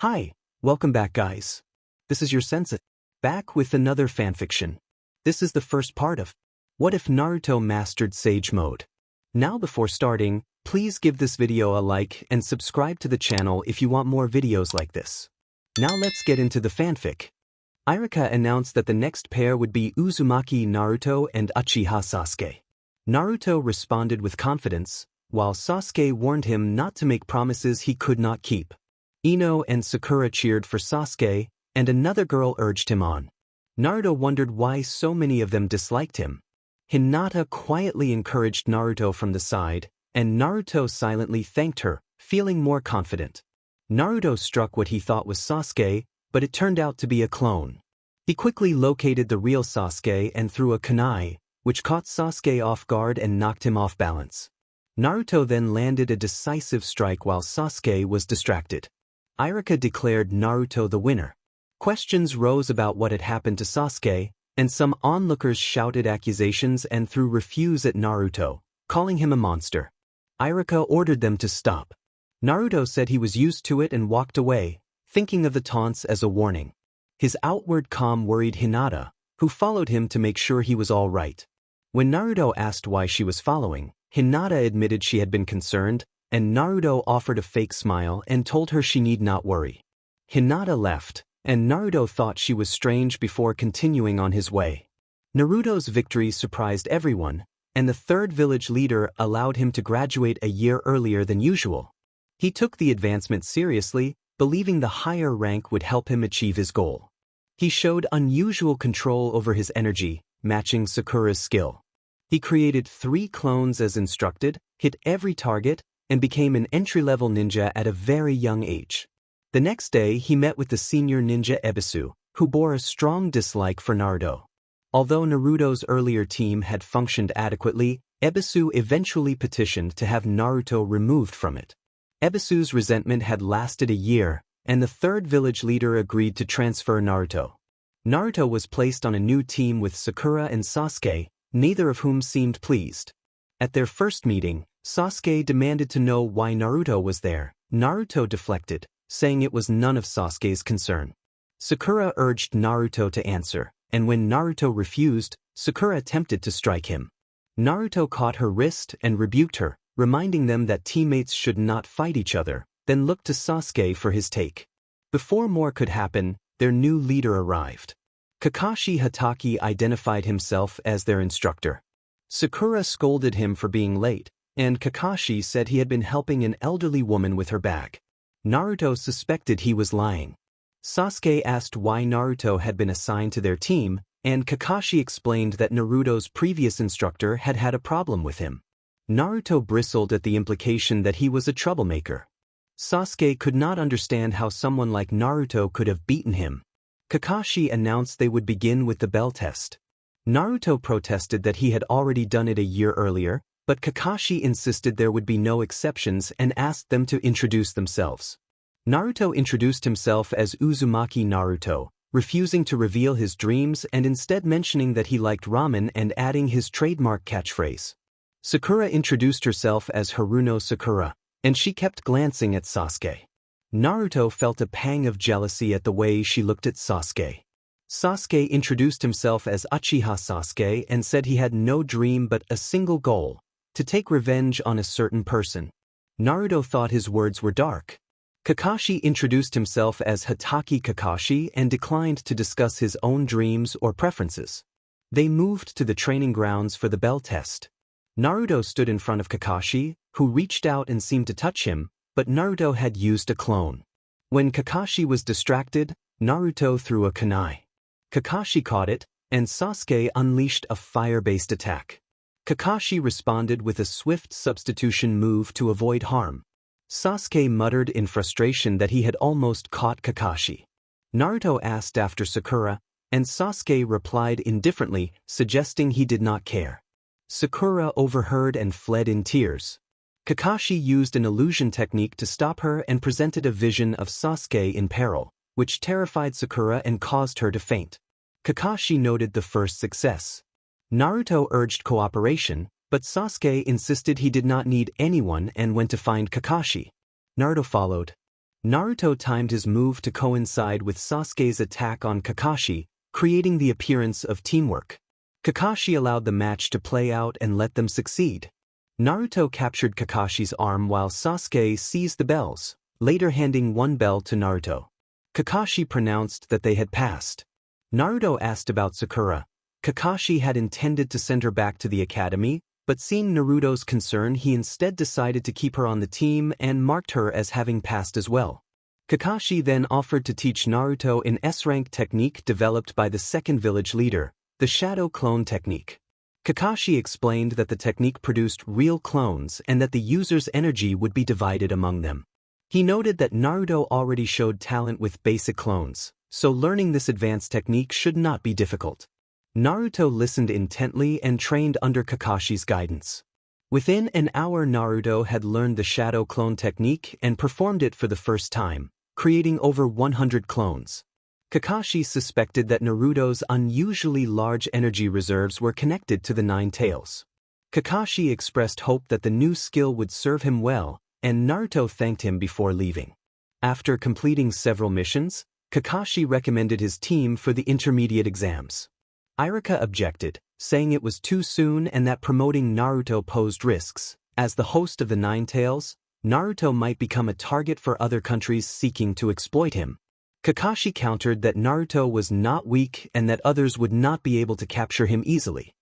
Hi, welcome back guys. This is your sensei, back with another fanfiction. This is the first part of What If Naruto Mastered Sage Mode. Now before starting, please give this video a like and subscribe to the channel if you want more videos like this. Now let's get into the fanfic. Iruka announced that the next pair would be Uzumaki Naruto and Uchiha Sasuke. Naruto responded with confidence, while Sasuke warned him not to make promises he could not keep. Ino and Sakura cheered for Sasuke, and another girl urged him on. Naruto wondered why so many of them disliked him. Hinata quietly encouraged Naruto from the side, and Naruto silently thanked her, feeling more confident. Naruto struck what he thought was Sasuke, but it turned out to be a clone. He quickly located the real Sasuke and threw a kunai, which caught Sasuke off guard and knocked him off balance. Naruto then landed a decisive strike while Sasuke was distracted. Iruka declared Naruto the winner. Questions rose about what had happened to Sasuke, and some onlookers shouted accusations and threw refuse at Naruto, calling him a monster. Iruka ordered them to stop. Naruto said he was used to it and walked away, thinking of the taunts as a warning. His outward calm worried Hinata, who followed him to make sure he was all right. When Naruto asked why she was following, Hinata admitted she had been concerned, and Naruto offered a fake smile and told her she need not worry. Hinata left, and Naruto thought she was strange before continuing on his way. Naruto's victory surprised everyone, and the third village leader allowed him to graduate a year earlier than usual. He took the advancement seriously, believing the higher rank would help him achieve his goal. He showed unusual control over his energy, matching Sakura's skill. He created 3 clones as instructed, hit every target, and became an entry-level ninja at a very young age. The next day he met with the senior ninja Ebisu, who bore a strong dislike for Naruto. Although Naruto's earlier team had functioned adequately, Ebisu eventually petitioned to have Naruto removed from it. Ebisu's resentment had lasted a year, and the third village leader agreed to transfer Naruto. Naruto was placed on a new team with Sakura and Sasuke, neither of whom seemed pleased. At their first meeting, Sasuke demanded to know why Naruto was there. Naruto deflected, saying it was none of Sasuke's concern. Sakura urged Naruto to answer, and when Naruto refused, Sakura attempted to strike him. Naruto caught her wrist and rebuked her, reminding them that teammates should not fight each other, then looked to Sasuke for his take. Before more could happen, their new leader arrived. Kakashi Hatake identified himself as their instructor. Sakura scolded him for being late, and Kakashi said he had been helping an elderly woman with her bag. Naruto suspected he was lying. Sasuke asked why Naruto had been assigned to their team, and Kakashi explained that Naruto's previous instructor had had a problem with him. Naruto bristled at the implication that he was a troublemaker. Sasuke could not understand how someone like Naruto could have beaten him. Kakashi announced they would begin with the bell test. Naruto protested that he had already done it a year earlier, but Kakashi insisted there would be no exceptions and asked them to introduce themselves. Naruto introduced himself as Uzumaki Naruto, refusing to reveal his dreams and instead mentioning that he liked ramen and adding his trademark catchphrase. Sakura introduced herself as Haruno Sakura, and she kept glancing at Sasuke. Naruto felt a pang of jealousy at the way she looked at Sasuke. Sasuke introduced himself as Uchiha Sasuke and said he had no dream but a single goal: to take revenge on a certain person. Naruto thought his words were dark. Kakashi introduced himself as Hatake Kakashi and declined to discuss his own dreams or preferences. They moved to the training grounds for the bell test. Naruto stood in front of Kakashi, who reached out and seemed to touch him, but Naruto had used a clone. When Kakashi was distracted, Naruto threw a kunai. Kakashi caught it, and Sasuke unleashed a fire-based attack. Kakashi responded with a swift substitution move to avoid harm. Sasuke muttered in frustration that he had almost caught Kakashi. Naruto asked after Sakura, and Sasuke replied indifferently, suggesting he did not care. Sakura overheard and fled in tears. Kakashi used an illusion technique to stop her and presented a vision of Sasuke in peril, which terrified Sakura and caused her to faint. Kakashi noted the first success. Naruto urged cooperation, but Sasuke insisted he did not need anyone and went to find Kakashi. Naruto followed. Naruto timed his move to coincide with Sasuke's attack on Kakashi, creating the appearance of teamwork. Kakashi allowed the match to play out and let them succeed. Naruto captured Kakashi's arm while Sasuke seized the bells, later handing one bell to Naruto. Kakashi pronounced that they had passed. Naruto asked about Sakura. Kakashi had intended to send her back to the academy, but seeing Naruto's concern, he instead decided to keep her on the team and marked her as having passed as well. Kakashi then offered to teach Naruto an S-rank technique developed by the second village leader, the shadow clone technique. Kakashi explained that the technique produced real clones and that the user's energy would be divided among them. He noted that Naruto already showed talent with basic clones, so learning this advanced technique should not be difficult. Naruto listened intently and trained under Kakashi's guidance. Within an hour, Naruto had learned the shadow clone technique and performed it for the first time, creating over 100 clones. Kakashi suspected that Naruto's unusually large energy reserves were connected to the Nine Tails. Kakashi expressed hope that the new skill would serve him well, and Naruto thanked him before leaving. After completing several missions, Kakashi recommended his team for the intermediate exams. Iruka objected, saying it was too soon and that promoting Naruto posed risks. As the host of the Nine Tails, Naruto might become a target for other countries seeking to exploit him. Kakashi countered that Naruto was not weak and that others would not be able to capture him easily.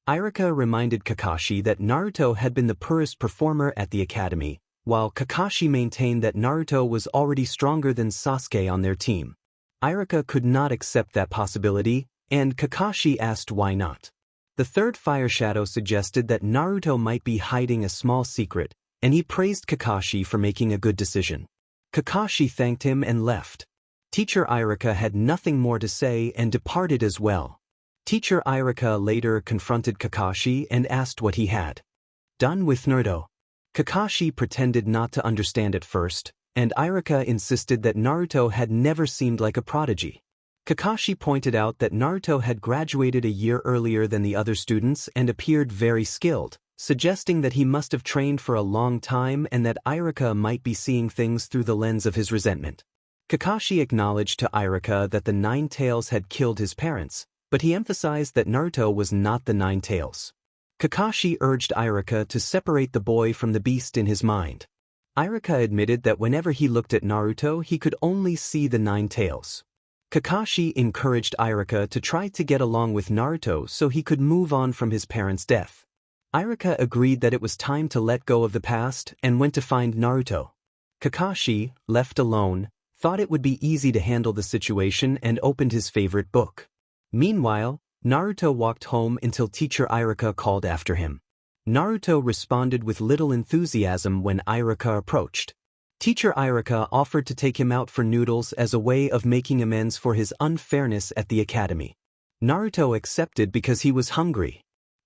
Iruka reminded Kakashi that Naruto had been the poorest performer at the academy, while Kakashi maintained that Naruto was already stronger than Sasuke on their team. Iruka could not accept that possibility, and Kakashi asked why not. The third Fire Shadow suggested that Naruto might be hiding a small secret, and he praised Kakashi for making a good decision. Kakashi thanked him and left. Teacher Iruka had nothing more to say and departed as well. Teacher Iruka later confronted Kakashi and asked what he had done with Naruto. Kakashi pretended not to understand at first, and Iruka insisted that Naruto had never seemed like a prodigy. Kakashi pointed out that Naruto had graduated a year earlier than the other students and appeared very skilled, suggesting that he must have trained for a long time and that Iruka might be seeing things through the lens of his resentment. Kakashi acknowledged to Iruka that the Nine Tails had killed his parents, but he emphasized that Naruto was not the Nine Tails. Kakashi urged Iruka to separate the boy from the beast in his mind. Iruka admitted that whenever he looked at Naruto, he could only see the Nine Tails. Kakashi encouraged Iruka to try to get along with Naruto so he could move on from his parents' death. Iruka agreed that it was time to let go of the past and went to find Naruto. Kakashi, left alone, thought it would be easy to handle the situation and opened his favorite book. Meanwhile, Naruto walked home until teacher Iruka called after him. Naruto responded with little enthusiasm when Iruka approached. Teacher Iruka offered to take him out for noodles as a way of making amends for his unfairness at the academy. Naruto accepted because he was hungry.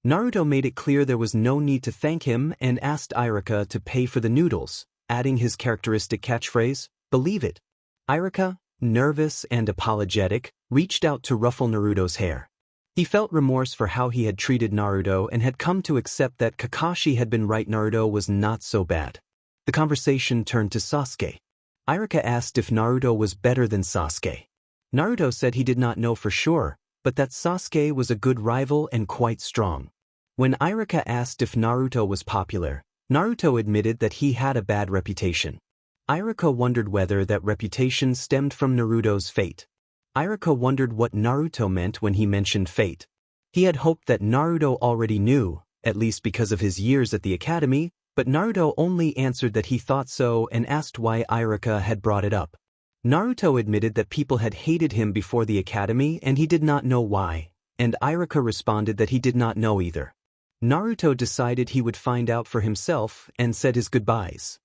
Naruto made it clear there was no need to thank him and asked Iruka to pay for the noodles, adding his characteristic catchphrase, "Believe it." Iruka, nervous and apologetic, reached out to ruffle Naruto's hair. He felt remorse for how he had treated Naruto and had come to accept that Kakashi had been right. Naruto was not so bad. The conversation turned to Sasuke. Iruka asked if Naruto was better than Sasuke. Naruto said he did not know for sure, but that Sasuke was a good rival and quite strong. When Iruka asked if Naruto was popular, Naruto admitted that he had a bad reputation. Iruka wondered whether that reputation stemmed from Naruto's fate. Iruka wondered what Naruto meant when he mentioned fate. He had hoped that Naruto already knew, at least because of his years at the academy, but Naruto only answered that he thought so and asked why Iruka had brought it up. Naruto admitted that people had hated him before the academy and he did not know why, and Iruka responded that he did not know either. Naruto decided he would find out for himself and said his goodbyes.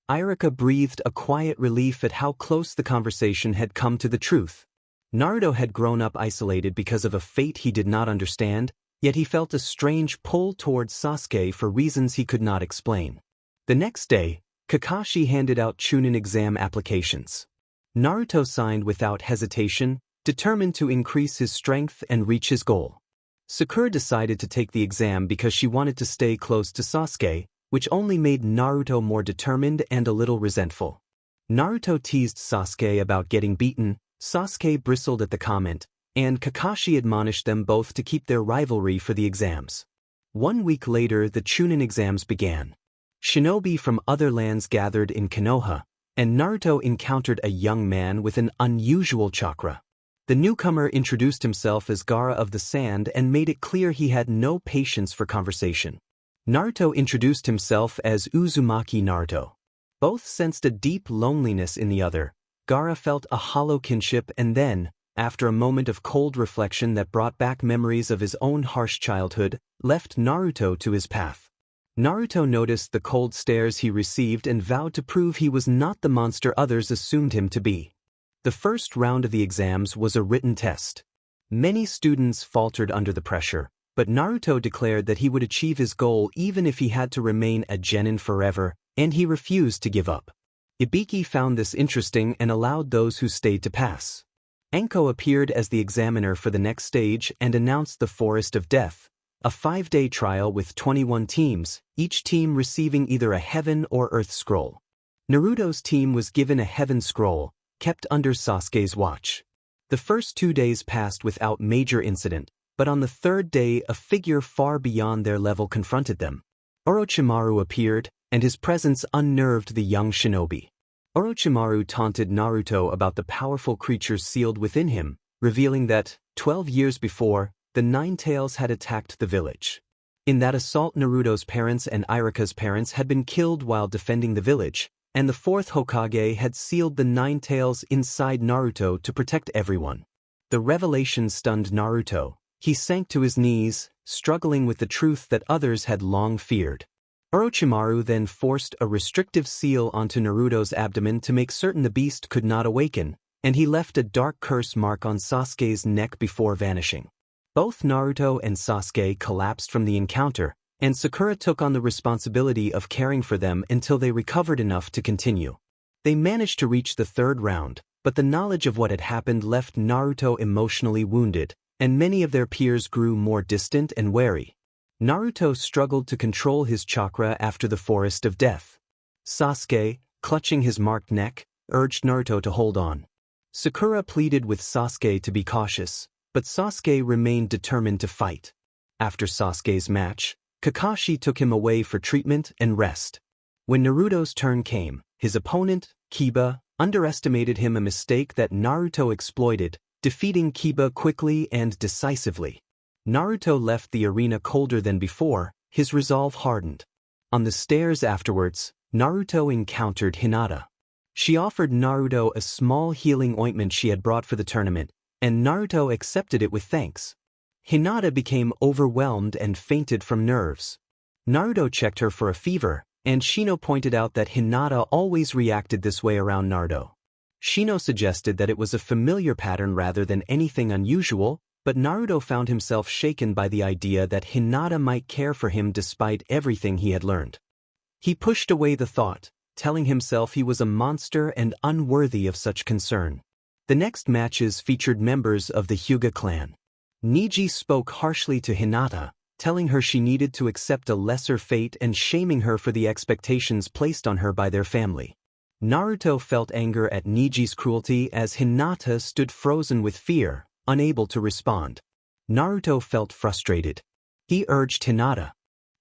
Iruka breathed a quiet relief at how close the conversation had come to the truth. Naruto had grown up isolated because of a fate he did not understand, yet he felt a strange pull towards Sasuke for reasons he could not explain. The next day, Kakashi handed out Chunin exam applications. Naruto signed without hesitation, determined to increase his strength and reach his goal. Sakura decided to take the exam because she wanted to stay close to Sasuke, which only made Naruto more determined and a little resentful. Naruto teased Sasuke about getting beaten, Sasuke bristled at the comment, and Kakashi admonished them both to keep their rivalry for the exams. 1 week later, the Chunin exams began. Shinobi from other lands gathered in Konoha, and Naruto encountered a young man with an unusual chakra. The newcomer introduced himself as Gaara of the Sand and made it clear he had no patience for conversation. Naruto introduced himself as Uzumaki Naruto. Both sensed a deep loneliness in the other. Gaara felt a hollow kinship and then, after a moment of cold reflection that brought back memories of his own harsh childhood, left Naruto to his path. Naruto noticed the cold stares he received and vowed to prove he was not the monster others assumed him to be. The first round of the exams was a written test. Many students faltered under the pressure, but Naruto declared that he would achieve his goal even if he had to remain a genin forever, and he refused to give up. Ibiki found this interesting and allowed those who stayed to pass. Enko appeared as the examiner for the next stage and announced the Forest of Death, a 5-day trial with 21 teams, each team receiving either a Heaven or Earth scroll. Naruto's team was given a Heaven scroll, kept under Sasuke's watch. The first 2 days passed without major incident, but on the third day a figure far beyond their level confronted them. Orochimaru appeared, and his presence unnerved the young shinobi. Orochimaru taunted Naruto about the powerful creatures sealed within him, revealing that, 12 years before, the Nine Tails had attacked the village. In that assault, Naruto's parents and Iruka's parents had been killed while defending the village, and the fourth Hokage had sealed the Nine Tails inside Naruto to protect everyone. The revelation stunned Naruto. He sank to his knees, struggling with the truth that others had long feared. Orochimaru then forced a restrictive seal onto Naruto's abdomen to make certain the beast could not awaken, and he left a dark curse mark on Sasuke's neck before vanishing. Both Naruto and Sasuke collapsed from the encounter, and Sakura took on the responsibility of caring for them until they recovered enough to continue. They managed to reach the third round, but the knowledge of what had happened left Naruto emotionally wounded, and many of their peers grew more distant and wary. Naruto struggled to control his chakra after the Forest of Death. Sasuke, clutching his marked neck, urged Naruto to hold on. Sakura pleaded with Sasuke to be cautious, but Sasuke remained determined to fight. After Sasuke's match, Kakashi took him away for treatment and rest. When Naruto's turn came, his opponent, Kiba, underestimated him, a mistake that Naruto exploited, defeating Kiba quickly and decisively. Naruto left the arena colder than before, his resolve hardened. On the stairs afterwards, Naruto encountered Hinata. She offered Naruto a small healing ointment she had brought for the tournament, and Naruto accepted it with thanks. Hinata became overwhelmed and fainted from nerves. Naruto checked her for a fever, and Shino pointed out that Hinata always reacted this way around Naruto. Shino suggested that it was a familiar pattern rather than anything unusual, but Naruto found himself shaken by the idea that Hinata might care for him despite everything he had learned. He pushed away the thought, telling himself he was a monster and unworthy of such concern. The next matches featured members of the Hyuga clan. Neji spoke harshly to Hinata, telling her she needed to accept a lesser fate and shaming her for the expectations placed on her by their family. Naruto felt anger at Neji's cruelty as Hinata stood frozen with fear, unable to respond. Naruto felt frustrated. He urged Hinata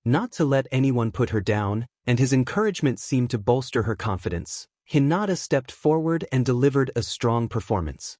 not to let anyone put her down, and his encouragement seemed to bolster her confidence. Hinata stepped forward and delivered a strong performance.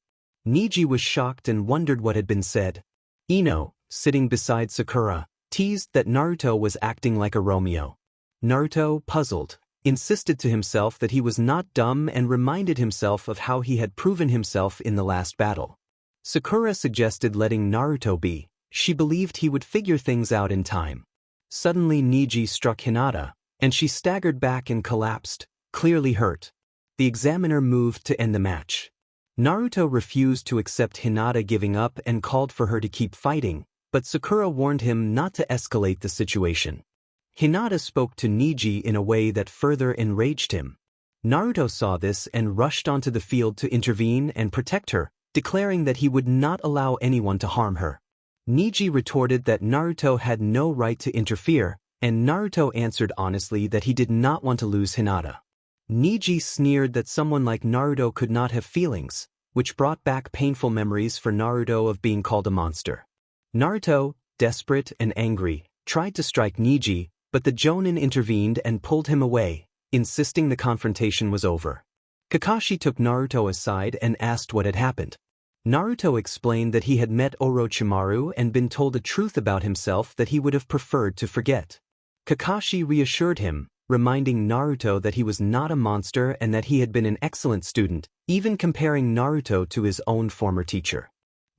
Neji was shocked and wondered what had been said. Ino, sitting beside Sakura, teased that Naruto was acting like a Romeo. Naruto, puzzled, insisted to himself that he was not dumb and reminded himself of how he had proven himself in the last battle. Sakura suggested letting Naruto be. She believed he would figure things out in time. Suddenly Neji struck Hinata, and she staggered back and collapsed, clearly hurt. The examiner moved to end the match. Naruto refused to accept Hinata giving up and called for her to keep fighting, but Sakura warned him not to escalate the situation. Hinata spoke to Neji in a way that further enraged him. Naruto saw this and rushed onto the field to intervene and protect her, declaring that he would not allow anyone to harm her. Neji retorted that Naruto had no right to interfere, and Naruto answered honestly that he did not want to lose Hinata. Niji sneered that someone like Naruto could not have feelings, which brought back painful memories for Naruto of being called a monster. Naruto, desperate and angry, tried to strike Niji, but the Jonin intervened and pulled him away, insisting the confrontation was over. Kakashi took Naruto aside and asked what had happened. Naruto explained that he had met Orochimaru and been told a truth about himself that he would have preferred to forget. Kakashi reassured him, reminding Naruto that he was not a monster and that he had been an excellent student, even comparing Naruto to his own former teacher.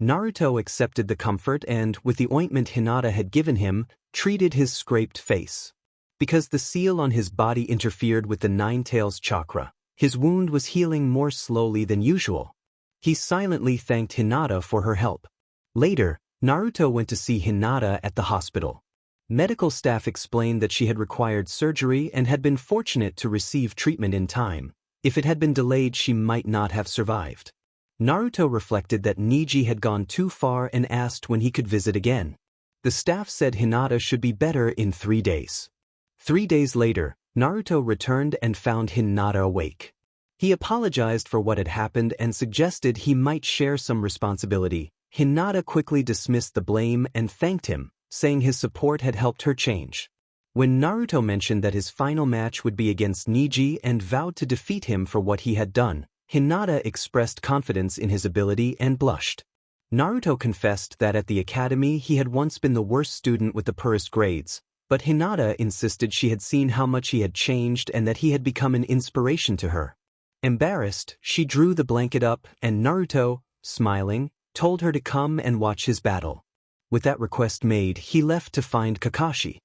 Naruto accepted the comfort and, with the ointment Hinata had given him, treated his scraped face. Because the seal on his body interfered with the Nine-Tails chakra, his wound was healing more slowly than usual. He silently thanked Hinata for her help. Later, Naruto went to see Hinata at the hospital. Medical staff explained that she had required surgery and had been fortunate to receive treatment in time. If it had been delayed, she might not have survived. Naruto reflected that Niji had gone too far and asked when he could visit again. The staff said Hinata should be better in 3 days. 3 days later, Naruto returned and found Hinata awake. He apologized for what had happened and suggested he might share some responsibility. Hinata quickly dismissed the blame and thanked him, saying his support had helped her change. When Naruto mentioned that his final match would be against Niji and vowed to defeat him for what he had done, Hinata expressed confidence in his ability and blushed. Naruto confessed that at the academy he had once been the worst student with the poorest grades, but Hinata insisted she had seen how much he had changed and that he had become an inspiration to her. Embarrassed, she drew the blanket up and Naruto, smiling, told her to come and watch his battle. With that request made, he left to find Kakashi.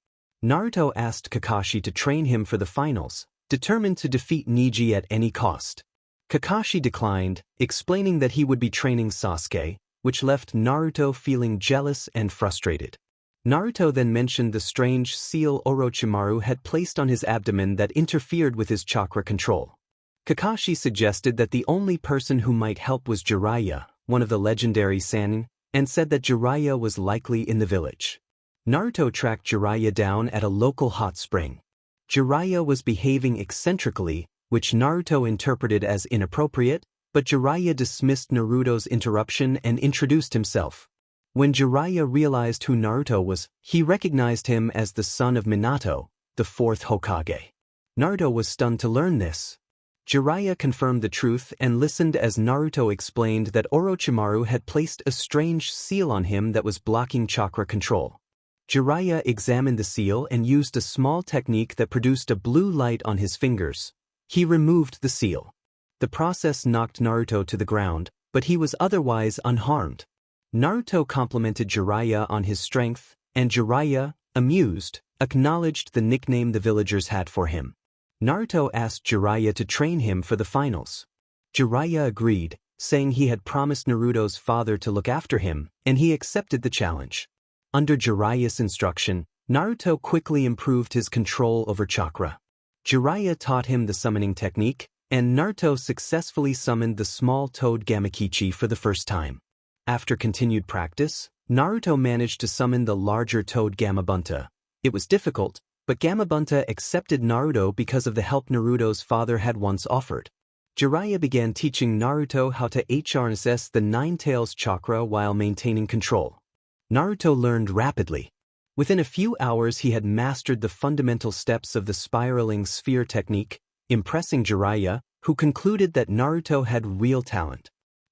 Naruto asked Kakashi to train him for the finals, determined to defeat Niji at any cost. Kakashi declined, explaining that he would be training Sasuke, which left Naruto feeling jealous and frustrated. Naruto then mentioned the strange seal Orochimaru had placed on his abdomen that interfered with his chakra control. Kakashi suggested that the only person who might help was Jiraiya, one of the legendary Sannin, and said that Jiraiya was likely in the village. Naruto tracked Jiraiya down at a local hot spring. Jiraiya was behaving eccentrically, which Naruto interpreted as inappropriate, but Jiraiya dismissed Naruto's interruption and introduced himself. When Jiraiya realized who Naruto was, he recognized him as the son of Minato, the fourth Hokage. Naruto was stunned to learn this. Jiraiya confirmed the truth and listened as Naruto explained that Orochimaru had placed a strange seal on him that was blocking chakra control. Jiraiya examined the seal and used a small technique that produced a blue light on his fingers. He removed the seal. The process knocked Naruto to the ground, but he was otherwise unharmed. Naruto complimented Jiraiya on his strength, and Jiraiya, amused, acknowledged the nickname the villagers had for him. Naruto asked Jiraiya to train him for the finals. Jiraiya agreed, saying he had promised Naruto's father to look after him, and he accepted the challenge. Under Jiraiya's instruction, Naruto quickly improved his control over chakra. Jiraiya taught him the summoning technique, and Naruto successfully summoned the small toad Gamakichi for the first time. After continued practice, Naruto managed to summon the larger toad Gamabunta. It was difficult, but Gamabunta accepted Naruto because of the help Naruto's father had once offered. Jiraiya began teaching Naruto how to harness the Nine-Tails chakra while maintaining control. Naruto learned rapidly. Within a few hours he had mastered the fundamental steps of the spiraling sphere technique, impressing Jiraiya, who concluded that Naruto had real talent.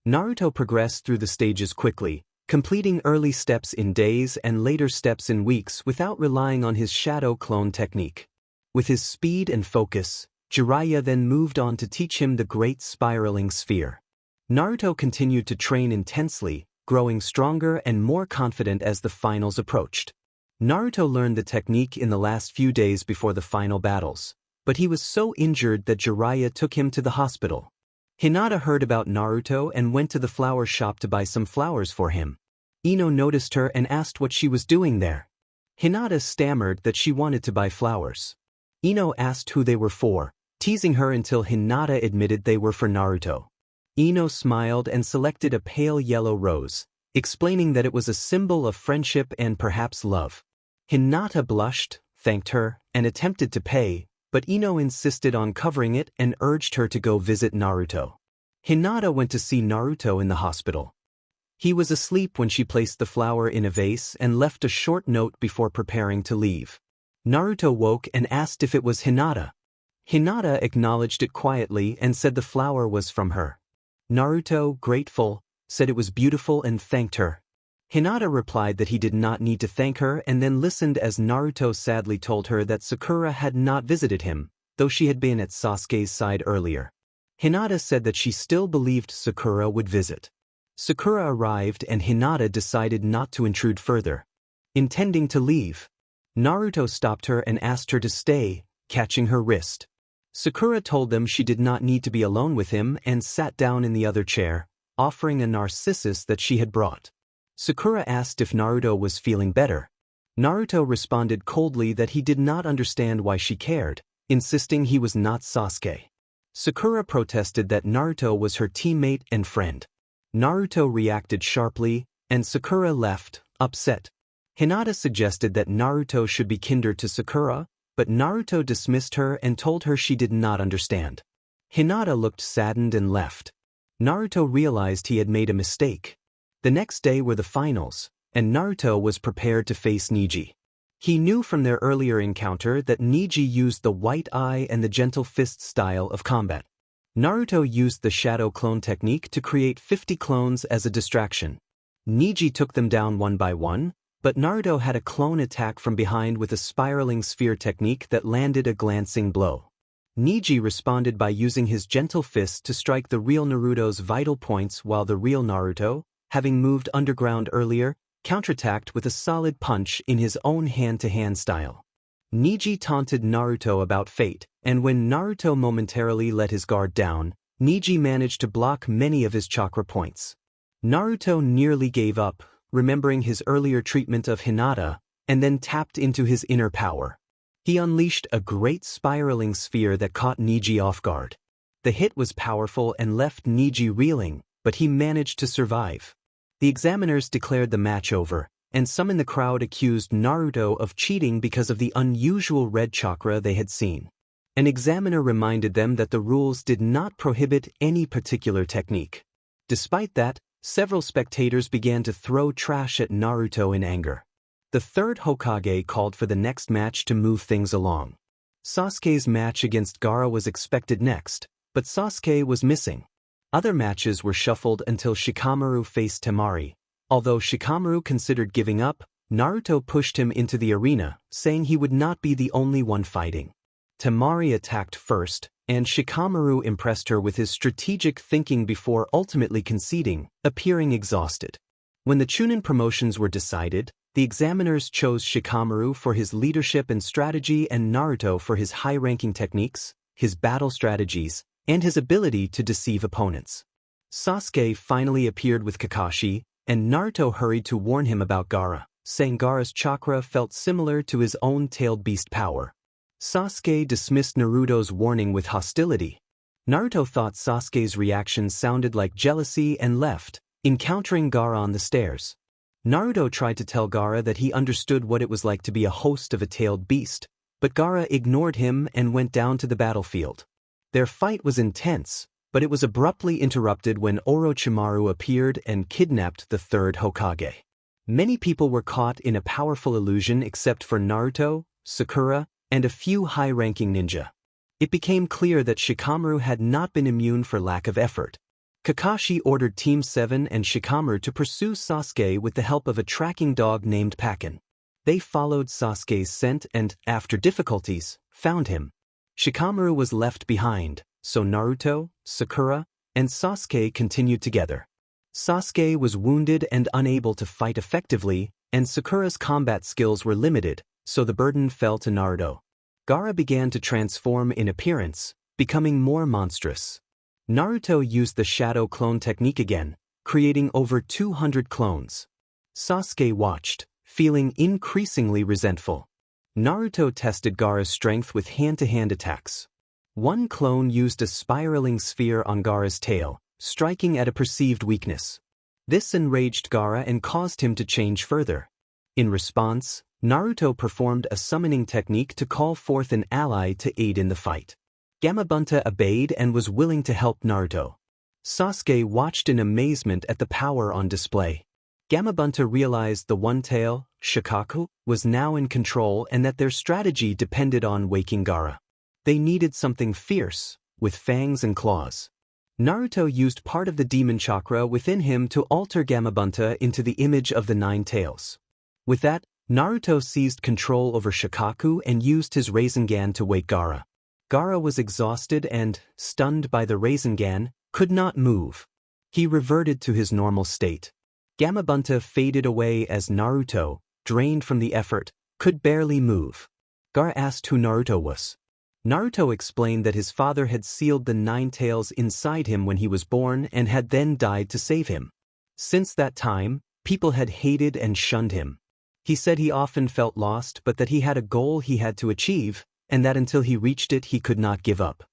Naruto progressed through the stages quickly, completing early steps in days and later steps in weeks without relying on his shadow clone technique. With his speed and focus, Jiraiya then moved on to teach him the great spiraling sphere. Naruto continued to train intensely, growing stronger and more confident as the finals approached. Naruto learned the technique in the last few days before the final battles, but he was so injured that Jiraiya took him to the hospital. Hinata heard about Naruto and went to the flower shop to buy some flowers for him. Ino noticed her and asked what she was doing there. Hinata stammered that she wanted to buy flowers. Ino asked who they were for, teasing her until Hinata admitted they were for Naruto. Ino smiled and selected a pale yellow rose, explaining that it was a symbol of friendship and perhaps love. Hinata blushed, thanked her, and attempted to pay, but Ino insisted on covering it and urged her to go visit Naruto. Hinata went to see Naruto in the hospital. He was asleep when she placed the flower in a vase and left a short note before preparing to leave. Naruto woke and asked if it was Hinata. Hinata acknowledged it quietly and said the flower was from her. Naruto, grateful, said it was beautiful and thanked her. Hinata replied that he did not need to thank her and then listened as Naruto sadly told her that Sakura had not visited him, though she had been at Sasuke's side earlier. Hinata said that she still believed Sakura would visit. Sakura arrived and Hinata decided not to intrude further. Intending to leave, Naruto stopped her and asked her to stay, catching her wrist. Sakura told them she did not need to be alone with him and sat down in the other chair, offering a narcissus that she had brought. Sakura asked if Naruto was feeling better. Naruto responded coldly that he did not understand why she cared, insisting he was not Sasuke. Sakura protested that Naruto was her teammate and friend. Naruto reacted sharply, and Sakura left, upset. Hinata suggested that Naruto should be kinder to Sakura, but Naruto dismissed her and told her she did not understand. Hinata looked saddened and left. Naruto realized he had made a mistake. The next day were the finals, and Naruto was prepared to face Neji. He knew from their earlier encounter that Neji used the white eye and the gentle fist style of combat. Naruto used the shadow clone technique to create 50 clones as a distraction. Neji took them down one by one, but Naruto had a clone attack from behind with a spiraling sphere technique that landed a glancing blow. Neji responded by using his gentle fist to strike the real Naruto's vital points while the real Naruto, having moved underground earlier, counterattacked with a solid punch in his own hand-to-hand style. Neji taunted Naruto about fate, and when Naruto momentarily let his guard down, Neji managed to block many of his chakra points. Naruto nearly gave up, remembering his earlier treatment of Hinata, and then tapped into his inner power. He unleashed a great spiraling sphere that caught Neji off guard. The hit was powerful and left Neji reeling, but he managed to survive. The examiners declared the match over, and some in the crowd accused Naruto of cheating because of the unusual red chakra they had seen. An examiner reminded them that the rules did not prohibit any particular technique. Despite that, several spectators began to throw trash at Naruto in anger. The third Hokage called for the next match to move things along. Sasuke's match against Gaara was expected next, but Sasuke was missing. Other matches were shuffled until Shikamaru faced Temari. Although Shikamaru considered giving up, Naruto pushed him into the arena, saying he would not be the only one fighting. Temari attacked first, and Shikamaru impressed her with his strategic thinking before ultimately conceding, appearing exhausted. When the Chunin promotions were decided, the examiners chose Shikamaru for his leadership and strategy and Naruto for his high-ranking techniques, his battle strategies, and his ability to deceive opponents. Sasuke finally appeared with Kakashi, and Naruto hurried to warn him about Gaara, saying Gaara's chakra felt similar to his own tailed beast power. Sasuke dismissed Naruto's warning with hostility. Naruto thought Sasuke's reaction sounded like jealousy and left, encountering Gaara on the stairs. Naruto tried to tell Gaara that he understood what it was like to be a host of a tailed beast, but Gaara ignored him and went down to the battlefield. Their fight was intense, but it was abruptly interrupted when Orochimaru appeared and kidnapped the third Hokage. Many people were caught in a powerful illusion except for Naruto, Sakura, and a few high-ranking ninja. It became clear that Shikamaru had not been immune for lack of effort. Kakashi ordered Team 7 and Shikamaru to pursue Sasuke with the help of a tracking dog named Pakken. They followed Sasuke's scent and, after difficulties, found him. Shikamaru was left behind, so Naruto, Sakura, and Sasuke continued together. Sasuke was wounded and unable to fight effectively, and Sakura's combat skills were limited, so the burden fell to Naruto. Gaara began to transform in appearance, becoming more monstrous. Naruto used the shadow clone technique again, creating over 200 clones. Sasuke watched, feeling increasingly resentful. Naruto tested Gaara's strength with hand-to-hand attacks. One clone used a spiraling sphere on Gaara's tail, striking at a perceived weakness. This enraged Gaara and caused him to change further. In response, Naruto performed a summoning technique to call forth an ally to aid in the fight. Gamabunta obeyed and was willing to help Naruto. Sasuke watched in amazement at the power on display. Gamabunta realized the one-tail, Shikaku, was now in control and that their strategy depended on waking Gaara. They needed something fierce, with fangs and claws. Naruto used part of the demon chakra within him to alter Gamabunta into the image of the nine tails. With that, Naruto seized control over Shikaku and used his Rasengan to wake Gaara. Gaara was exhausted and, stunned by the Rasengan, could not move. He reverted to his normal state. Gamabunta faded away as Naruto, drained from the effort, could barely move. Gaara asked who Naruto was. Naruto explained that his father had sealed the nine tails inside him when he was born and had then died to save him. Since that time, people had hated and shunned him. He said he often felt lost but that he had a goal he had to achieve, and that until he reached it he could not give up.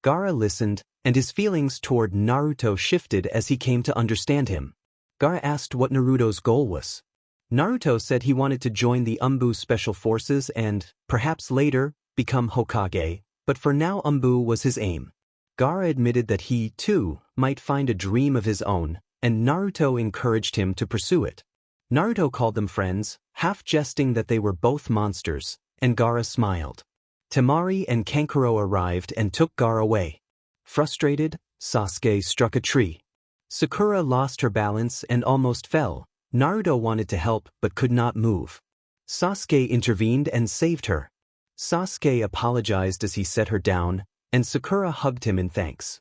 Gaara listened, and his feelings toward Naruto shifted as he came to understand him. Gaara asked what Naruto's goal was. Naruto said he wanted to join the Umbu Special Forces and, perhaps later, become Hokage, but for now Umbu was his aim. Gaara admitted that he, too, might find a dream of his own, and Naruto encouraged him to pursue it. Naruto called them friends, half jesting that they were both monsters, and Gaara smiled. Temari and Kankuro arrived and took Gaara away. Frustrated, Sasuke struck a tree. Sakura lost her balance and almost fell. Naruto wanted to help but could not move. Sasuke intervened and saved her. Sasuke apologized as he set her down, and Sakura hugged him in thanks.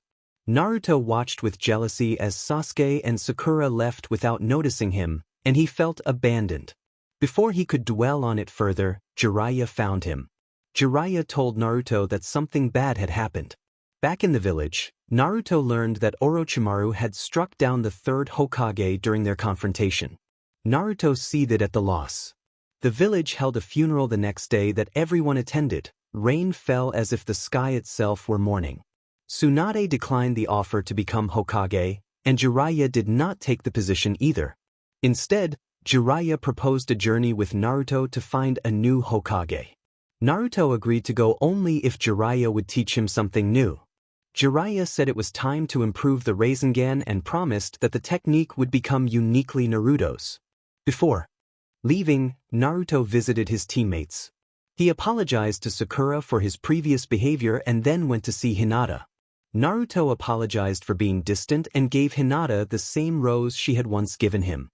Naruto watched with jealousy as Sasuke and Sakura left without noticing him, and he felt abandoned. Before he could dwell on it further, Jiraiya found him. Jiraiya told Naruto that something bad had happened. Back in the village, Naruto learned that Orochimaru had struck down the third Hokage during their confrontation. Naruto seethed at the loss. The village held a funeral the next day that everyone attended. Rain fell as if the sky itself were mourning. Tsunade declined the offer to become Hokage, and Jiraiya did not take the position either. Instead, Jiraiya proposed a journey with Naruto to find a new Hokage. Naruto agreed to go only if Jiraiya would teach him something new. Jiraiya said it was time to improve the Rasengan and promised that the technique would become uniquely Naruto's. Before leaving, Naruto visited his teammates. He apologized to Sakura for his previous behavior and then went to see Hinata. Naruto apologized for being distant and gave Hinata the same rose she had once given him.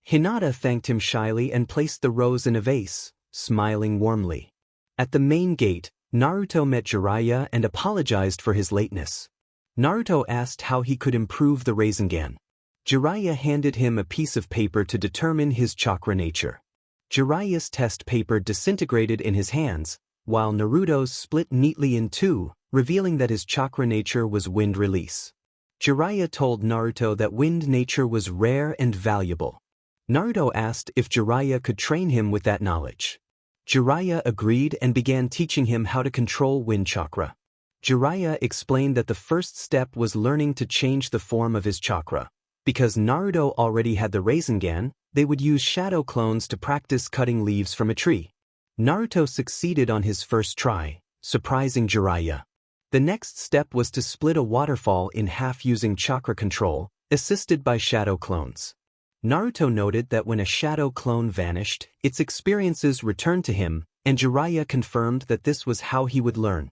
Hinata thanked him shyly and placed the rose in a vase, smiling warmly. At the main gate, Naruto met Jiraiya and apologized for his lateness. Naruto asked how he could improve the Rasengan. Jiraiya handed him a piece of paper to determine his chakra nature. Jiraiya's test paper disintegrated in his hands, while Naruto's split neatly in two, revealing that his chakra nature was wind release. Jiraiya told Naruto that wind nature was rare and valuable. Naruto asked if Jiraiya could train him with that knowledge. Jiraiya agreed and began teaching him how to control wind chakra. Jiraiya explained that the first step was learning to change the form of his chakra. Because Naruto already had the Rasengan, they would use shadow clones to practice cutting leaves from a tree. Naruto succeeded on his first try, surprising Jiraiya. The next step was to split a waterfall in half using chakra control, assisted by shadow clones. Naruto noted that when a shadow clone vanished, its experiences returned to him, and Jiraiya confirmed that this was how he would learn.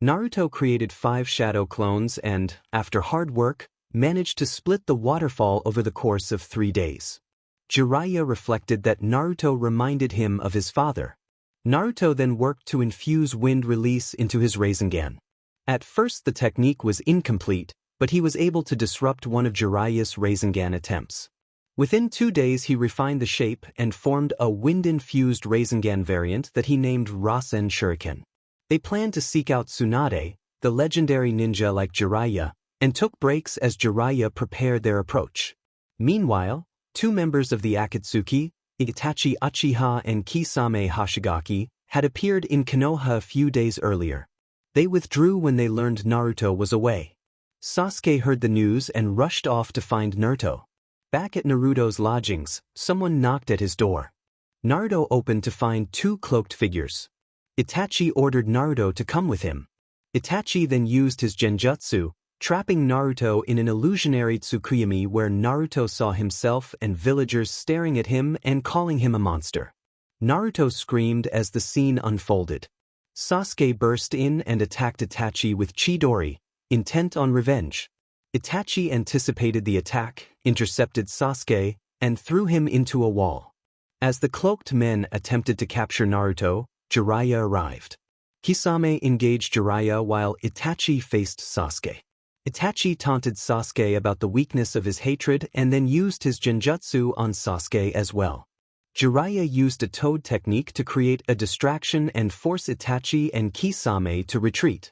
Naruto created 5 shadow clones and, after hard work, managed to split the waterfall over the course of 3 days. Jiraiya reflected that Naruto reminded him of his father. Naruto then worked to infuse wind release into his Rasengan. At first the technique was incomplete, but he was able to disrupt one of Jiraiya's Rasengan attempts. Within 2 days he refined the shape and formed a wind-infused Rasengan variant that he named Rasen Shuriken. They planned to seek out Tsunade, the legendary ninja like Jiraiya, and took breaks as Jiraiya prepared their approach. Meanwhile, 2 members of the Akatsuki, Itachi Uchiha and Kisame Hoshigaki, had appeared in Konoha a few days earlier. They withdrew when they learned Naruto was away. Sasuke heard the news and rushed off to find Naruto. Back at Naruto's lodgings, someone knocked at his door. Naruto opened to find two cloaked figures. Itachi ordered Naruto to come with him. Itachi then used his genjutsu, trapping Naruto in an illusionary Tsukuyami where Naruto saw himself and villagers staring at him and calling him a monster. Naruto screamed as the scene unfolded. Sasuke burst in and attacked Itachi with Chidori, intent on revenge. Itachi anticipated the attack, intercepted Sasuke, and threw him into a wall. As the cloaked men attempted to capture Naruto, Jiraiya arrived. Kisame engaged Jiraiya while Itachi faced Sasuke. Itachi taunted Sasuke about the weakness of his hatred and then used his genjutsu on Sasuke as well. Jiraiya used a toad technique to create a distraction and force Itachi and Kisame to retreat.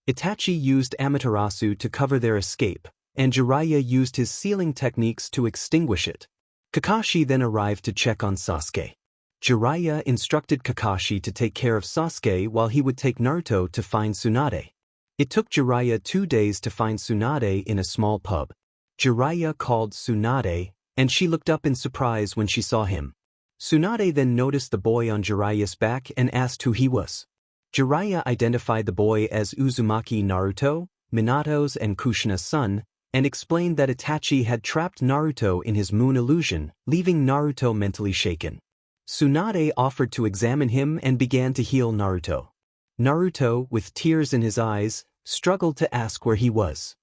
Itachi used Amaterasu to cover their escape, and Jiraiya used his sealing techniques to extinguish it. Kakashi then arrived to check on Sasuke. Jiraiya instructed Kakashi to take care of Sasuke while he would take Naruto to find Tsunade. It took Jiraiya 2 days to find Tsunade in a small pub. Jiraiya called Tsunade, and she looked up in surprise when she saw him. Tsunade then noticed the boy on Jiraiya's back and asked who he was. Jiraiya identified the boy as Uzumaki Naruto, Minato's and Kushina's son, and explained that Itachi had trapped Naruto in his moon illusion, leaving Naruto mentally shaken. Tsunade offered to examine him and began to heal Naruto. Naruto, with tears in his eyes, struggled to ask where he was.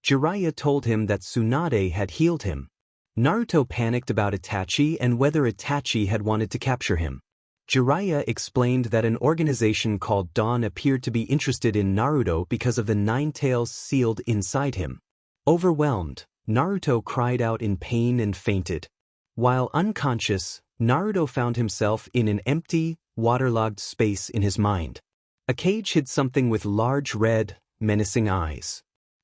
Jiraiya told him that Tsunade had healed him. Naruto panicked about Itachi and whether Itachi had wanted to capture him. Jiraiya explained that an organization called Dawn appeared to be interested in Naruto because of the 9 tails sealed inside him. Overwhelmed, Naruto cried out in pain and fainted. While unconscious, Naruto found himself in an empty, waterlogged space in his mind. A cage hid something with large red, menacing eyes.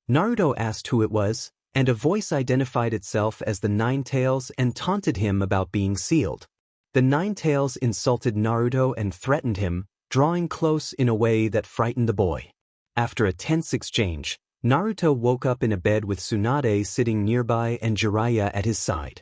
Naruto asked who it was, and a voice identified itself as the 9 tails and taunted him about being sealed. The 9 tails insulted Naruto and threatened him, drawing close in a way that frightened the boy. After a tense exchange, Naruto woke up in a bed with Tsunade sitting nearby and Jiraiya at his side.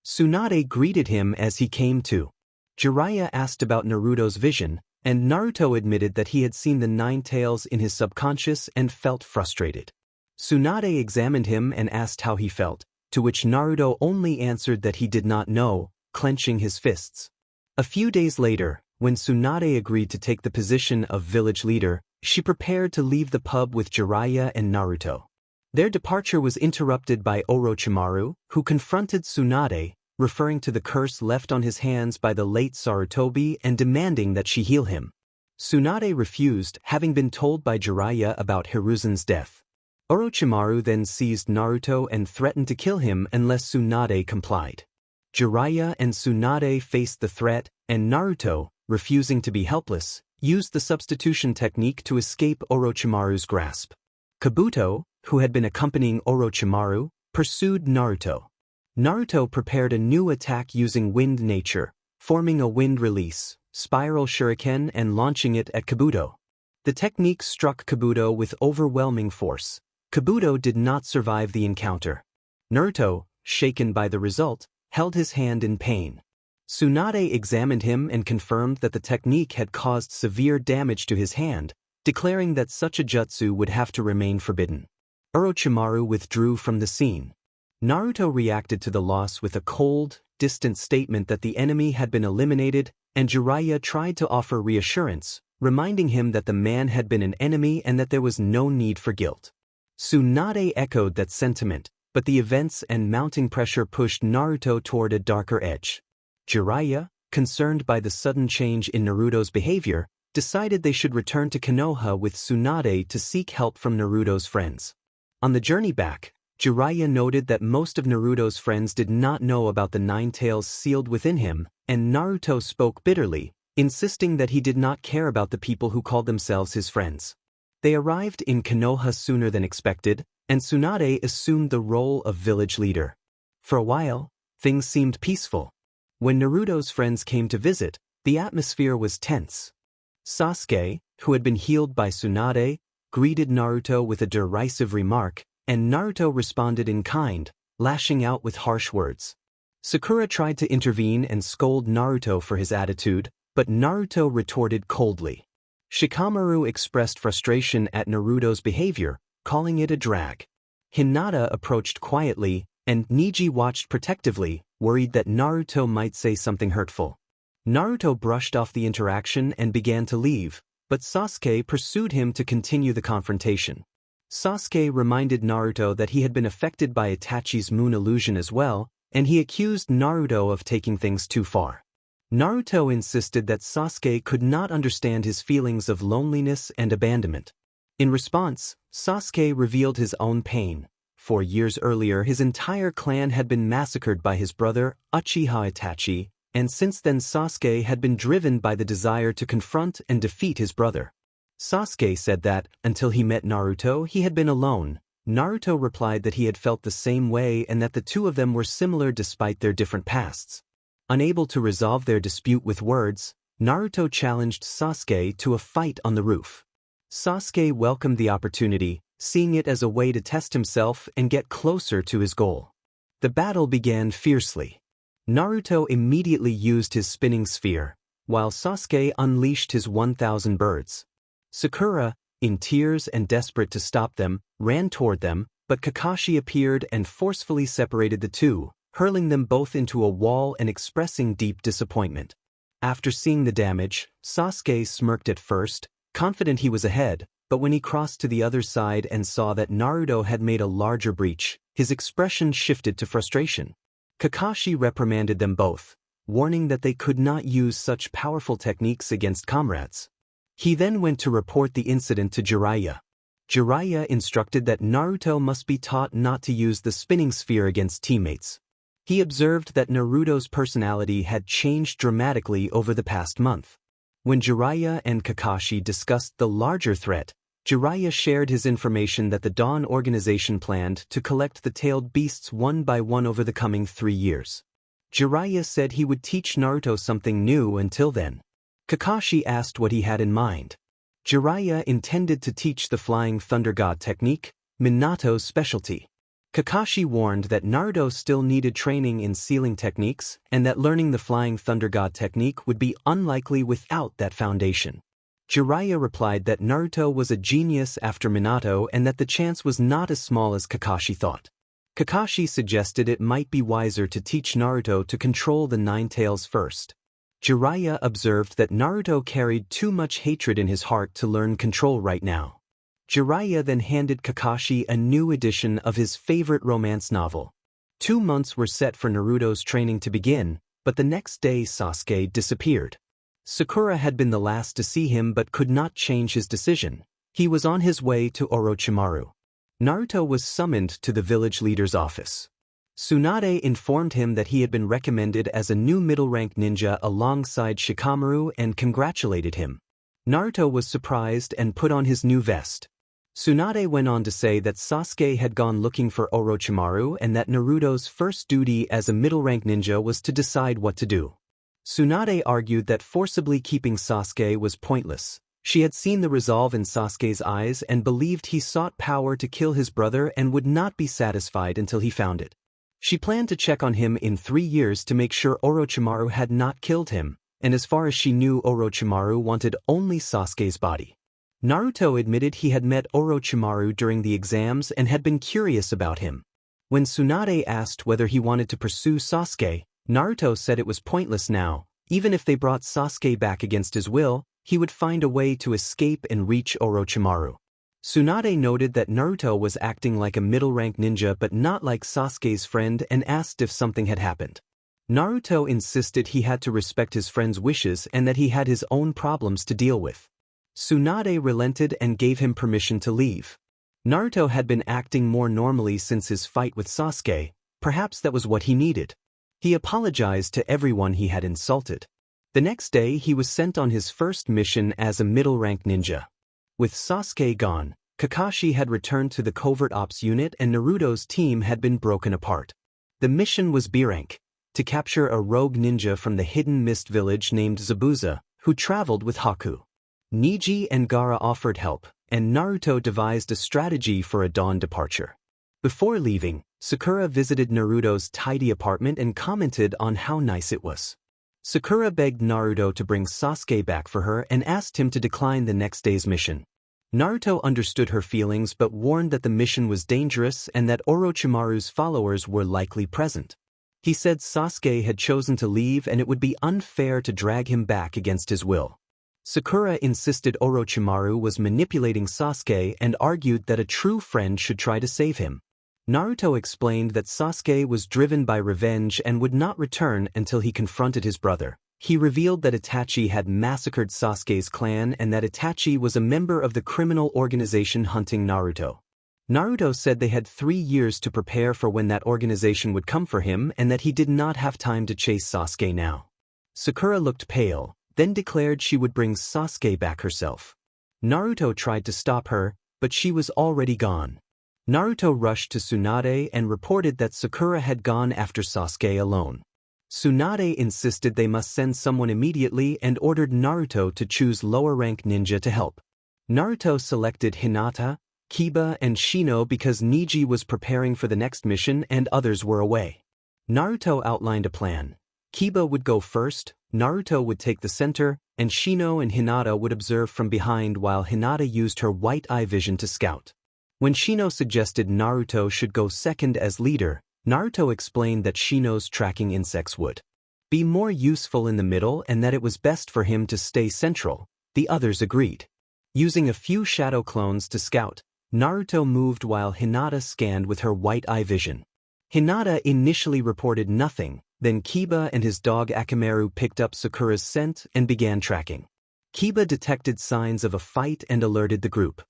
Tsunade greeted him as he came to. Jiraiya asked about Naruto's vision, and Naruto admitted that he had seen the 9 tails in his subconscious and felt frustrated. Tsunade examined him and asked how he felt, to which Naruto only answered that he did not know, clenching his fists. A few days later, when Tsunade agreed to take the position of village leader, she prepared to leave the pub with Jiraiya and Naruto. Their departure was interrupted by Orochimaru, who confronted Tsunade, referring to the curse left on his hands by the late Sarutobi and demanding that she heal him. Tsunade refused, having been told by Jiraiya about Hiruzen's death. Orochimaru then seized Naruto and threatened to kill him unless Tsunade complied. Jiraiya and Tsunade faced the threat, and Naruto, refusing to be helpless, used the substitution technique to escape Orochimaru's grasp. Kabuto, who had been accompanying Orochimaru, pursued Naruto. Naruto prepared a new attack using wind nature, forming a wind release, spiral shuriken and launching it at Kabuto. The technique struck Kabuto with overwhelming force. Kabuto did not survive the encounter. Naruto, shaken by the result, held his hand in pain. Tsunade examined him and confirmed that the technique had caused severe damage to his hand, declaring that such a jutsu would have to remain forbidden. Orochimaru withdrew from the scene. Naruto reacted to the loss with a cold, distant statement that the enemy had been eliminated, and Jiraiya tried to offer reassurance, reminding him that the man had been an enemy and that there was no need for guilt. Tsunade echoed that sentiment, but the events and mounting pressure pushed Naruto toward a darker edge. Jiraiya, concerned by the sudden change in Naruto's behavior, decided they should return to Konoha with Tsunade to seek help from Naruto's friends. On the journey back, Jiraiya noted that most of Naruto's friends did not know about the 9 tails sealed within him, and Naruto spoke bitterly, insisting that he did not care about the people who called themselves his friends. They arrived in Konoha sooner than expected, and Tsunade assumed the role of village leader. For a while, things seemed peaceful. When Naruto's friends came to visit, the atmosphere was tense. Sasuke, who had been healed by Tsunade, greeted Naruto with a derisive remark, and Naruto responded in kind, lashing out with harsh words. Sakura tried to intervene and scold Naruto for his attitude, but Naruto retorted coldly. Shikamaru expressed frustration at Naruto's behavior, calling it a drag. Hinata approached quietly, and Neji watched protectively, worried that Naruto might say something hurtful. Naruto brushed off the interaction and began to leave, but Sasuke pursued him to continue the confrontation. Sasuke reminded Naruto that he had been affected by Itachi's moon illusion as well, and he accused Naruto of taking things too far. Naruto insisted that Sasuke could not understand his feelings of loneliness and abandonment. In response, Sasuke revealed his own pain. 4 years earlier, his entire clan had been massacred by his brother, Uchiha Itachi, and since then Sasuke had been driven by the desire to confront and defeat his brother. Sasuke said that, until he met Naruto, he had been alone. Naruto replied that he had felt the same way and that the two of them were similar despite their different pasts. Unable to resolve their dispute with words, Naruto challenged Sasuke to a fight on the roof. Sasuke welcomed the opportunity, seeing it as a way to test himself and get closer to his goal. The battle began fiercely. Naruto immediately used his spinning sphere, while Sasuke unleashed his 1,000 birds. Sakura, in tears and desperate to stop them, ran toward them, but Kakashi appeared and forcefully separated the two, hurling them both into a wall and expressing deep disappointment. After seeing the damage, Sasuke smirked at first, confident he was ahead, but when he crossed to the other side and saw that Naruto had made a larger breach, his expression shifted to frustration. Kakashi reprimanded them both, warning that they could not use such powerful techniques against comrades. He then went to report the incident to Jiraiya. Jiraiya instructed that Naruto must be taught not to use the spinning sphere against teammates. He observed that Naruto's personality had changed dramatically over the past month. When Jiraiya and Kakashi discussed the larger threat, Jiraiya shared his information that the Dawn organization planned to collect the tailed beasts one by one over the coming 3 years. Jiraiya said he would teach Naruto something new until then. Kakashi asked what he had in mind. Jiraiya intended to teach the Flying Thunder God technique, Minato's specialty. Kakashi warned that Naruto still needed training in sealing techniques and that learning the Flying Thunder God technique would be unlikely without that foundation. Jiraiya replied that Naruto was a genius after Minato and that the chance was not as small as Kakashi thought. Kakashi suggested it might be wiser to teach Naruto to control the 9 tails first. Jiraiya observed that Naruto carried too much hatred in his heart to learn control right now. Jiraiya then handed Kakashi a new edition of his favorite romance novel. 2 months were set for Naruto's training to begin, but the next day Sasuke disappeared. Sakura had been the last to see him but could not change his decision. He was on his way to Orochimaru. Naruto was summoned to the village leader's office. Tsunade informed him that he had been recommended as a new middle-rank ninja alongside Shikamaru and congratulated him. Naruto was surprised and put on his new vest. Tsunade went on to say that Sasuke had gone looking for Orochimaru and that Naruto's first duty as a middle-rank ninja was to decide what to do. Tsunade argued that forcibly keeping Sasuke was pointless. She had seen the resolve in Sasuke's eyes and believed he sought power to kill his brother and would not be satisfied until he found it. She planned to check on him in 3 years to make sure Orochimaru had not killed him, and as far as she knew, Orochimaru wanted only Sasuke's body. Naruto admitted he had met Orochimaru during the exams and had been curious about him. When Tsunade asked whether he wanted to pursue Sasuke, Naruto said it was pointless now. Even if they brought Sasuke back against his will, he would find a way to escape and reach Orochimaru. Tsunade noted that Naruto was acting like a middle-rank ninja but not like Sasuke's friend and asked if something had happened. Naruto insisted he had to respect his friend's wishes and that he had his own problems to deal with. Tsunade relented and gave him permission to leave. Naruto had been acting more normally since his fight with Sasuke. Perhaps that was what he needed. He apologized to everyone he had insulted. The next day he was sent on his first mission as a middle-rank ninja. With Sasuke gone, Kakashi had returned to the Covert Ops unit and Naruto's team had been broken apart. The mission was B rank, to capture a rogue ninja from the hidden mist village named Zabuza, who traveled with Haku. Neji and Gaara offered help, and Naruto devised a strategy for a dawn departure. Before leaving, Sakura visited Naruto's tidy apartment and commented on how nice it was. Sakura begged Naruto to bring Sasuke back for her and asked him to decline the next day's mission. Naruto understood her feelings but warned that the mission was dangerous and that Orochimaru's followers were likely present. He said Sasuke had chosen to leave and it would be unfair to drag him back against his will. Sakura insisted Orochimaru was manipulating Sasuke and argued that a true friend should try to save him. Naruto explained that Sasuke was driven by revenge and would not return until he confronted his brother. He revealed that Itachi had massacred Sasuke's clan and that Itachi was a member of the criminal organization hunting Naruto. Naruto said they had 3 years to prepare for when that organization would come for him and that he did not have time to chase Sasuke now. Sakura looked pale, then declared she would bring Sasuke back herself. Naruto tried to stop her, but she was already gone. Naruto rushed to Tsunade and reported that Sakura had gone after Sasuke alone. Tsunade insisted they must send someone immediately and ordered Naruto to choose lower-rank ninja to help. Naruto selected Hinata, Kiba, and Shino because Neji was preparing for the next mission and others were away. Naruto outlined a plan. Kiba would go first, Naruto would take the center, and Shino and Hinata would observe from behind while Hinata used her white eye vision to scout. When Shino suggested Naruto should go second as leader, Naruto explained that Shino's tracking insects would be more useful in the middle and that it was best for him to stay central. The others agreed. Using a few shadow clones to scout, Naruto moved while Hinata scanned with her white eye vision. Hinata initially reported nothing, then Kiba and his dog Akamaru picked up Sakura's scent and began tracking. Kiba detected signs of a fight and alerted the group.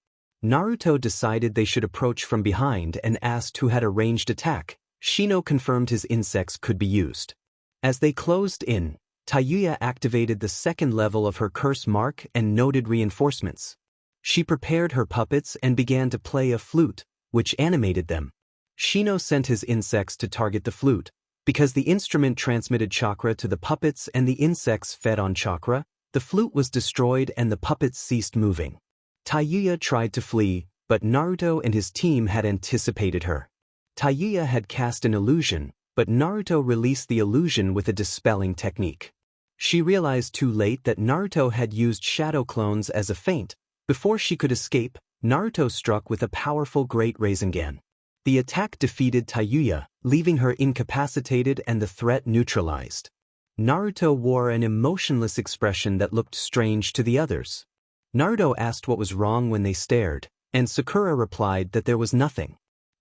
Naruto decided they should approach from behind and asked who had a ranged attack. Shino confirmed his insects could be used. As they closed in, Tayuya activated the second level of her curse mark and noted reinforcements. She prepared her puppets and began to play a flute, which animated them. Shino sent his insects to target the flute. Because the instrument transmitted chakra to the puppets and the insects fed on chakra, the flute was destroyed and the puppets ceased moving. Tayuya tried to flee, but Naruto and his team had anticipated her. Tayuya had cast an illusion, but Naruto released the illusion with a dispelling technique. She realized too late that Naruto had used shadow clones as a feint. Before she could escape, Naruto struck with a powerful Great Rasengan. The attack defeated Tayuya, leaving her incapacitated and the threat neutralized. Naruto wore an emotionless expression that looked strange to the others. Naruto asked what was wrong when they stared, and Sakura replied that there was nothing.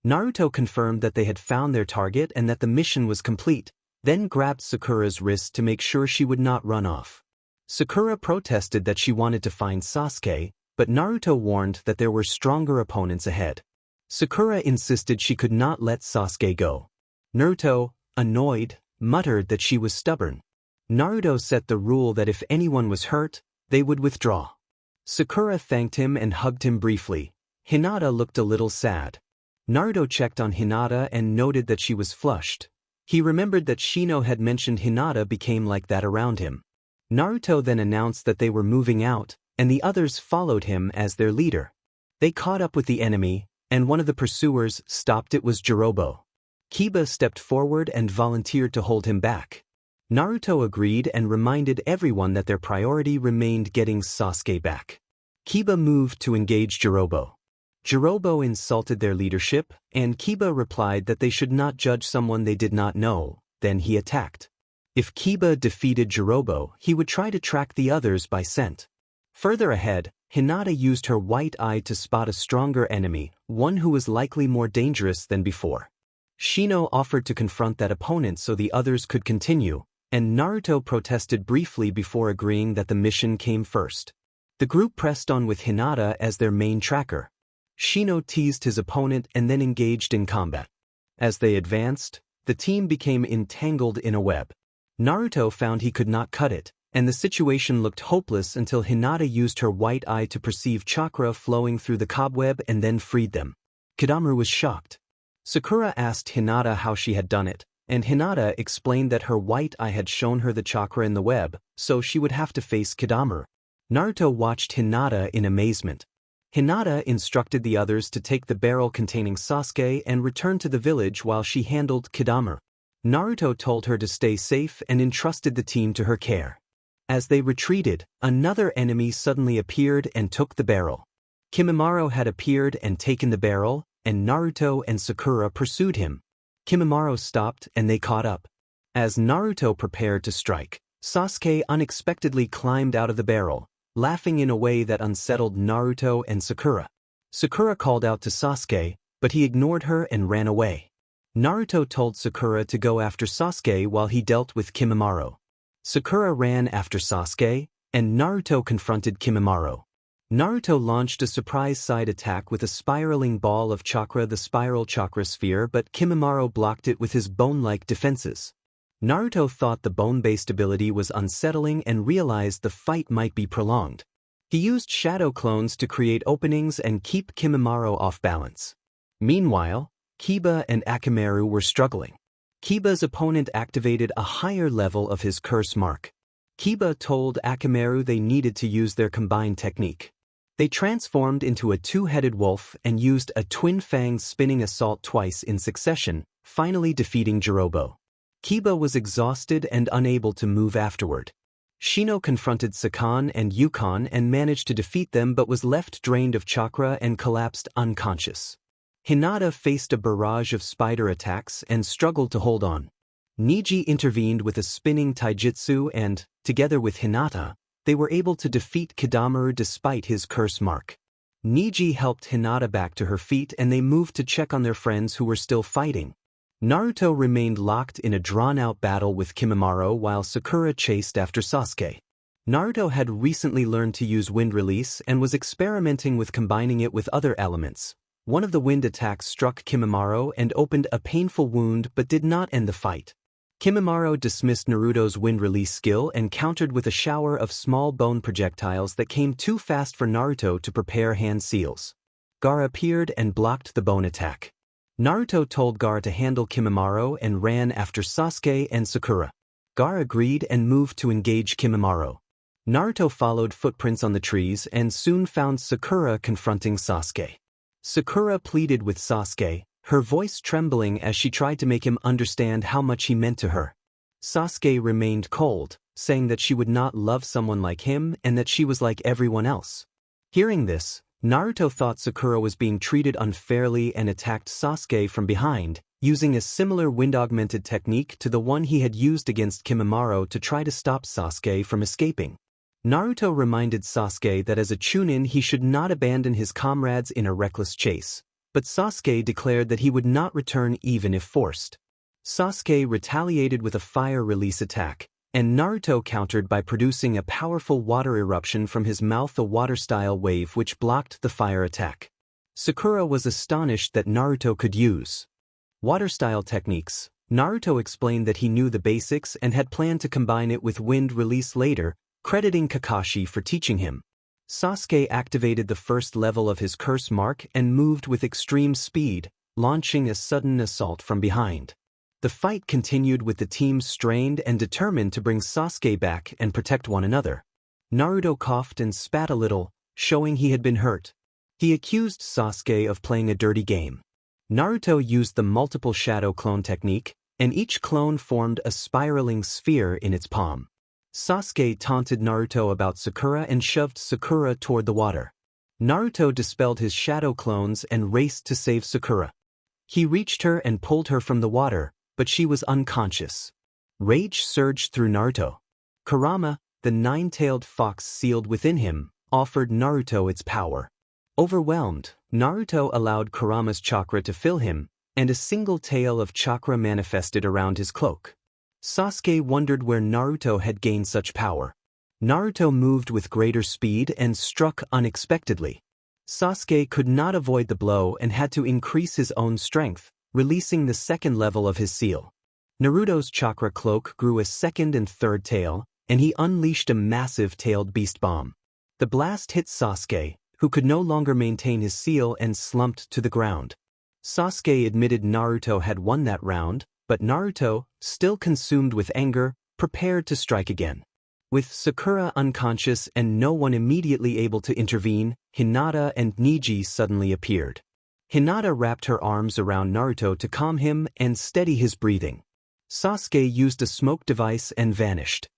Naruto confirmed that they had found their target and that the mission was complete, then grabbed Sakura's wrist to make sure she would not run off. Sakura protested that she wanted to find Sasuke, but Naruto warned that there were stronger opponents ahead. Sakura insisted she could not let Sasuke go. Naruto, annoyed, muttered that she was stubborn. Naruto set the rule that if anyone was hurt, they would withdraw. Sakura thanked him and hugged him briefly. Hinata looked a little sad. Naruto checked on Hinata and noted that she was flushed. He remembered that Shino had mentioned Hinata became like that around him. Naruto then announced that they were moving out, and the others followed him as their leader. They caught up with the enemy, and one of the pursuers stopped. It was Jirobo. Kiba stepped forward and volunteered to hold him back. Naruto agreed and reminded everyone that their priority remained getting Sasuke back. Kiba moved to engage Jirobo. Jirobo insulted their leadership, and Kiba replied that they should not judge someone they did not know. Then he attacked. If Kiba defeated Jirobo, he would try to track the others by scent. Further ahead, Hinata used her white eye to spot a stronger enemy, one who was likely more dangerous than before. Shino offered to confront that opponent so the others could continue, and Naruto protested briefly before agreeing that the mission came first. The group pressed on with Hinata as their main tracker. Shino teased his opponent and then engaged in combat. As they advanced, the team became entangled in a web. Naruto found he could not cut it, and the situation looked hopeless until Hinata used her white eye to perceive chakra flowing through the cobweb and then freed them. Kidamu was shocked. Sakura asked Hinata how she had done it, and Hinata explained that her white eye had shown her the chakra in the web, so she would have to face Kidamu. Naruto watched Hinata in amazement. Hinata instructed the others to take the barrel containing Sasuke and return to the village while she handled Kidamu. Naruto told her to stay safe and entrusted the team to her care. As they retreated, another enemy suddenly appeared and took the barrel. Kimimaro had appeared and taken the barrel, and Naruto and Sakura pursued him. Kimimaro stopped and they caught up. As Naruto prepared to strike, Sasuke unexpectedly climbed out of the barrel, laughing in a way that unsettled Naruto and Sakura. Sakura called out to Sasuke, but he ignored her and ran away. Naruto told Sakura to go after Sasuke while he dealt with Kimimaro. Sakura ran after Sasuke, and Naruto confronted Kimimaro. Naruto launched a surprise side attack with a spiraling ball of chakra, the spiral chakra sphere, but Kimimaro blocked it with his bone-like defenses. Naruto thought the bone-based ability was unsettling and realized the fight might be prolonged. He used shadow clones to create openings and keep Kimimaro off balance. Meanwhile, Kiba and Akamaru were struggling. Kiba's opponent activated a higher level of his curse mark. Kiba told Akamaru they needed to use their combined technique. They transformed into a two-headed wolf and used a twin-fang spinning assault twice in succession, finally defeating Jirobo. Kiba was exhausted and unable to move afterward. Shino confronted Sakan and Yukon and managed to defeat them but was left drained of chakra and collapsed unconscious. Hinata faced a barrage of spider attacks and struggled to hold on. Niji intervened with a spinning taijutsu and, together with Hinata, they were able to defeat Kidamu despite his curse mark. Niji helped Hinata back to her feet and they moved to check on their friends who were still fighting. Naruto remained locked in a drawn-out battle with Kimimaro while Sakura chased after Sasuke. Naruto had recently learned to use wind release and was experimenting with combining it with other elements. One of the wind attacks struck Kimimaro and opened a painful wound but did not end the fight. Kimimaro dismissed Naruto's wind release skill and countered with a shower of small bone projectiles that came too fast for Naruto to prepare hand seals. Gaara appeared and blocked the bone attack. Naruto told Gaara to handle Kimimaro and ran after Sasuke and Sakura. Gaara agreed and moved to engage Kimimaro. Naruto followed footprints on the trees and soon found Sakura confronting Sasuke. Sakura pleaded with Sasuke, her voice trembling as she tried to make him understand how much he meant to her. Sasuke remained cold, saying that she would not love someone like him and that she was like everyone else. Hearing this, Naruto thought Sakura was being treated unfairly and attacked Sasuke from behind, using a similar wind-augmented technique to the one he had used against Kimimaro to try to stop Sasuke from escaping. Naruto reminded Sasuke that as a Chunin he should not abandon his comrades in a reckless chase, but Sasuke declared that he would not return even if forced. Sasuke retaliated with a fire release attack, and Naruto countered by producing a powerful water eruption from his mouth, a water-style wave which blocked the fire attack. Sakura was astonished that Naruto could use water-style techniques. Naruto explained that he knew the basics and had planned to combine it with wind release later, crediting Kakashi for teaching him. Sasuke activated the first level of his curse mark and moved with extreme speed, launching a sudden assault from behind. The fight continued with the team strained and determined to bring Sasuke back and protect one another. Naruto coughed and spat a little, showing he had been hurt. He accused Sasuke of playing a dirty game. Naruto used the multiple shadow clone technique, and each clone formed a spiraling sphere in its palm. Sasuke taunted Naruto about Sakura and shoved Sakura toward the water. Naruto dispelled his shadow clones and raced to save Sakura. He reached her and pulled her from the water, but she was unconscious. Rage surged through Naruto. Kurama, the nine-tailed fox sealed within him, offered Naruto its power. Overwhelmed, Naruto allowed Kurama's chakra to fill him, and a single tail of chakra manifested around his cloak. Sasuke wondered where Naruto had gained such power. Naruto moved with greater speed and struck unexpectedly. Sasuke could not avoid the blow and had to increase his own strength, releasing the second level of his seal. Naruto's chakra cloak grew a second and third tail, and he unleashed a massive tailed beast bomb. The blast hit Sasuke, who could no longer maintain his seal and slumped to the ground. Sasuke admitted Naruto had won that round, but Naruto, still consumed with anger, prepared to strike again. With Sakura unconscious and no one immediately able to intervene, Hinata and Niji suddenly appeared. Hinata wrapped her arms around Naruto to calm him and steady his breathing. Sasuke used a smoke device and vanished.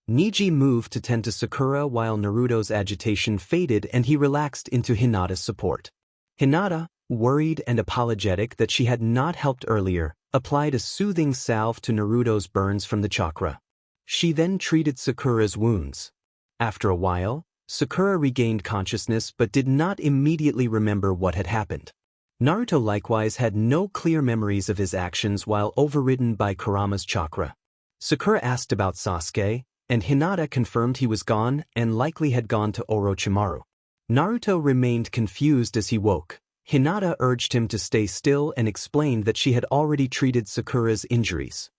Niji moved to tend to Sakura while Naruto's agitation faded and he relaxed into Hinata's support. Hinata, worried and apologetic that she had not helped earlier, applied a soothing salve to Naruto's burns from the chakra. She then treated Sakura's wounds. After a while, Sakura regained consciousness but did not immediately remember what had happened. Naruto likewise had no clear memories of his actions while overridden by Kurama's chakra. Sakura asked about Sasuke, and Hinata confirmed he was gone and likely had gone to Orochimaru. Naruto remained confused as he woke. Hinata urged him to stay still and explained that she had already treated Sakura's injuries.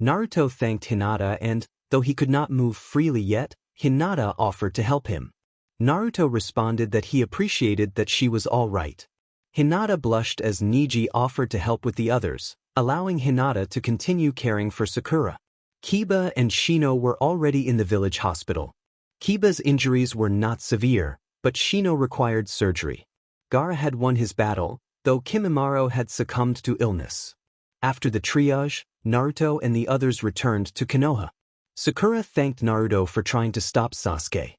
Naruto thanked Hinata and, though he could not move freely yet, Hinata offered to help him. Naruto responded that he appreciated that she was all right. Hinata blushed as Niji offered to help with the others, allowing Hinata to continue caring for Sakura. Kiba and Shino were already in the village hospital. Kiba's injuries were not severe, but Shino required surgery. Gaara had won his battle, though Kimimaro had succumbed to illness. After the triage, Naruto and the others returned to Konoha. Sakura thanked Naruto for trying to stop Sasuke.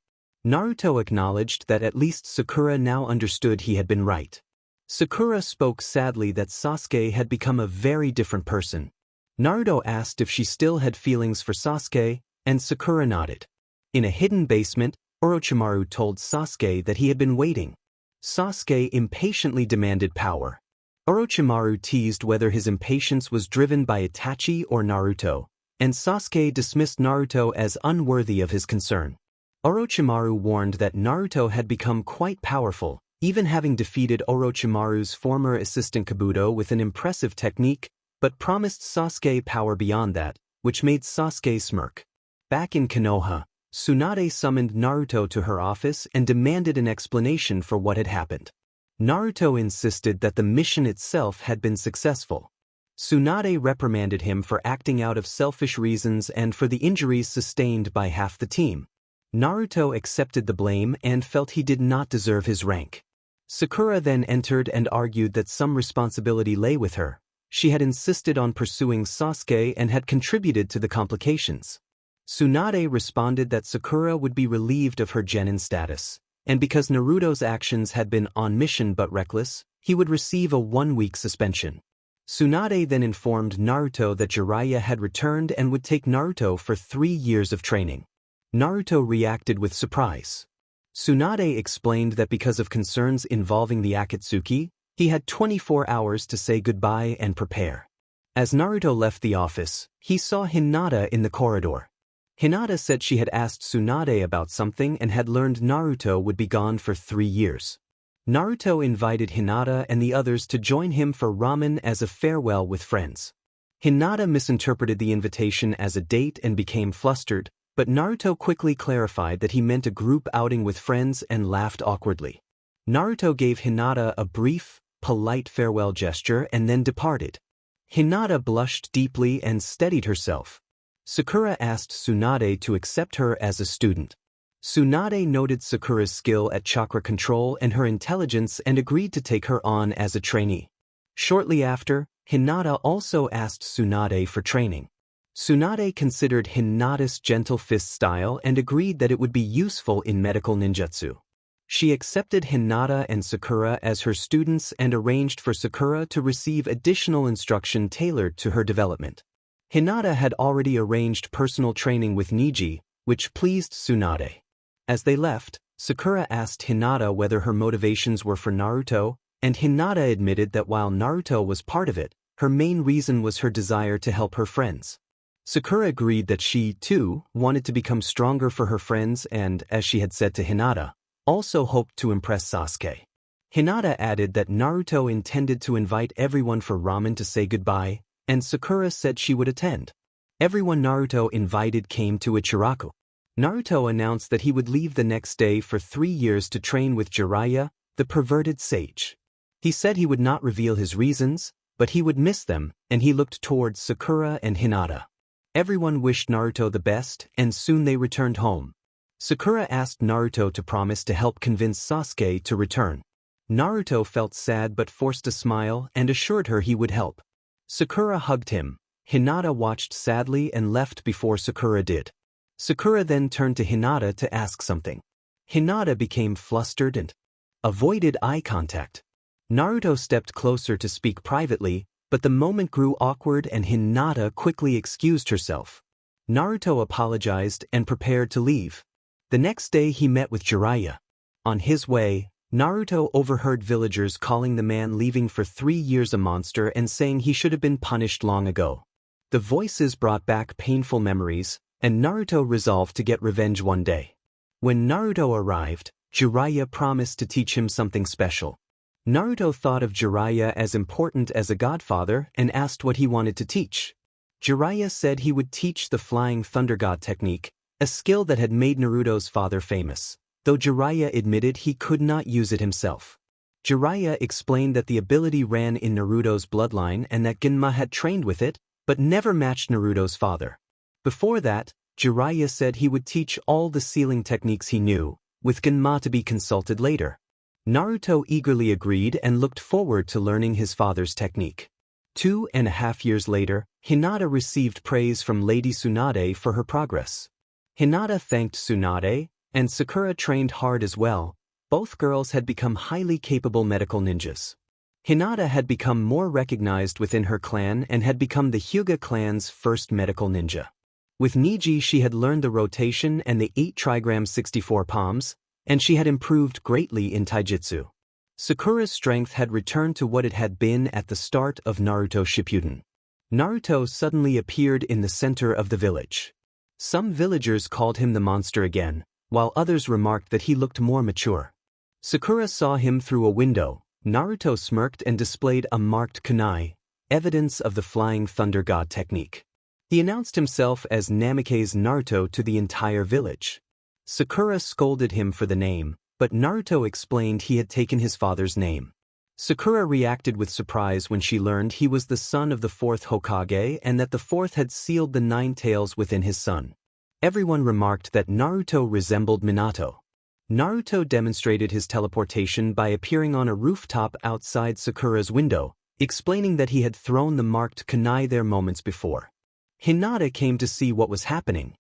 Naruto acknowledged that at least Sakura now understood he had been right. Sakura spoke sadly that Sasuke had become a very different person. Naruto asked if she still had feelings for Sasuke, and Sakura nodded. In a hidden basement, Orochimaru told Sasuke that he had been waiting. Sasuke impatiently demanded power. Orochimaru teased whether his impatience was driven by Itachi or Naruto, and Sasuke dismissed Naruto as unworthy of his concern. Orochimaru warned that Naruto had become quite powerful, even having defeated Orochimaru's former assistant Kabuto with an impressive technique, but promised Sasuke power beyond that, which made Sasuke smirk. Back in Konoha, Tsunade summoned Naruto to her office and demanded an explanation for what had happened. Naruto insisted that the mission itself had been successful. Tsunade reprimanded him for acting out of selfish reasons and for the injuries sustained by half the team. Naruto accepted the blame and felt he did not deserve his rank. Sakura then entered and argued that some responsibility lay with her. She had insisted on pursuing Sasuke and had contributed to the complications. Tsunade responded that Sakura would be relieved of her genin status, and because Naruto's actions had been on mission but reckless, he would receive a 1-week suspension. Tsunade then informed Naruto that Jiraiya had returned and would take Naruto for 3 years of training. Naruto reacted with surprise. Tsunade explained that because of concerns involving the Akatsuki, he had 24 hours to say goodbye and prepare. As Naruto left the office, he saw Hinata in the corridor. Hinata said she had asked Tsunade about something and had learned Naruto would be gone for 3 years. Naruto invited Hinata and the others to join him for ramen as a farewell with friends. Hinata misinterpreted the invitation as a date and became flustered, but Naruto quickly clarified that he meant a group outing with friends and laughed awkwardly. Naruto gave Hinata a brief, polite farewell gesture and then departed. Hinata blushed deeply and steadied herself. Sakura asked Tsunade to accept her as a student. Tsunade noted Sakura's skill at chakra control and her intelligence and agreed to take her on as a trainee. Shortly after, Hinata also asked Tsunade for training. Tsunade considered Hinata's gentle fist style and agreed that it would be useful in medical ninjutsu. She accepted Hinata and Sakura as her students and arranged for Sakura to receive additional instruction tailored to her development. Hinata had already arranged personal training with Niji, which pleased Tsunade. As they left, Sakura asked Hinata whether her motivations were for Naruto, and Hinata admitted that while Naruto was part of it, her main reason was her desire to help her friends. Sakura agreed that she, too, wanted to become stronger for her friends and, as she had said to Hinata, also hoped to impress Sasuke. Hinata added that Naruto intended to invite everyone for ramen to say goodbye, and Sakura said she would attend. Everyone Naruto invited came to Ichiraku. Naruto announced that he would leave the next day for 3 years to train with Jiraiya, the perverted sage. He said he would not reveal his reasons, but he would miss them, and he looked towards Sakura and Hinata. Everyone wished Naruto the best, and soon they returned home. Sakura asked Naruto to promise to help convince Sasuke to return. Naruto felt sad but forced a smile and assured her he would help. Sakura hugged him. Hinata watched sadly and left before Sakura did. Sakura then turned to Hinata to ask something. Hinata became flustered and avoided eye contact. Naruto stepped closer to speak privately, but the moment grew awkward and Hinata quickly excused herself. Naruto apologized and prepared to leave. The next day he met with Jiraiya. On his way, Naruto overheard villagers calling the man leaving for 3 years a monster and saying he should have been punished long ago. The voices brought back painful memories, and Naruto resolved to get revenge one day. When Naruto arrived, Jiraiya promised to teach him something special. Naruto thought of Jiraiya as important as a godfather and asked what he wanted to teach. Jiraiya said he would teach the Flying Thunder God technique, a skill that had made Naruto's father famous, though Jiraiya admitted he could not use it himself. Jiraiya explained that the ability ran in Naruto's bloodline and that Genma had trained with it, but never matched Naruto's father. Before that, Jiraiya said he would teach all the sealing techniques he knew, with Genma to be consulted later. Naruto eagerly agreed and looked forward to learning his father's technique. 2.5 years later, Hinata received praise from Lady Tsunade for her progress. Hinata thanked Tsunade, and Sakura trained hard as well. Both girls had become highly capable medical ninjas. Hinata had become more recognized within her clan and had become the Hyuga clan's first medical ninja. With Niji she had learned the rotation and the 8 trigram 64 palms, and she had improved greatly in taijutsu. Sakura's strength had returned to what it had been at the start of Naruto Shippuden. Naruto suddenly appeared in the center of the village. Some villagers called him the monster again, while others remarked that he looked more mature. Sakura saw him through a window. Naruto smirked and displayed a marked kunai, evidence of the Flying Thunder God technique. He announced himself as Namikaze Naruto to the entire village. Sakura scolded him for the name, but Naruto explained he had taken his father's name. Sakura reacted with surprise when she learned he was the son of the 4th Hokage and that the 4th had sealed the 9 tails within his son. Everyone remarked that Naruto resembled Minato. Naruto demonstrated his teleportation by appearing on a rooftop outside Sakura's window, explaining that he had thrown the marked kunai there moments before. Hinata came to see what was happening.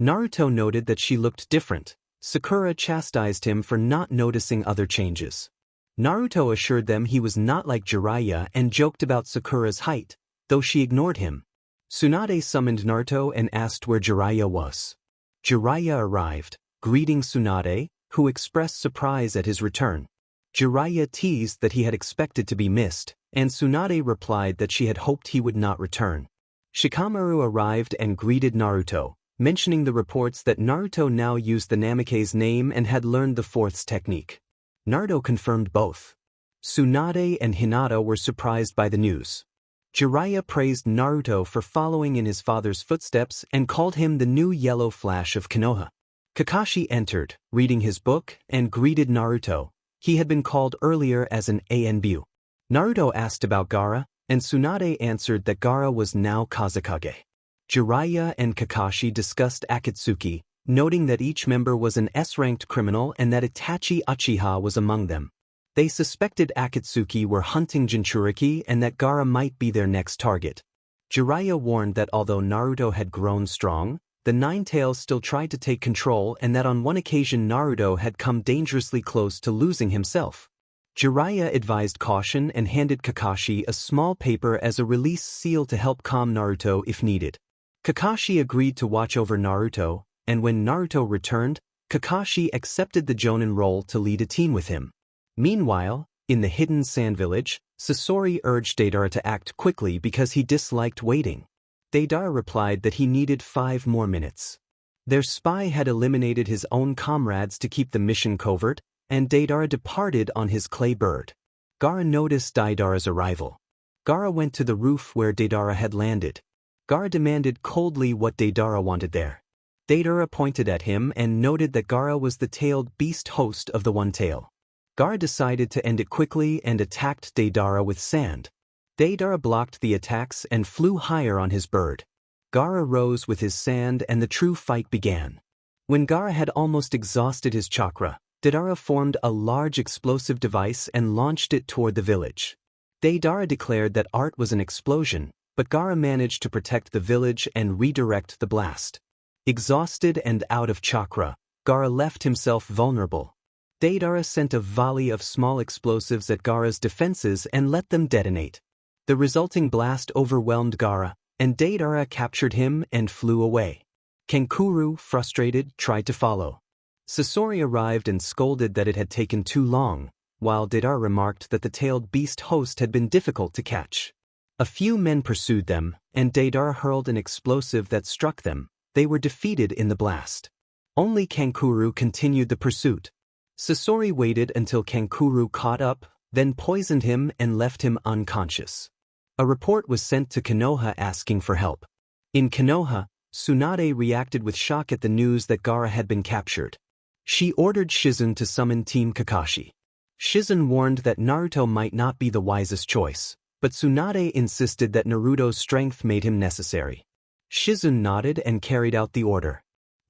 Naruto noted that she looked different. Sakura chastised him for not noticing other changes. Naruto assured them he was not like Jiraiya and joked about Sakura's height, though she ignored him. Tsunade summoned Naruto and asked where Jiraiya was. Jiraiya arrived, greeting Tsunade, who expressed surprise at his return. Jiraiya teased that he had expected to be missed, and Tsunade replied that she had hoped he would not return. Shikamaru arrived and greeted Naruto, mentioning the reports that Naruto now used the Namikaze name and had learned the 4th's technique. Naruto confirmed both. Tsunade and Hinata were surprised by the news. Jiraiya praised Naruto for following in his father's footsteps and called him the new yellow flash of Konoha. Kakashi entered, reading his book, and greeted Naruto. He had been called earlier as an Anbu. Naruto asked about Gaara, and Tsunade answered that Gaara was now Kazekage. Jiraiya and Kakashi discussed Akatsuki, noting that each member was an S-ranked criminal and that Itachi Uchiha was among them. They suspected Akatsuki were hunting Jinchuriki and that Gaara might be their next target. Jiraiya warned that although Naruto had grown strong, the 9 tails still tried to take control and that on one occasion Naruto had come dangerously close to losing himself. Jiraiya advised caution and handed Kakashi a small paper as a release seal to help calm Naruto if needed. Kakashi agreed to watch over Naruto, and when Naruto returned, Kakashi accepted the Jonin role to lead a team with him. Meanwhile, in the hidden sand village, Sasori urged Deidara to act quickly because he disliked waiting. Deidara replied that he needed 5 more minutes. Their spy had eliminated his own comrades to keep the mission covert, and Deidara departed on his clay bird. Gaara noticed Deidara's arrival. Gaara went to the roof where Deidara had landed. Gaara demanded coldly what Deidara wanted there. Deidara pointed at him and noted that Gaara was the tailed beast host of the One Tail. Gaara decided to end it quickly and attacked Deidara with sand. Deidara blocked the attacks and flew higher on his bird. Gaara rose with his sand and the true fight began. When Gaara had almost exhausted his chakra, Deidara formed a large explosive device and launched it toward the village. Deidara declared that art was an explosion, but Gaara managed to protect the village and redirect the blast. Exhausted and out of chakra, Gaara left himself vulnerable. Deidara sent a volley of small explosives at Gaara's defenses and let them detonate. The resulting blast overwhelmed Gaara, and Deidara captured him and flew away. Kankuro, frustrated, tried to follow. Sasori arrived and scolded that it had taken too long, while Deidara remarked that the tailed beast host had been difficult to catch. A few men pursued them, and Deidara hurled an explosive that struck them. They were defeated in the blast. Only Kankuro continued the pursuit. Sasori waited until Kankuro caught up, then poisoned him and left him unconscious. A report was sent to Konoha asking for help. In Konoha, Tsunade reacted with shock at the news that Gaara had been captured. She ordered Shizune to summon Team Kakashi. Shizune warned that Naruto might not be the wisest choice, but Tsunade insisted that Naruto's strength made him necessary. Shizune nodded and carried out the order.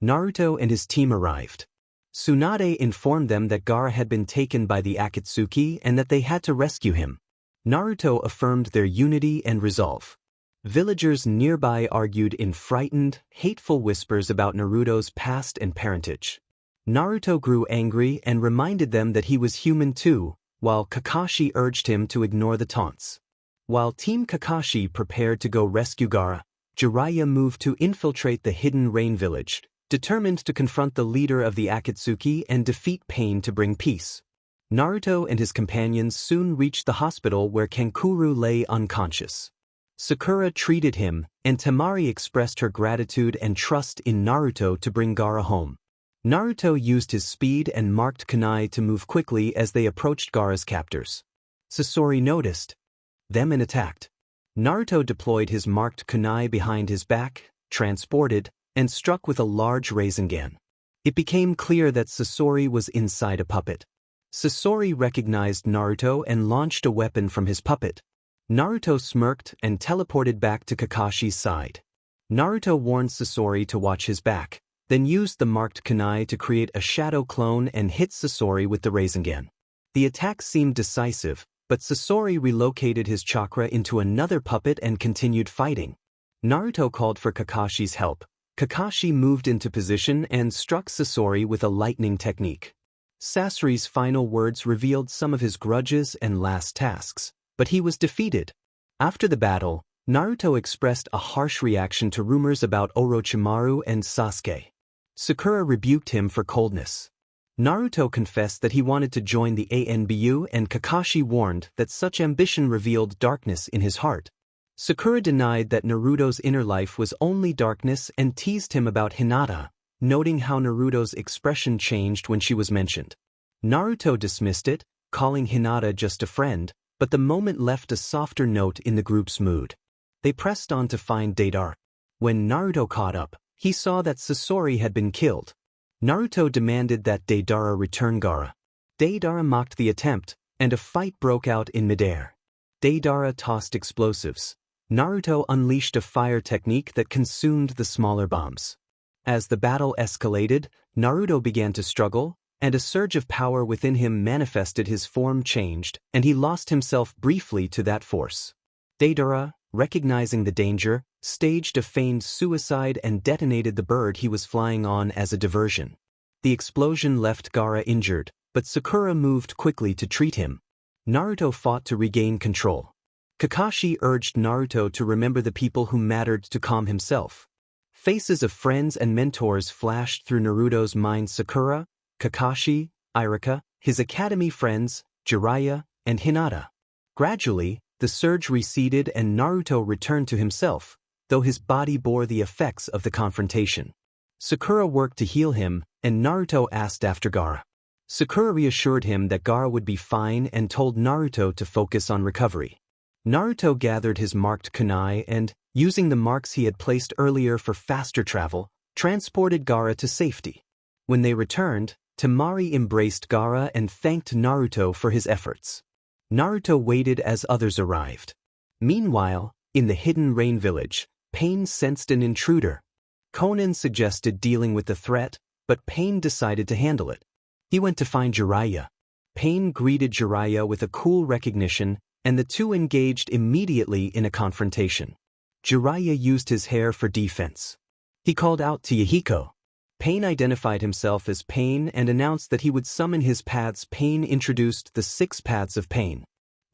Naruto and his team arrived. Tsunade informed them that Gaara had been taken by the Akatsuki and that they had to rescue him. Naruto affirmed their unity and resolve. Villagers nearby argued in frightened, hateful whispers about Naruto's past and parentage. Naruto grew angry and reminded them that he was human too, while Kakashi urged him to ignore the taunts. While Team Kakashi prepared to go rescue Gaara, Jiraiya moved to infiltrate the hidden rain village, determined to confront the leader of the Akatsuki and defeat Pain to bring peace. Naruto and his companions soon reached the hospital where Kankuro lay unconscious. Sakura treated him, and Temari expressed her gratitude and trust in Naruto to bring Gaara home. Naruto used his speed and marked kunai to move quickly as they approached Gaara's captors. Sasori noticed them and attacked. Naruto deployed his marked kunai behind his back, transported, and struck with a large Rasengan. It became clear that Sasori was inside a puppet. Sasori recognized Naruto and launched a weapon from his puppet. Naruto smirked and teleported back to Kakashi's side. Naruto warned Sasori to watch his back, then used the marked kunai to create a shadow clone and hit Sasori with the Rasengan. The attack seemed decisive, but Sasori relocated his chakra into another puppet and continued fighting. Naruto called for Kakashi's help. Kakashi moved into position and struck Sasori with a lightning technique. Sasori's final words revealed some of his grudges and last tasks, but he was defeated. After the battle, Naruto expressed a harsh reaction to rumors about Orochimaru and Sasuke. Sakura rebuked him for coldness. Naruto confessed that he wanted to join the ANBU, and Kakashi warned that such ambition revealed darkness in his heart. Sakura denied that Naruto's inner life was only darkness and teased him about Hinata, noting how Naruto's expression changed when she was mentioned. Naruto dismissed it, calling Hinata just a friend, but the moment left a softer note in the group's mood. They pressed on to find Deidara. When Naruto caught up, he saw that Sasori had been killed. Naruto demanded that Deidara return Gaara. Deidara mocked the attempt, and a fight broke out in midair. Deidara tossed explosives. Naruto unleashed a fire technique that consumed the smaller bombs. As the battle escalated, Naruto began to struggle, and a surge of power within him manifested. His form changed, and he lost himself briefly to that force. Deidara, recognizing the danger, staged a feigned suicide and detonated the bird he was flying on as a diversion. The explosion left Gaara injured, but Sakura moved quickly to treat him. Naruto fought to regain control. Kakashi urged Naruto to remember the people who mattered to calm himself. Faces of friends and mentors flashed through Naruto's mind: Sakura, Kakashi, Iruka, his academy friends, Jiraiya, and Hinata. Gradually, the surge receded and Naruto returned to himself, though his body bore the effects of the confrontation. Sakura worked to heal him, and Naruto asked after Gaara. Sakura reassured him that Gaara would be fine and told Naruto to focus on recovery. Naruto gathered his marked kunai and, using the marks he had placed earlier for faster travel, transported Gaara to safety. When they returned, Temari embraced Gaara and thanked Naruto for his efforts. Naruto waited as others arrived. Meanwhile, in the hidden rain village, Pain sensed an intruder. Conan suggested dealing with the threat, but Pain decided to handle it. He went to find Jiraiya. Pain greeted Jiraiya with a cool recognition, and the two engaged immediately in a confrontation. Jiraiya used his hair for defense. He called out to Yahiko. Pain identified himself as Pain and announced that he would summon his paths. Pain introduced the 6 paths of Pain.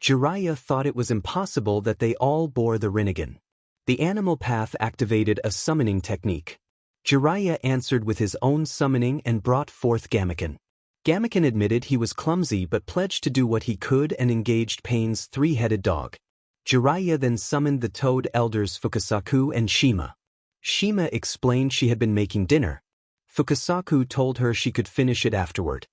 Jiraiya thought it was impossible that they all bore the Rinnegan. The animal path activated a summoning technique. Jiraiya answered with his own summoning and brought forth Gamaken. Gamaken admitted he was clumsy but pledged to do what he could and engaged Pain's 3-headed dog. Jiraiya then summoned the Toad Elders Fukasaku and Shima. Shima explained she had been making dinner. Fukasaku told her she could finish it afterward.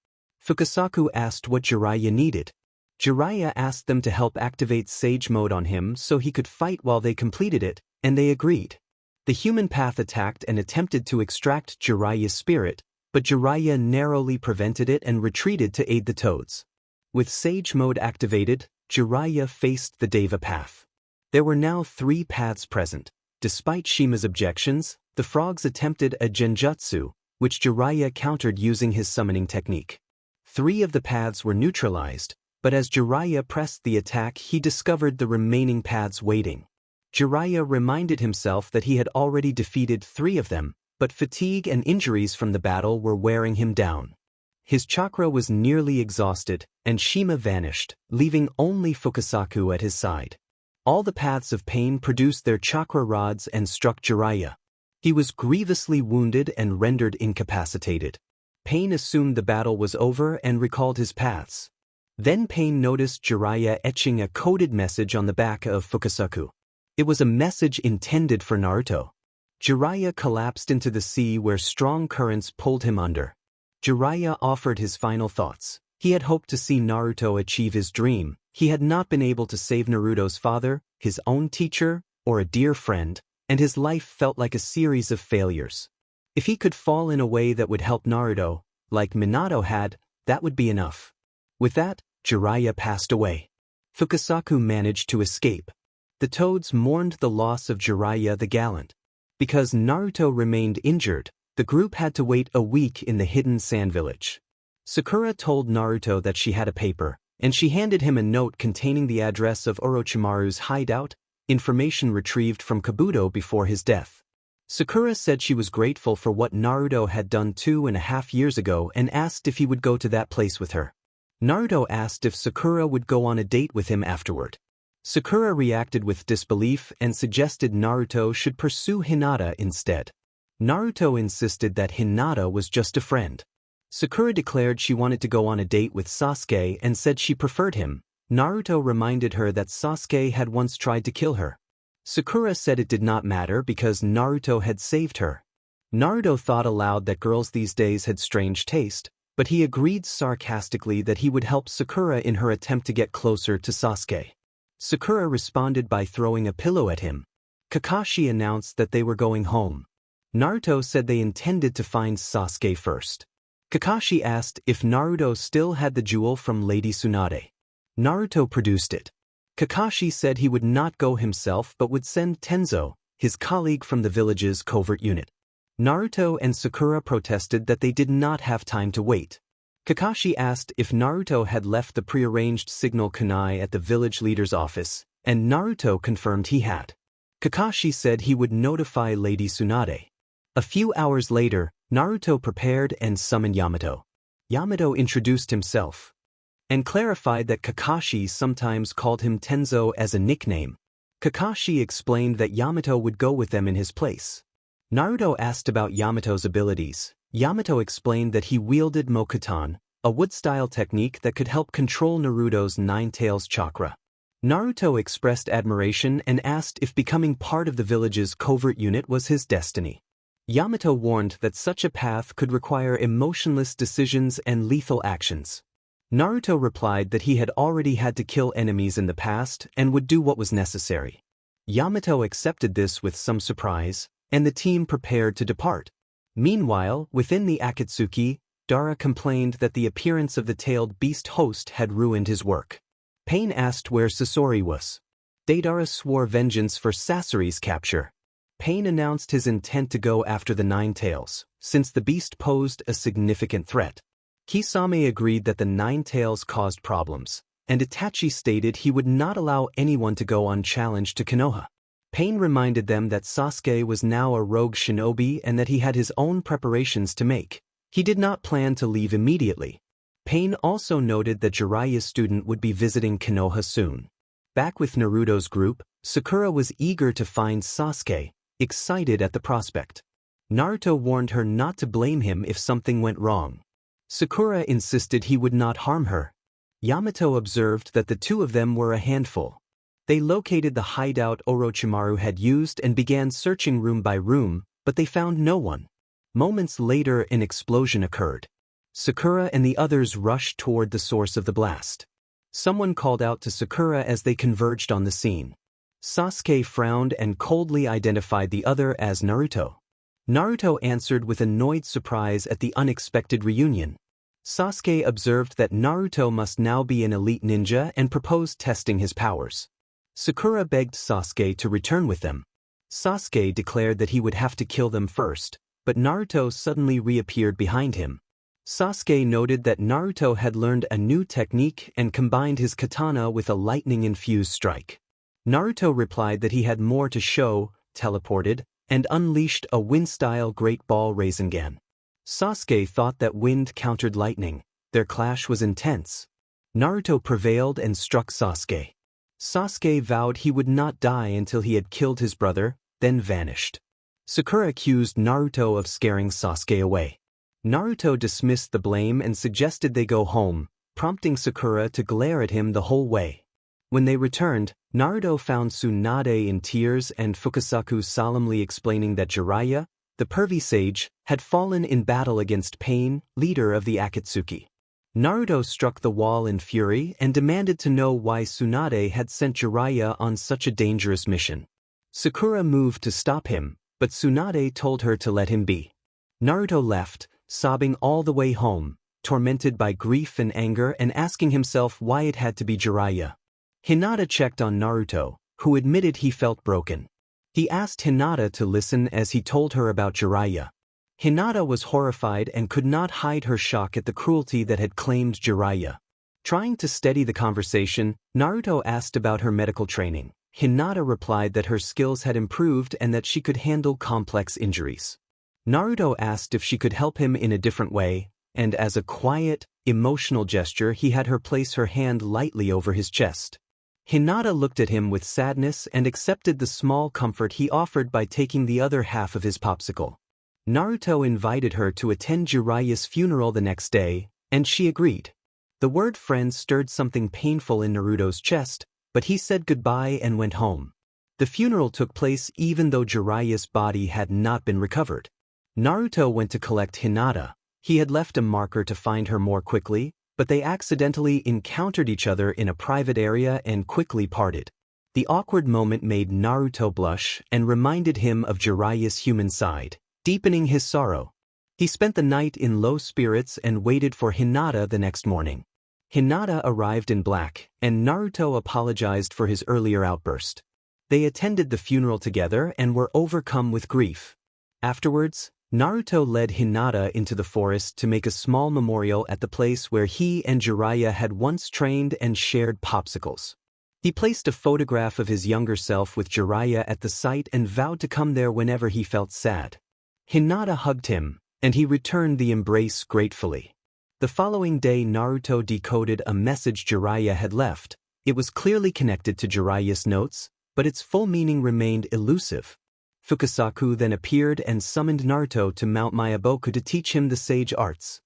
Fukasaku asked what Jiraiya needed. Jiraiya asked them to help activate Sage Mode on him so he could fight while they completed it, and they agreed. The human path attacked and attempted to extract Jiraiya's spirit, but Jiraiya narrowly prevented it and retreated to aid the toads. With Sage Mode activated, Jiraiya faced the Deva path. There were now 3 paths present. Despite Shima's objections, the frogs attempted a genjutsu, which Jiraiya countered using his summoning technique. 3 of the paths were neutralized, but as Jiraiya pressed the attack, he discovered the remaining paths waiting. Jiraiya reminded himself that he had already defeated 3 of them, but fatigue and injuries from the battle were wearing him down. His chakra was nearly exhausted, and Shima vanished, leaving only Fukasaku at his side. All the paths of Pain produced their chakra rods and struck Jiraiya. He was grievously wounded and rendered incapacitated. Pain assumed the battle was over and recalled his paths. Then Pain noticed Jiraiya etching a coded message on the back of Fukasaku. It was a message intended for Naruto. Jiraiya collapsed into the sea where strong currents pulled him under. Jiraiya offered his final thoughts. He had hoped to see Naruto achieve his dream. He had not been able to save Naruto's father, his own teacher, or a dear friend, and his life felt like a series of failures. If he could fall in a way that would help Naruto, like Minato had, that would be enough. With that, Jiraiya passed away. Fukasaku managed to escape. The toads mourned the loss of Jiraiya the Gallant. Because Naruto remained injured, the group had to wait a week in the hidden sand village. Sakura told Naruto that she had a paper, and she handed him a note containing the address of Orochimaru's hideout, information retrieved from Kabuto before his death. Sakura said she was grateful for what Naruto had done 2.5 years ago and asked if he would go to that place with her. Naruto asked if Sakura would go on a date with him afterward. Sakura reacted with disbelief and suggested Naruto should pursue Hinata instead. Naruto insisted that Hinata was just a friend. Sakura declared she wanted to go on a date with Sasuke and said she preferred him. Naruto reminded her that Sasuke had once tried to kill her. Sakura said it did not matter because Naruto had saved her. Naruto thought aloud that girls these days had strange taste, but he agreed sarcastically that he would help Sakura in her attempt to get closer to Sasuke. Sakura responded by throwing a pillow at him. Kakashi announced that they were going home. Naruto said they intended to find Sasuke first. Kakashi asked if Naruto still had the jewel from Lady Tsunade. Naruto produced it. Kakashi said he would not go himself but would send Tenzo, his colleague from the village's covert unit. Naruto and Sakura protested that they did not have time to wait. Kakashi asked if Naruto had left the prearranged signal kunai at the village leader's office, and Naruto confirmed he had. Kakashi said he would notify Lady Tsunade. A few hours later, Naruto prepared and summoned Yamato. Yamato introduced himself and clarified that Kakashi sometimes called him Tenzo as a nickname. Kakashi explained that Yamato would go with them in his place. Naruto asked about Yamato's abilities. Yamato explained that he wielded Mokutan, a wood-style technique that could help control Naruto's 9 tails chakra. Naruto expressed admiration and asked if becoming part of the village's covert unit was his destiny. Yamato warned that such a path could require emotionless decisions and lethal actions. Naruto replied that he had already had to kill enemies in the past and would do what was necessary. Yamato accepted this with some surprise, and the team prepared to depart. Meanwhile, within the Akatsuki, Dara complained that the appearance of the tailed beast host had ruined his work. Pain asked where Sasori was. Deidara swore vengeance for Sasori's capture. Pain announced his intent to go after the Nine Tails, since the beast posed a significant threat. Kisame agreed that the Nine Tails caused problems, and Itachi stated he would not allow anyone to go unchallenged to Konoha. Pain reminded them that Sasuke was now a rogue shinobi and that he had his own preparations to make. He did not plan to leave immediately. Pain also noted that Jiraiya's student would be visiting Konoha soon. Back with Naruto's group, Sakura was eager to find Sasuke, excited at the prospect. Naruto warned her not to blame him if something went wrong. Sakura insisted he would not harm her. Yamato observed that the two of them were a handful. They located the hideout Orochimaru had used and began searching room by room, but they found no one. Moments later, an explosion occurred. Sakura and the others rushed toward the source of the blast. Someone called out to Sakura as they converged on the scene. Sasuke frowned and coldly identified the other as Naruto. Naruto answered with annoyed surprise at the unexpected reunion. Sasuke observed that Naruto must now be an elite ninja and proposed testing his powers. Sakura begged Sasuke to return with them. Sasuke declared that he would have to kill them first, but Naruto suddenly reappeared behind him. Sasuke noted that Naruto had learned a new technique and combined his katana with a lightning-infused strike. Naruto replied that he had more to show, teleported, and unleashed a wind-style Great Ball Rasengan. Sasuke thought that wind countered lightning. Their clash was intense. Naruto prevailed and struck Sasuke. Sasuke vowed he would not die until he had killed his brother, then vanished. Sakura accused Naruto of scaring Sasuke away. Naruto dismissed the blame and suggested they go home, prompting Sakura to glare at him the whole way. When they returned, Naruto found Tsunade in tears and Fukasaku solemnly explaining that Jiraiya, the pervy sage, had fallen in battle against Pain, leader of the Akatsuki. Naruto struck the wall in fury and demanded to know why Tsunade had sent Jiraiya on such a dangerous mission. Sakura moved to stop him, but Tsunade told her to let him be. Naruto left, sobbing all the way home, tormented by grief and anger and asking himself why it had to be Jiraiya. Hinata checked on Naruto, who admitted he felt broken. He asked Hinata to listen as he told her about Jiraiya. Hinata was horrified and could not hide her shock at the cruelty that had claimed Jiraiya. Trying to steady the conversation, Naruto asked about her medical training. Hinata replied that her skills had improved and that she could handle complex injuries. Naruto asked if she could help him in a different way, and as a quiet, emotional gesture he had her place her hand lightly over his chest. Hinata looked at him with sadness and accepted the small comfort he offered by taking the other half of his popsicle. Naruto invited her to attend Jiraiya's funeral the next day, and she agreed. The word friend stirred something painful in Naruto's chest, but he said goodbye and went home. The funeral took place even though Jiraiya's body had not been recovered. Naruto went to collect Hinata. He had left a marker to find her more quickly, but they accidentally encountered each other in a private area and quickly parted. The awkward moment made Naruto blush and reminded him of Jiraiya's human side, deepening his sorrow. He spent the night in low spirits and waited for Hinata the next morning. Hinata arrived in black, and Naruto apologized for his earlier outburst. They attended the funeral together and were overcome with grief. Afterwards, Naruto led Hinata into the forest to make a small memorial at the place where he and Jiraiya had once trained and shared popsicles. He placed a photograph of his younger self with Jiraiya at the site and vowed to come there whenever he felt sad. Hinata hugged him, and he returned the embrace gratefully. The following day Naruto decoded a message Jiraiya had left. It was clearly connected to Jiraiya's notes, but its full meaning remained elusive. Fukasaku then appeared and summoned Naruto to Mount Myaboku to teach him the sage arts.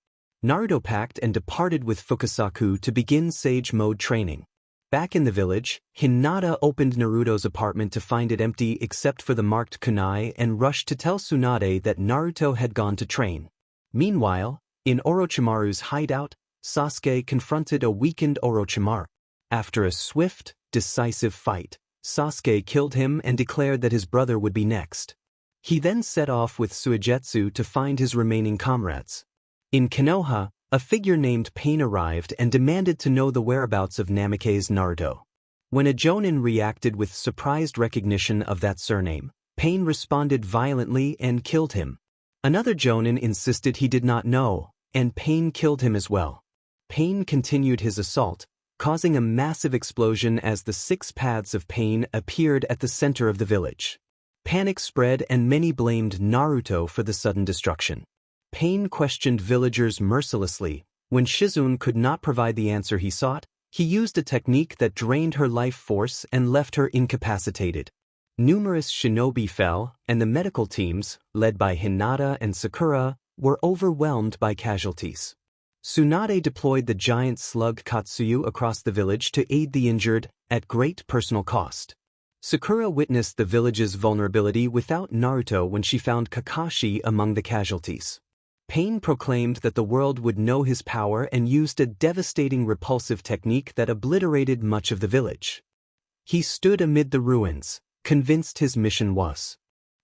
Naruto packed and departed with Fukasaku to begin sage mode training. Back in the village, Hinata opened Naruto's apartment to find it empty except for the marked kunai and rushed to tell Tsunade that Naruto had gone to train. Meanwhile, in Orochimaru's hideout, Sasuke confronted a weakened Orochimaru. After a swift, decisive fight, Sasuke killed him and declared that his brother would be next. He then set off with Suigetsu to find his remaining comrades. In Konoha, a figure named Pain arrived and demanded to know the whereabouts of Namake's Naruto. When a Jonin reacted with surprised recognition of that surname, Pain responded violently and killed him. Another Jonin insisted he did not know, and Pain killed him as well. Pain continued his assault, causing a massive explosion as the 6 paths of Pain appeared at the center of the village. Panic spread and many blamed Naruto for the sudden destruction. Pain questioned villagers mercilessly. When Shizune could not provide the answer he sought, he used a technique that drained her life force and left her incapacitated. Numerous shinobi fell, and the medical teams, led by Hinata and Sakura, were overwhelmed by casualties. Tsunade deployed the giant slug Katsuyu across the village to aid the injured, at great personal cost. Sakura witnessed the village's vulnerability without Naruto when she found Kakashi among the casualties. Pain proclaimed that the world would know his power and used a devastating repulsive technique that obliterated much of the village. He stood amid the ruins, convinced his mission was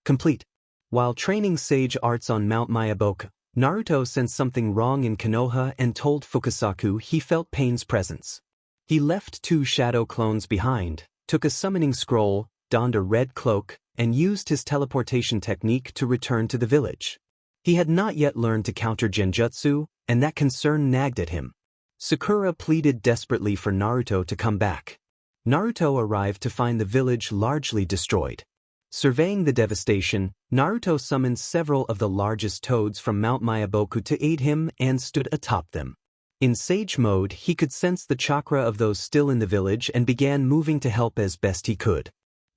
complete. While training sage arts on Mount Myaboku, Naruto sensed something wrong in Konoha and told Fukasaku he felt Pain's presence. He left 2 shadow clones behind, took a summoning scroll, donned a red cloak, and used his teleportation technique to return to the village. He had not yet learned to counter genjutsu, and that concern nagged at him. Sakura pleaded desperately for Naruto to come back. Naruto arrived to find the village largely destroyed. Surveying the devastation, Naruto summoned several of the largest toads from Mount Myaboku to aid him and stood atop them. In Sage mode, he could sense the chakra of those still in the village and began moving to help as best he could.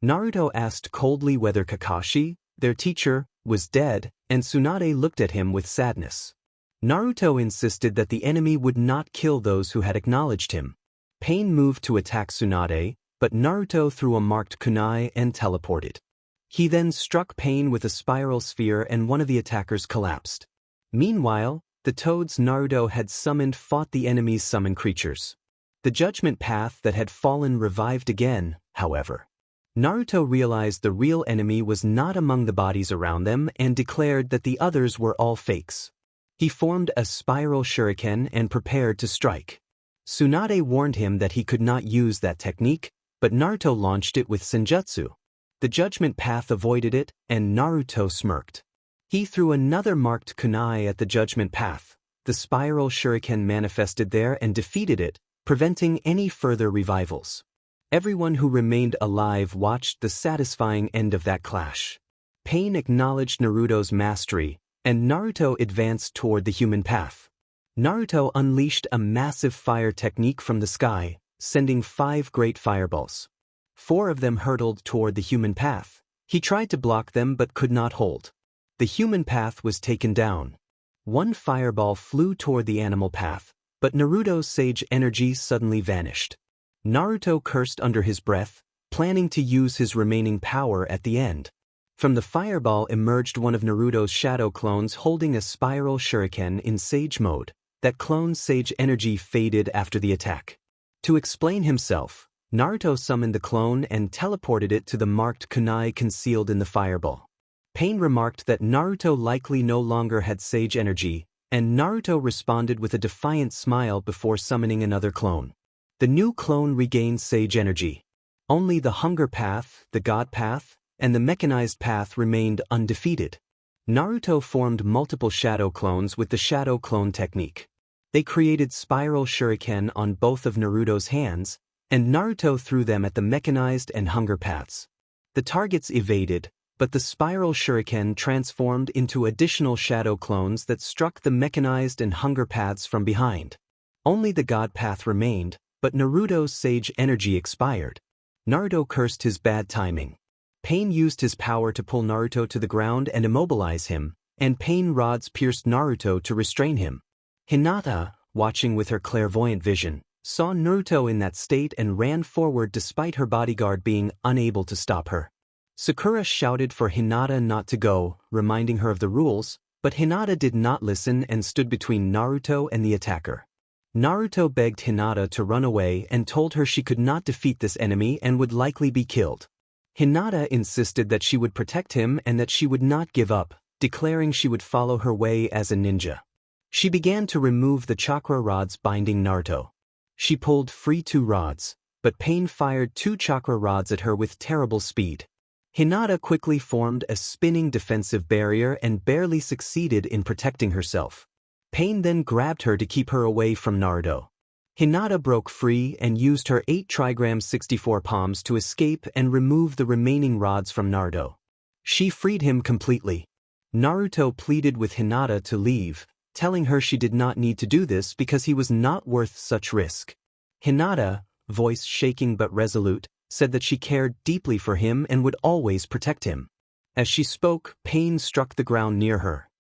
Naruto asked coldly whether Kakashi, their teacher, was dead, and Tsunade looked at him with sadness. Naruto insisted that the enemy would not kill those who had acknowledged him. Pain moved to attack Tsunade, but Naruto threw a marked kunai and teleported. He then struck Pain with a spiral sphere and one of the attackers collapsed. Meanwhile, the toads Naruto had summoned fought the enemy's summoned creatures. The judgment path that had fallen revived again, however. Naruto realized the real enemy was not among the bodies around them and declared that the others were all fakes. He formed a spiral shuriken and prepared to strike. Tsunade warned him that he could not use that technique, but Naruto launched it with senjutsu. The judgment path avoided it, and Naruto smirked. He threw another marked kunai at the judgment path. The spiral shuriken manifested there and defeated it, preventing any further revivals. Everyone who remained alive watched the satisfying end of that clash. Pain acknowledged Naruto's mastery, and Naruto advanced toward the human path. Naruto unleashed a massive fire technique from the sky, sending 5 great fireballs. 4 of them hurtled toward the human path. He tried to block them but could not hold. The human path was taken down. 1 fireball flew toward the animal path, but Naruto's sage energy suddenly vanished. Naruto cursed under his breath, planning to use his remaining power at the end. From the fireball emerged one of Naruto's shadow clones holding a spiral shuriken in Sage mode. That clone's sage energy faded after the attack. To explain himself, Naruto summoned the clone and teleported it to the marked kunai concealed in the fireball. Pain remarked that Naruto likely no longer had sage energy, and Naruto responded with a defiant smile before summoning another clone. The new clone regained sage energy. Only the hunger path, the god path, and the mechanized path remained undefeated. Naruto formed multiple shadow clones with the shadow clone technique. They created spiral shuriken on both of Naruto's hands, and Naruto threw them at the mechanized and hunger paths. The targets evaded, but the spiral shuriken transformed into additional shadow clones that struck the mechanized and hunger paths from behind. Only the god path remained, but Naruto's sage energy expired. Naruto cursed his bad timing. Pain used his power to pull Naruto to the ground and immobilize him, and pain rods pierced Naruto to restrain him. Hinata, watching with her clairvoyant vision, saw Naruto in that state and ran forward despite her bodyguard being unable to stop her. Sakura shouted for Hinata not to go, reminding her of the rules, but Hinata did not listen and stood between Naruto and the attacker. Naruto begged Hinata to run away and told her she could not defeat this enemy and would likely be killed. Hinata insisted that she would protect him and that she would not give up, declaring she would follow her way as a ninja. She began to remove the chakra rods binding Naruto. She pulled free 2 rods, but Pain fired 2 chakra rods at her with terrible speed. Hinata quickly formed a spinning defensive barrier and barely succeeded in protecting herself. Pain then grabbed her to keep her away from Naruto. Hinata broke free and used her 8 trigram 64 palms to escape and remove the remaining rods from Naruto. She freed him completely. Naruto pleaded with Hinata to leave, telling her she did not need to do this because he was not worth such risk. Hinata, voice shaking but resolute, said that she cared deeply for him and would always protect him. As she spoke, pain struck the ground near her.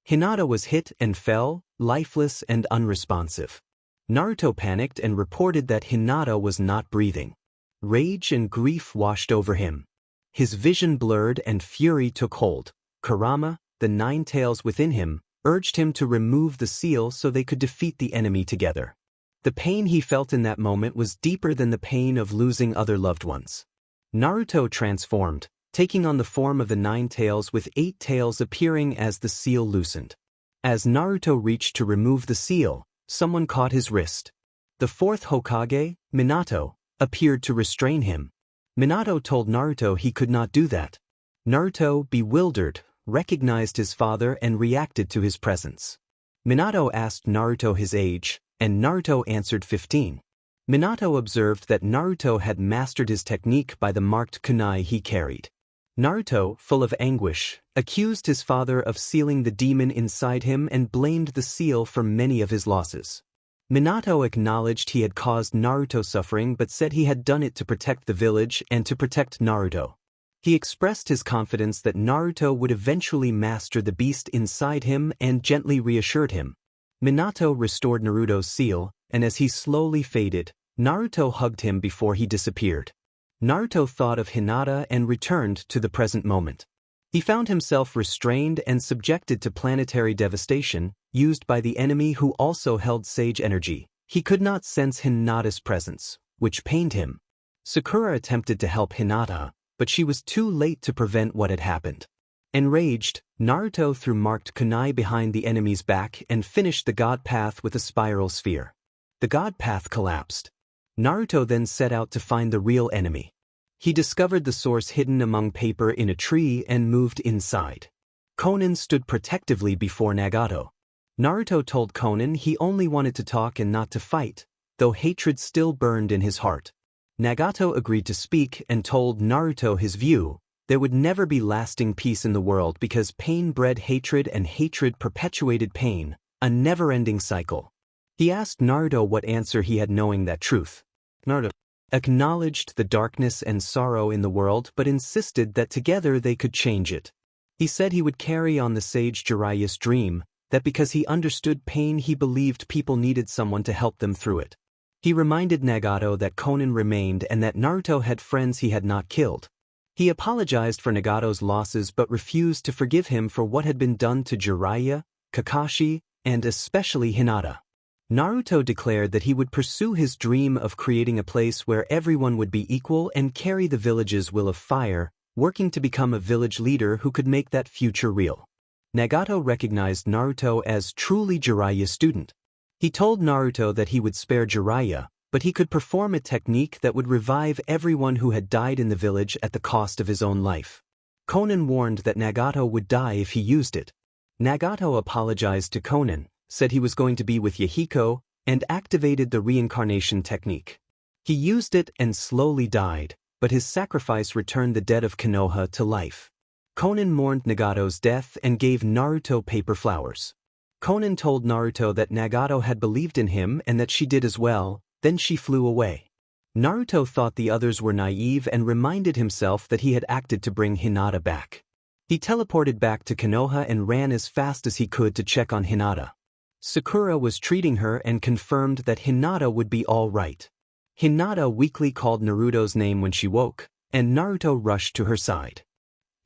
Hinata was hit and fell, lifeless and unresponsive. Naruto panicked and reported that Hinata was not breathing. Rage and grief washed over him. His vision blurred and fury took hold. Kurama, the 9 tails within him, urged him to remove the seal so they could defeat the enemy together. The pain he felt in that moment was deeper than the pain of losing other loved ones. Naruto transformed, taking on the form of the 9 tails with 8 tails appearing as the seal loosened. As Naruto reached to remove the seal, someone caught his wrist. The 4th Hokage, Minato, appeared to restrain him. Minato told Naruto he could not do that. Naruto, bewildered, recognized his father and reacted to his presence. Minato asked Naruto his age, and Naruto answered 15. Minato observed that Naruto had mastered his technique by the marked kunai he carried. Naruto, full of anguish, accused his father of sealing the demon inside him and blamed the seal for many of his losses. Minato acknowledged he had caused Naruto suffering but said he had done it to protect the village and to protect Naruto. He expressed his confidence that Naruto would eventually master the beast inside him and gently reassured him. Minato restored Naruto's seal, and as he slowly faded, Naruto hugged him before he disappeared. Naruto thought of Hinata and returned to the present moment. He found himself restrained and subjected to planetary devastation, used by the enemy who also held sage energy. He could not sense Hinata's presence, which pained him. Sakura attempted to help Hinata, but she was too late to prevent what had happened. Enraged, Naruto threw marked kunai behind the enemy's back and finished the God Path with a spiral sphere. The God Path collapsed. Naruto then set out to find the real enemy. He discovered the source hidden among paper in a tree and moved inside. Konan stood protectively before Nagato. Naruto told Konan he only wanted to talk and not to fight, though hatred still burned in his heart. Nagato agreed to speak and told Naruto his view: there would never be lasting peace in the world because pain bred hatred and hatred perpetuated pain, a never-ending cycle. He asked Naruto what answer he had knowing that truth. Naruto acknowledged the darkness and sorrow in the world but insisted that together they could change it. He said he would carry on the sage Jiraiya's dream, that because he understood pain he believed people needed someone to help them through it. He reminded Nagato that Konan remained and that Naruto had friends he had not killed. He apologized for Nagato's losses but refused to forgive him for what had been done to Jiraiya, Kakashi, and especially Hinata. Naruto declared that he would pursue his dream of creating a place where everyone would be equal and carry the village's will of fire, working to become a village leader who could make that future real. Nagato recognized Naruto as truly Jiraiya's student. He told Naruto that he would spare Jiraiya, but he could perform a technique that would revive everyone who had died in the village at the cost of his own life. Konan warned that Nagato would die if he used it. Nagato apologized to Konan, said he was going to be with Yahiko, and activated the reincarnation technique. He used it and slowly died, but his sacrifice returned the dead of Konoha to life. Konan mourned Nagato's death and gave Naruto paper flowers. Konan told Naruto that Nagato had believed in him and that she did as well, then she flew away. Naruto thought the others were naive and reminded himself that he had acted to bring Hinata back. He teleported back to Konoha and ran as fast as he could to check on Hinata. Sakura was treating her and confirmed that Hinata would be all right. Hinata weakly called Naruto's name when she woke, and Naruto rushed to her side.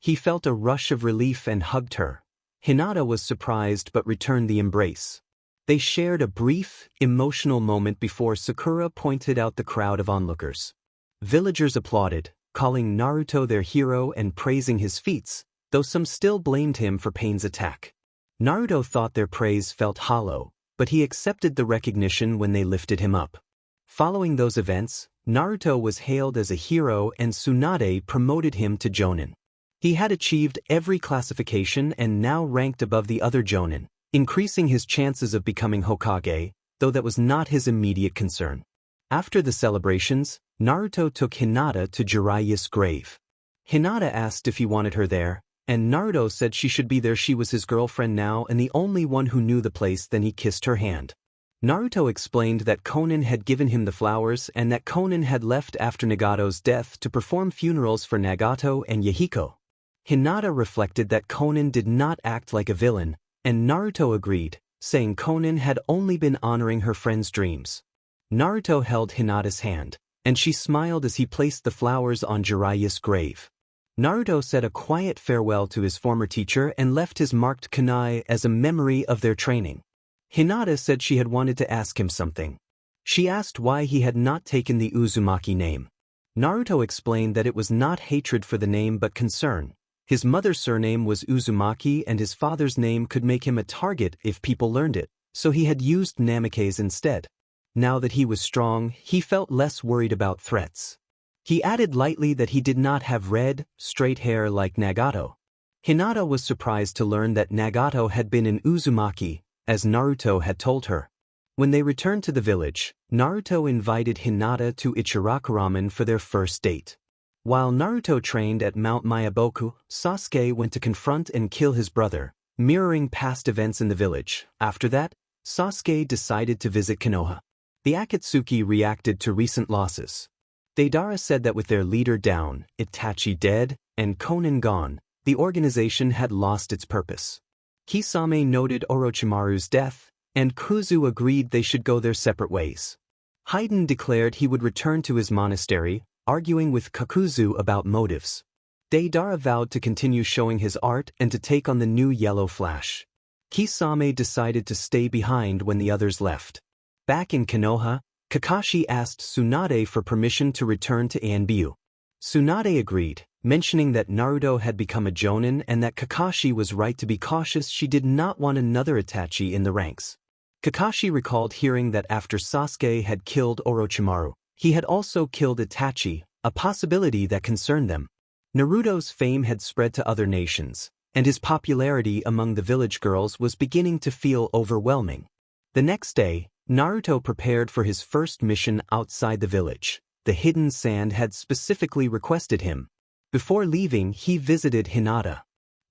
He felt a rush of relief and hugged her. Hinata was surprised but returned the embrace. They shared a brief, emotional moment before Sakura pointed out the crowd of onlookers. Villagers applauded, calling Naruto their hero and praising his feats, though some still blamed him for Pain's attack. Naruto thought their praise felt hollow, but he accepted the recognition when they lifted him up. Following those events, Naruto was hailed as a hero and Tsunade promoted him to Jonin. He had achieved every classification and now ranked above the other Jonin, increasing his chances of becoming Hokage, though that was not his immediate concern. After the celebrations, Naruto took Hinata to Jiraiya's grave. Hinata asked if he wanted her there, and Naruto said she should be there. She was his girlfriend now and the only one who knew the place. Then he kissed her hand. Naruto explained that Konan had given him the flowers and that Konan had left after Nagato's death to perform funerals for Nagato and Yahiko. Hinata reflected that Konan did not act like a villain, and Naruto agreed, saying Konan had only been honoring her friend's dreams. Naruto held Hinata's hand, and she smiled as he placed the flowers on Jiraiya's grave. Naruto said a quiet farewell to his former teacher and left his marked kunai as a memory of their training. Hinata said she had wanted to ask him something. She asked why he had not taken the Uzumaki name. Naruto explained that it was not hatred for the name but concern. His mother's surname was Uzumaki and his father's name could make him a target if people learned it, so he had used Namikaze instead. Now that he was strong, he felt less worried about threats. He added lightly that he did not have red, straight hair like Nagato. Hinata was surprised to learn that Nagato had been an Uzumaki, as Naruto had told her. When they returned to the village, Naruto invited Hinata to Ichiraku-ramen for their first date. While Naruto trained at Mount Miyaboku, Sasuke went to confront and kill his brother, mirroring past events in the village. After that, Sasuke decided to visit Konoha. The Akatsuki reacted to recent losses. Deidara said that with their leader down, Itachi dead, and Konan gone, the organization had lost its purpose. Kisame noted Orochimaru's death, and Kuzu agreed they should go their separate ways. Haiden declared he would return to his monastery, arguing with Kakuzu about motives. Deidara vowed to continue showing his art and to take on the new Yellow Flash. Kisame decided to stay behind when the others left. Back in Konoha, Kakashi asked Tsunade for permission to return to Anbyu. Tsunade agreed, mentioning that Naruto had become a Jonin and that Kakashi was right to be cautious. She did not want another Itachi in the ranks. Kakashi recalled hearing that after Sasuke had killed Orochimaru, he had also killed Itachi, a possibility that concerned them. Naruto's fame had spread to other nations, and his popularity among the village girls was beginning to feel overwhelming. The next day, Naruto prepared for his first mission outside the village. The hidden sand had specifically requested him. Before leaving, he visited Hinata.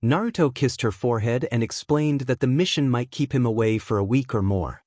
Naruto kissed her forehead and explained that the mission might keep him away for a week or more.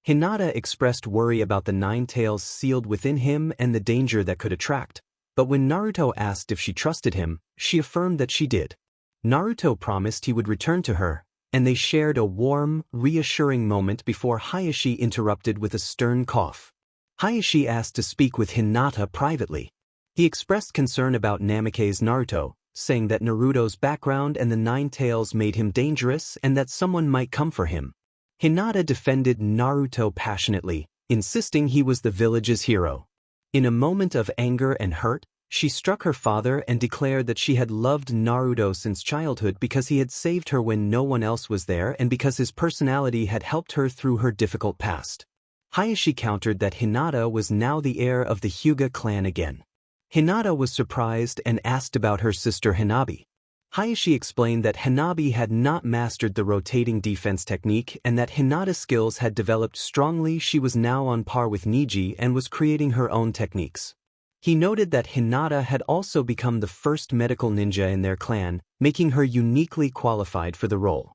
Hinata expressed worry about the 9 tails sealed within him and the danger that could attract, but when Naruto asked if she trusted him, she affirmed that she did. Naruto promised he would return to her, and they shared a warm, reassuring moment before Hayashi interrupted with a stern cough. Hayashi asked to speak with Hinata privately. He expressed concern about Namikaze Naruto, saying that Naruto's background and the 9 tails made him dangerous and that someone might come for him. Hinata defended Naruto passionately, insisting he was the village's hero. In a moment of anger and hurt, she struck her father and declared that she had loved Naruto since childhood because he had saved her when no one else was there and because his personality had helped her through her difficult past. Hayashi countered that Hinata was now the heir of the Hyuga clan again. Hinata was surprised and asked about her sister Hanabi. Hayashi explained that Hanabi had not mastered the rotating defense technique and that Hinata's skills had developed strongly. She was now on par with Niji and was creating her own techniques. He noted that Hinata had also become the first medical ninja in their clan, making her uniquely qualified for the role.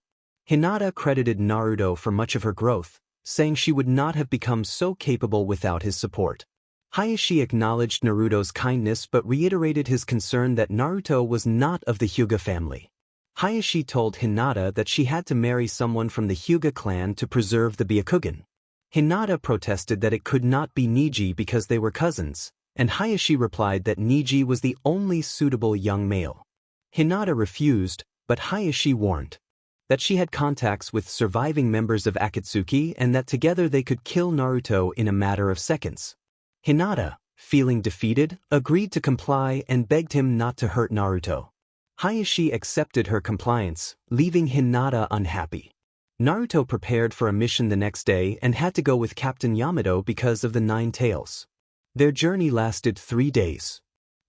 Hinata credited Naruto for much of her growth, saying she would not have become so capable without his support. Hayashi acknowledged Naruto's kindness but reiterated his concern that Naruto was not of the Hyuga family. Hayashi told Hinata that she had to marry someone from the Hyuga clan to preserve the Byakugan. Hinata protested that it could not be Niji because they were cousins, and Hayashi replied that Niji was the only suitable young male. Hinata refused, but Hayashi warned that she had contacts with surviving members of Akatsuki and that together they could kill Naruto in a matter of seconds. Hinata, feeling defeated, agreed to comply and begged him not to hurt Naruto. Hayashi accepted her compliance, leaving Hinata unhappy. Naruto prepared for a mission the next day and had to go with Captain Yamato because of the 9 tails. Their journey lasted 3 days.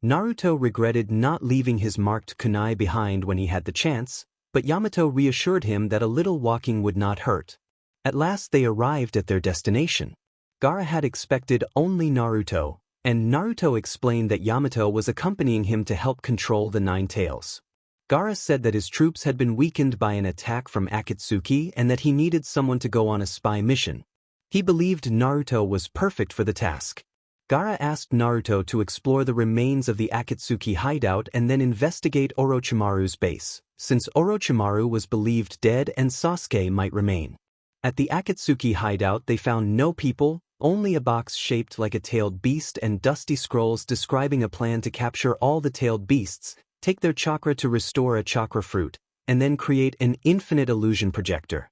Naruto regretted not leaving his marked kunai behind when he had the chance, but Yamato reassured him that a little walking would not hurt. At last they arrived at their destination. Gaara had expected only Naruto, and Naruto explained that Yamato was accompanying him to help control the Nine Tails. Gaara said that his troops had been weakened by an attack from Akatsuki and that he needed someone to go on a spy mission. He believed Naruto was perfect for the task. Gaara asked Naruto to explore the remains of the Akatsuki hideout and then investigate Orochimaru's base, since Orochimaru was believed dead and Sasuke might remain. At the Akatsuki hideout they found no people, only a box shaped like a tailed beast and dusty scrolls describing a plan to capture all the tailed beasts, take their chakra to restore a chakra fruit, and then create an infinite illusion projector.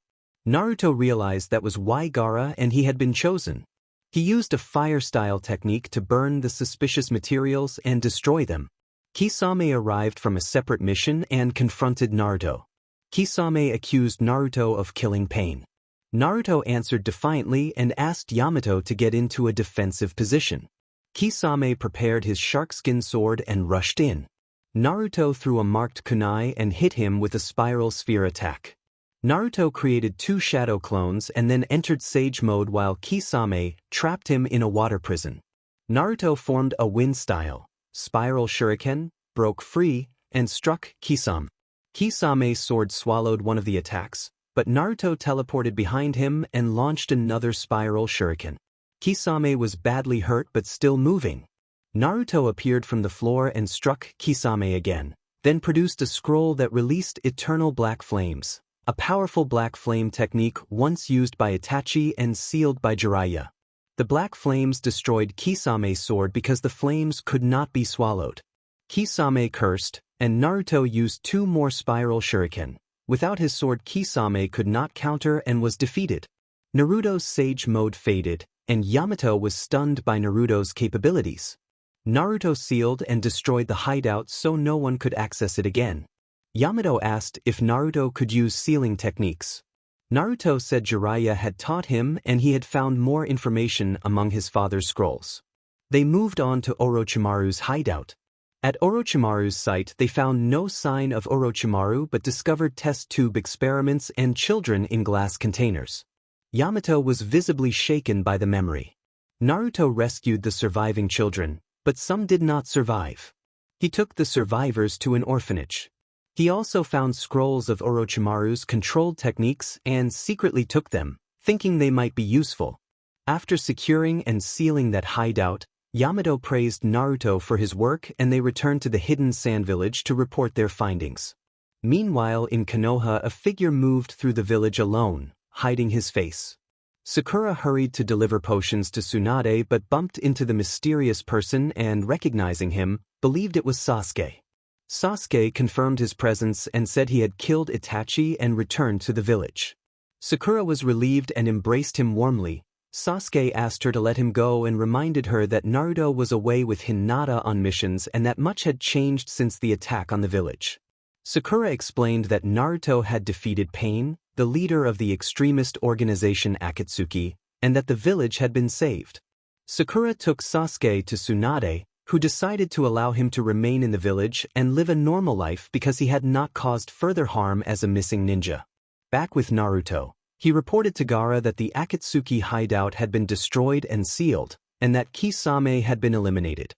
Naruto realized that was why Gaara and he had been chosen. He used a fire-style technique to burn the suspicious materials and destroy them. Kisame arrived from a separate mission and confronted Naruto. Kisame accused Naruto of killing Pain. Naruto answered defiantly and asked Yamato to get into a defensive position. Kisame prepared his sharkskin sword and rushed in. Naruto threw a marked kunai and hit him with a spiral sphere attack. Naruto created 2 shadow clones and then entered Sage Mode while Kisame trapped him in a water prison. Naruto formed a wind-style spiral shuriken, broke free, and struck Kisame. Kisame's sword swallowed one of the attacks, but Naruto teleported behind him and launched another spiral shuriken. Kisame was badly hurt but still moving. Naruto appeared from the floor and struck Kisame again, then produced a scroll that released eternal black flames, a powerful black flame technique once used by Itachi and sealed by Jiraiya. The black flames destroyed Kisame's sword because the flames could not be swallowed. Kisame cursed, and Naruto used 2 more spiral shuriken. Without his sword Kisame could not counter and was defeated. Naruto's Sage Mode faded, and Yamato was stunned by Naruto's capabilities. Naruto sealed and destroyed the hideout so no one could access it again. Yamato asked if Naruto could use sealing techniques. Naruto said Jiraiya had taught him and he had found more information among his father's scrolls. They moved on to Orochimaru's hideout. At Orochimaru's site they found no sign of Orochimaru but discovered test tube experiments and children in glass containers. Yamato was visibly shaken by the memory. Naruto rescued the surviving children, but some did not survive. He took the survivors to an orphanage. He also found scrolls of Orochimaru's controlled techniques and secretly took them, thinking they might be useful. After securing and sealing that hideout, Yamato praised Naruto for his work and they returned to the hidden sand village to report their findings. Meanwhile in Konoha a figure moved through the village alone, hiding his face. Sakura hurried to deliver potions to Tsunade but bumped into the mysterious person and, recognizing him, believed it was Sasuke. Sasuke confirmed his presence and said he had killed Itachi and returned to the village. Sakura was relieved and embraced him warmly. Sasuke asked her to let him go and reminded her that Naruto was away with Hinata on missions and that much had changed since the attack on the village. Sakura explained that Naruto had defeated Pain, the leader of the extremist organization Akatsuki, and that the village had been saved. Sakura took Sasuke to Tsunade, who decided to allow him to remain in the village and live a normal life because he had not caused further harm as a missing ninja. Back with Naruto, he reported to Gaara that the Akatsuki hideout had been destroyed and sealed, and that Kisame had been eliminated.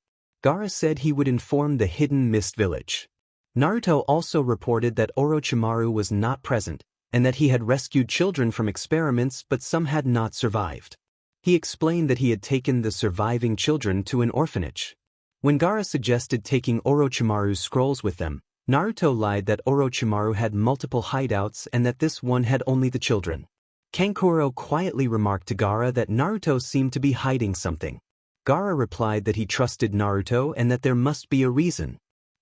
Gaara said he would inform the hidden mist village. Naruto also reported that Orochimaru was not present, and that he had rescued children from experiments but some had not survived. He explained that he had taken the surviving children to an orphanage. When Gaara suggested taking Orochimaru's scrolls with them, Naruto lied that Orochimaru had multiple hideouts and that this one had only the children. Kankuro quietly remarked to Gaara that Naruto seemed to be hiding something. Gaara replied that he trusted Naruto and that there must be a reason.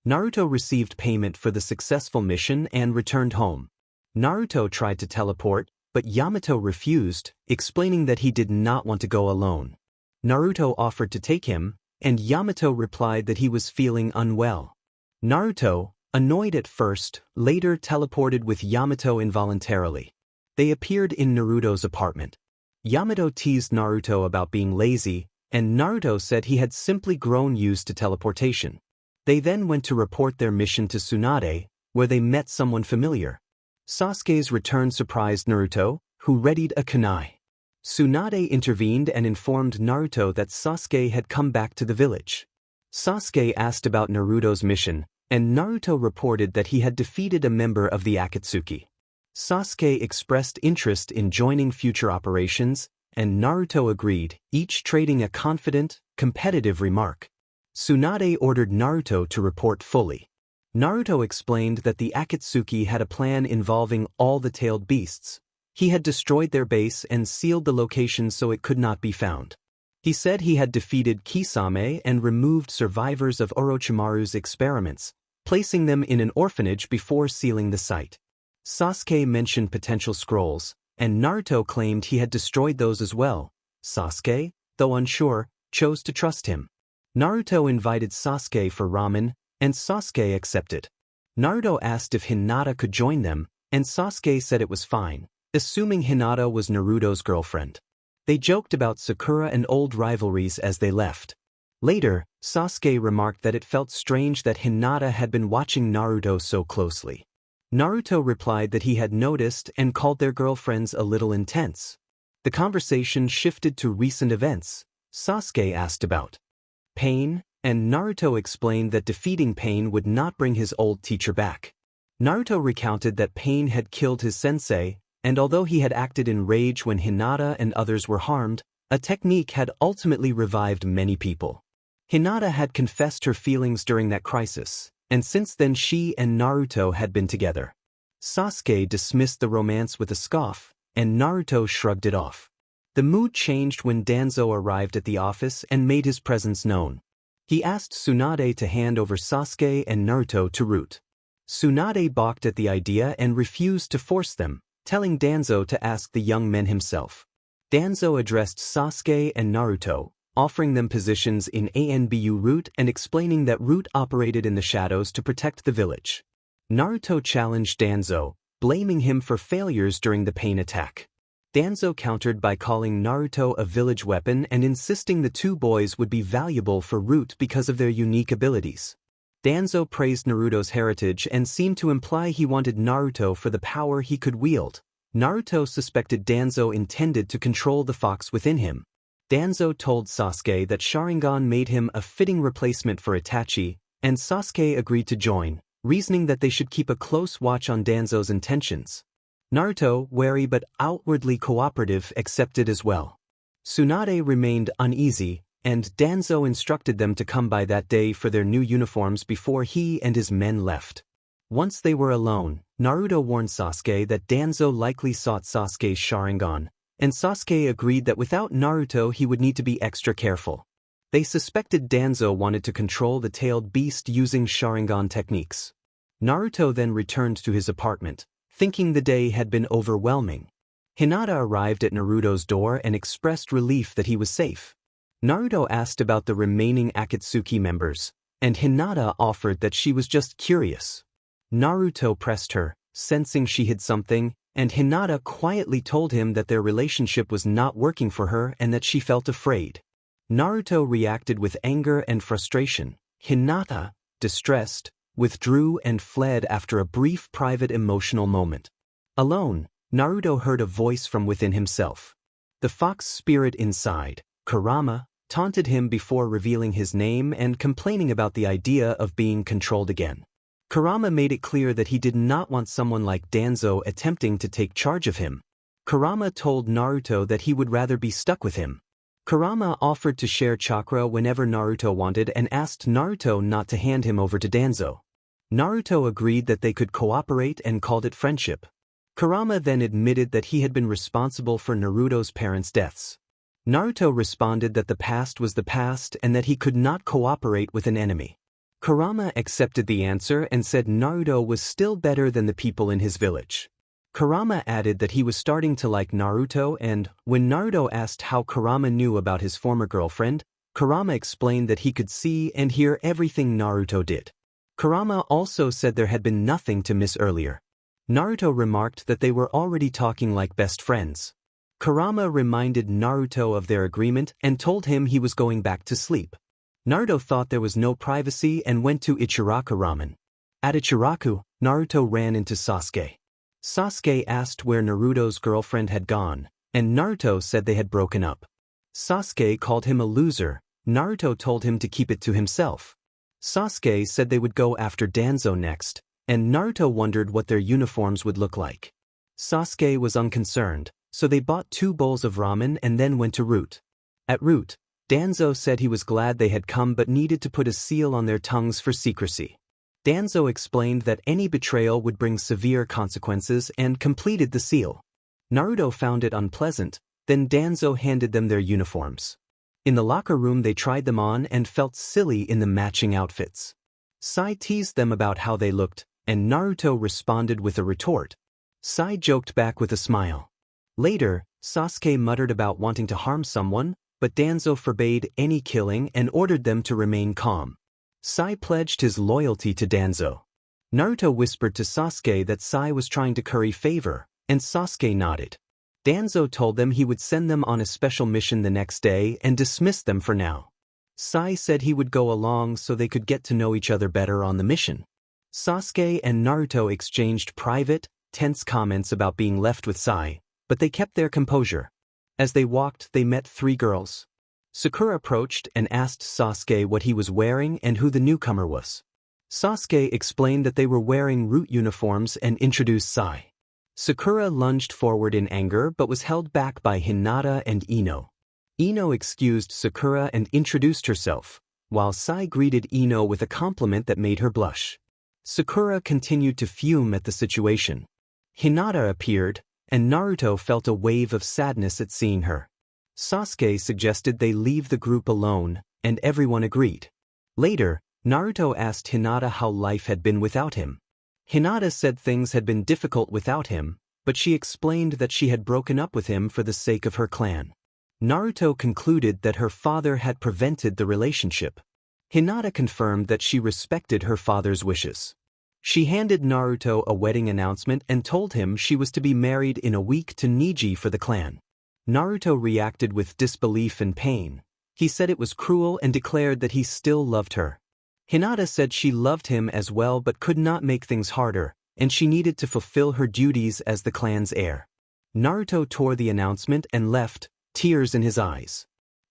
Naruto received payment for the successful mission and returned home. Naruto tried to teleport, but Yamato refused, explaining that he did not want to go alone. Naruto offered to take him, and Yamato replied that he was feeling unwell. Naruto, annoyed at first, later teleported with Yamato involuntarily. They appeared in Naruto's apartment. Yamato teased Naruto about being lazy, and Naruto said he had simply grown used to teleportation. They then went to report their mission to Tsunade, where they met someone familiar. Sasuke's return surprised Naruto, who readied a kunai. Tsunade intervened and informed Naruto that Sasuke had come back to the village. Sasuke asked about Naruto's mission, and Naruto reported that he had defeated a member of the Akatsuki. Sasuke expressed interest in joining future operations, and Naruto agreed, each trading a confident, competitive remark. Tsunade ordered Naruto to report fully. Naruto explained that the Akatsuki had a plan involving all the tailed beasts. He had destroyed their base and sealed the location so it could not be found. He said he had defeated Kisame and removed survivors of Orochimaru's experiments, placing them in an orphanage before sealing the site. Sasuke mentioned potential scrolls, and Naruto claimed he had destroyed those as well. Sasuke, though unsure, chose to trust him. Naruto invited Sasuke for ramen, and Sasuke accepted. Naruto asked if Hinata could join them, and Sasuke said it was fine, assuming Hinata was Naruto's girlfriend. They joked about Sakura and old rivalries as they left. Later, Sasuke remarked that it felt strange that Hinata had been watching Naruto so closely. Naruto replied that he had noticed and called their girlfriends a little intense. The conversation shifted to recent events. Sasuke asked about Pain, and Naruto explained that defeating Pain would not bring his old teacher back. Naruto recounted that Pain had killed his sensei, and although he had acted in rage when Hinata and others were harmed, a technique had ultimately revived many people. Hinata had confessed her feelings during that crisis, and since then she and Naruto had been together. Sasuke dismissed the romance with a scoff, and Naruto shrugged it off. The mood changed when Danzo arrived at the office and made his presence known. He asked Tsunade to hand over Sasuke and Naruto to Root. Tsunade balked at the idea and refused to force them, telling Danzo to ask the young men himself. Danzo addressed Sasuke and Naruto, offering them positions in ANBU Root and explaining that Root operated in the shadows to protect the village. Naruto challenged Danzo, blaming him for failures during the Pain attack. Danzo countered by calling Naruto a village weapon and insisting the two boys would be valuable for Root because of their unique abilities. Danzo praised Naruto's heritage and seemed to imply he wanted Naruto for the power he could wield. Naruto suspected Danzo intended to control the fox within him. Danzo told Sasuke that Sharingan made him a fitting replacement for Itachi, and Sasuke agreed to join, reasoning that they should keep a close watch on Danzo's intentions. Naruto, wary but outwardly cooperative, accepted as well. Tsunade remained uneasy, and Danzo instructed them to come by that day for their new uniforms before he and his men left. Once they were alone, Naruto warned Sasuke that Danzo likely sought Sasuke's Sharingan, and Sasuke agreed that without Naruto he would need to be extra careful. They suspected Danzo wanted to control the tailed beast using Sharingan techniques. Naruto then returned to his apartment, thinking the day had been overwhelming. Hinata arrived at Naruto's door and expressed relief that he was safe. Naruto asked about the remaining Akatsuki members, and Hinata offered that she was just curious. Naruto pressed her, sensing she hid something, and Hinata quietly told him that their relationship was not working for her and that she felt afraid. Naruto reacted with anger and frustration. Hinata, distressed, withdrew and fled after a brief private emotional moment. Alone, Naruto heard a voice from within himself. The fox spirit inside, Kurama, taunted him before revealing his name and complaining about the idea of being controlled again. Kurama made it clear that he did not want someone like Danzo attempting to take charge of him. Kurama told Naruto that he would rather be stuck with him. Kurama offered to share chakra whenever Naruto wanted and asked Naruto not to hand him over to Danzo. Naruto agreed that they could cooperate and called it friendship. Kurama then admitted that he had been responsible for Naruto's parents' deaths. Naruto responded that the past was the past and that he could not cooperate with an enemy. Kurama accepted the answer and said Naruto was still better than the people in his village. Kurama added that he was starting to like Naruto, and when Naruto asked how Kurama knew about his former girlfriend, Kurama explained that he could see and hear everything Naruto did. Kurama also said there had been nothing to miss earlier. Naruto remarked that they were already talking like best friends. Kurama reminded Naruto of their agreement and told him he was going back to sleep. Naruto thought there was no privacy and went to Ichiraku Ramen. At Ichiraku, Naruto ran into Sasuke. Sasuke asked where Naruto's girlfriend had gone, and Naruto said they had broken up. Sasuke called him a loser. Naruto told him to keep it to himself. Sasuke said they would go after Danzo next, and Naruto wondered what their uniforms would look like. Sasuke was unconcerned, so they bought 2 bowls of ramen and then went to Root. At Root, Danzo said he was glad they had come but needed to put a seal on their tongues for secrecy. Danzo explained that any betrayal would bring severe consequences and completed the seal. Naruto found it unpleasant, then Danzo handed them their uniforms. In the locker room they tried them on and felt silly in the matching outfits. Sai teased them about how they looked, and Naruto responded with a retort. Sai joked back with a smile. Later, Sasuke muttered about wanting to harm someone, but Danzo forbade any killing and ordered them to remain calm. Sai pledged his loyalty to Danzo. Naruto whispered to Sasuke that Sai was trying to curry favor, and Sasuke nodded. Danzo told them he would send them on a special mission the next day and dismissed them for now. Sai said he would go along so they could get to know each other better on the mission. Sasuke and Naruto exchanged private, tense comments about being left with Sai, but they kept their composure. As they walked, they met 3 girls. Sakura approached and asked Sasuke what he was wearing and who the newcomer was. Sasuke explained that they were wearing Root uniforms and introduced Sai. Sakura lunged forward in anger but was held back by Hinata and Ino. Ino excused Sakura and introduced herself, while Sai greeted Ino with a compliment that made her blush. Sakura continued to fume at the situation. Hinata appeared, and Naruto felt a wave of sadness at seeing her. Sasuke suggested they leave the group alone, and everyone agreed. Later, Naruto asked Hinata how life had been without him. Hinata said things had been difficult without him, but she explained that she had broken up with him for the sake of her clan. Naruto concluded that her father had prevented the relationship. Hinata confirmed that she respected her father's wishes. She handed Naruto a wedding announcement and told him she was to be married in a week to Neji for the clan. Naruto reacted with disbelief and pain. He said it was cruel and declared that he still loved her. Hinata said she loved him as well but could not make things harder, and she needed to fulfill her duties as the clan's heir. Naruto tore the announcement and left, tears in his eyes.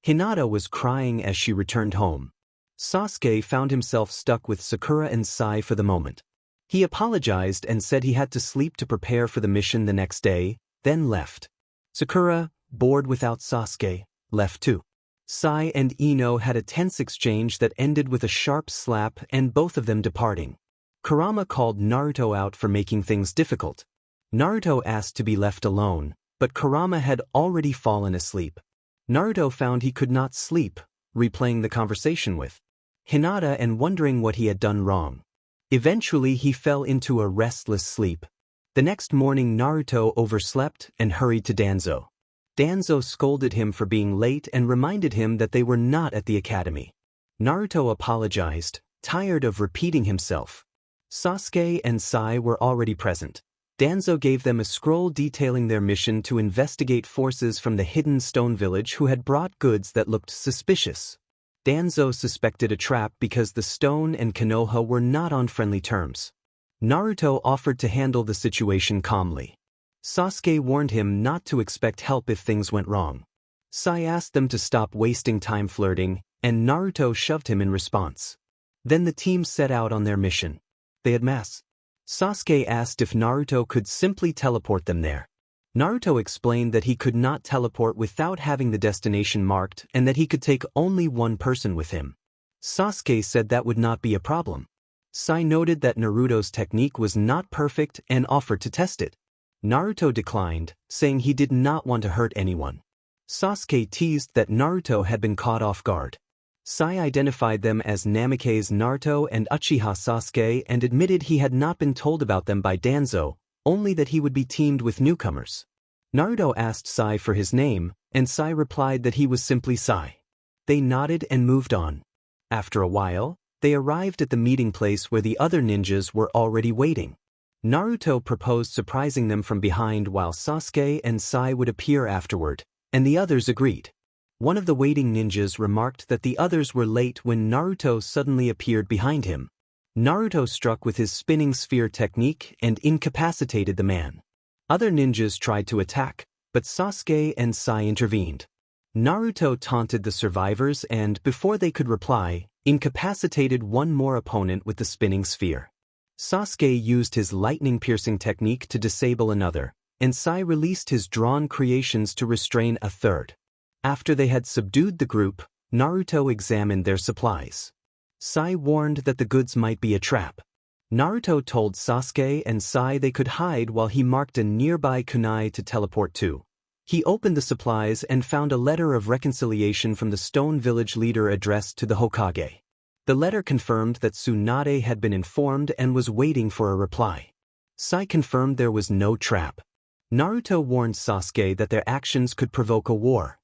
Hinata was crying as she returned home. Sasuke found himself stuck with Sakura and Sai for the moment. He apologized and said he had to sleep to prepare for the mission the next day, then left. Sakura, bored without Sasuke, left too. Sai and Ino had a tense exchange that ended with a sharp slap and both of them departing. Kurama called Naruto out for making things difficult. Naruto asked to be left alone, but Kurama had already fallen asleep. Naruto found he could not sleep, replaying the conversation with Hinata and wondering what he had done wrong. Eventually he fell into a restless sleep. The next morning Naruto overslept and hurried to Danzo. Danzo scolded him for being late and reminded him that they were not at the academy. Naruto apologized, tired of repeating himself. Sasuke and Sai were already present. Danzo gave them a scroll detailing their mission to investigate forces from the hidden stone village who had brought goods that looked suspicious. Danzo suspected a trap because the stone and Konoha were not on friendly terms. Naruto offered to handle the situation calmly. Sasuke warned him not to expect help if things went wrong. Sai asked them to stop wasting time flirting, and Naruto shoved him in response. Then the team set out on their mission. They had mass. Sasuke asked if Naruto could simply teleport them there. Naruto explained that he could not teleport without having the destination marked and that he could take only one person with him. Sasuke said that would not be a problem. Sai noted that Naruto's technique was not perfect and offered to test it. Naruto declined, saying he did not want to hurt anyone. Sasuke teased that Naruto had been caught off guard. Sai identified them as Namikaze Naruto and Uchiha Sasuke and admitted he had not been told about them by Danzo, only that he would be teamed with newcomers. Naruto asked Sai for his name, and Sai replied that he was simply Sai. They nodded and moved on. After a while, they arrived at the meeting place where the other ninjas were already waiting. Naruto proposed surprising them from behind while Sasuke and Sai would appear afterward, and the others agreed. One of the waiting ninjas remarked that the others were late when Naruto suddenly appeared behind him. Naruto struck with his spinning sphere technique and incapacitated the man. Other ninjas tried to attack, but Sasuke and Sai intervened. Naruto taunted the survivors and, before they could reply, incapacitated one more opponent with the spinning sphere. Sasuke used his lightning-piercing technique to disable another, and Sai released his drawn creations to restrain a third. After they had subdued the group, Naruto examined their supplies. Sai warned that the goods might be a trap. Naruto told Sasuke and Sai they could hide while he marked a nearby kunai to teleport to. He opened the supplies and found a letter of reconciliation from the Stone Village leader addressed to the Hokage. The letter confirmed that Tsunade had been informed and was waiting for a reply. Sai confirmed there was no trap. Naruto warned Sasuke that their actions could provoke a war.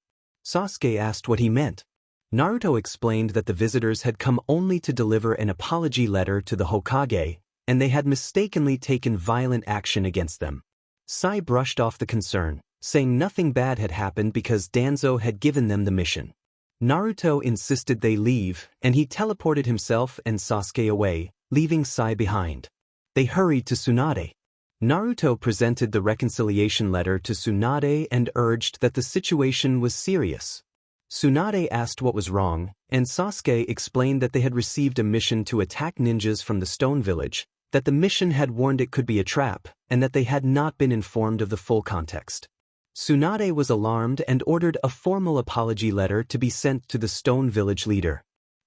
Sasuke asked what he meant. Naruto explained that the visitors had come only to deliver an apology letter to the Hokage, and they had mistakenly taken violent action against them. Sai brushed off the concern, saying nothing bad had happened because Danzo had given them the mission. Naruto insisted they leave, and he teleported himself and Sasuke away, leaving Sai behind. They hurried to Tsunade. Naruto presented the reconciliation letter to Tsunade and urged that the situation was serious. Tsunade asked what was wrong, and Sasuke explained that they had received a mission to attack ninjas from the Stone Village, that the mission had warned it could be a trap, and that they had not been informed of the full context. Tsunade was alarmed and ordered a formal apology letter to be sent to the Stone Village leader.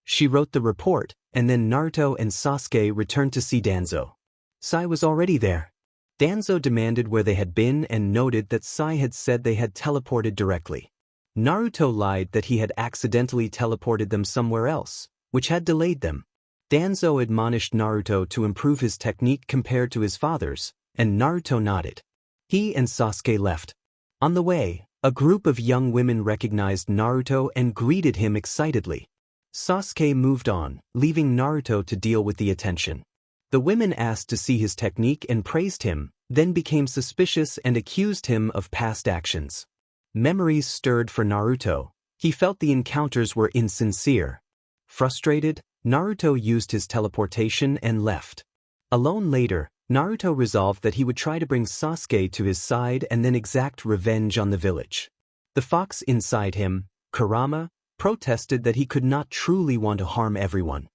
She wrote the report, and then Naruto and Sasuke returned to see Danzo. Sai was already there. Danzo demanded where they had been and noted that Sai had said they had teleported directly. Naruto lied that he had accidentally teleported them somewhere else, which had delayed them. Danzo admonished Naruto to improve his technique compared to his father's, and Naruto nodded. He and Sasuke left. On the way, a group of young women recognized Naruto and greeted him excitedly. Sasuke moved on, leaving Naruto to deal with the attention. The women asked to see his technique and praised him, then became suspicious and accused him of past actions. Memories stirred for Naruto. He felt the encounters were insincere. Frustrated, Naruto used his teleportation and left. Alone later, Naruto resolved that he would try to bring Sasuke to his side and then exact revenge on the village. The fox inside him, Kurama, protested that he could not truly want to harm everyone.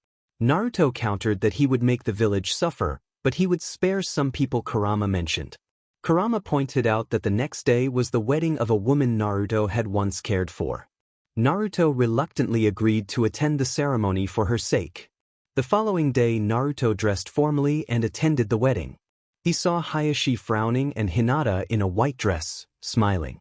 Naruto countered that he would make the village suffer, but he would spare some people Kurama mentioned. Kurama pointed out that the next day was the wedding of a woman Naruto had once cared for. Naruto reluctantly agreed to attend the ceremony for her sake. The following day Naruto dressed formally and attended the wedding. He saw Hayashi frowning and Hinata in a white dress, smiling.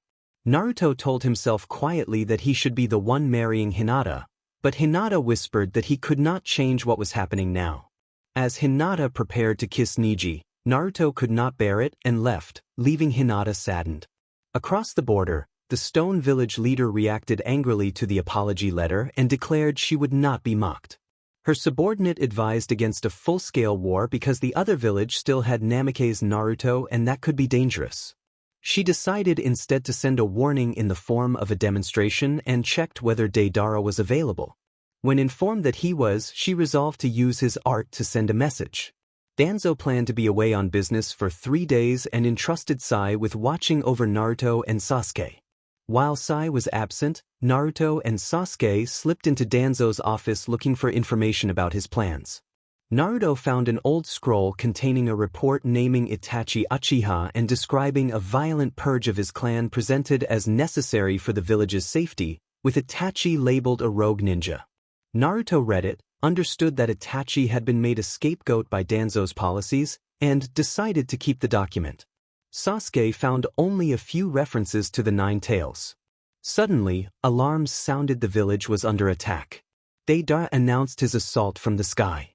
Naruto told himself quietly that he should be the one marrying Hinata, but Hinata whispered that he could not change what was happening now. As Hinata prepared to kiss Neji, Naruto could not bear it and left, leaving Hinata saddened. Across the border, the Stone Village leader reacted angrily to the apology letter and declared she would not be mocked. Her subordinate advised against a full-scale war because the other village still had Namake's Naruto and that could be dangerous. She decided instead to send a warning in the form of a demonstration and checked whether Deidara was available. When informed that he was, she resolved to use his art to send a message. Danzo planned to be away on business for 3 days and entrusted Sai with watching over Naruto and Sasuke. While Sai was absent, Naruto and Sasuke slipped into Danzo's office looking for information about his plans. Naruto found an old scroll containing a report naming Itachi Uchiha and describing a violent purge of his clan presented as necessary for the village's safety, with Itachi labeled a rogue ninja. Naruto read it, understood that Itachi had been made a scapegoat by Danzo's policies, and decided to keep the document. Sasuke found only a few references to the Nine Tails. Suddenly, alarms sounded the village was under attack. Deidara announced his assault from the sky.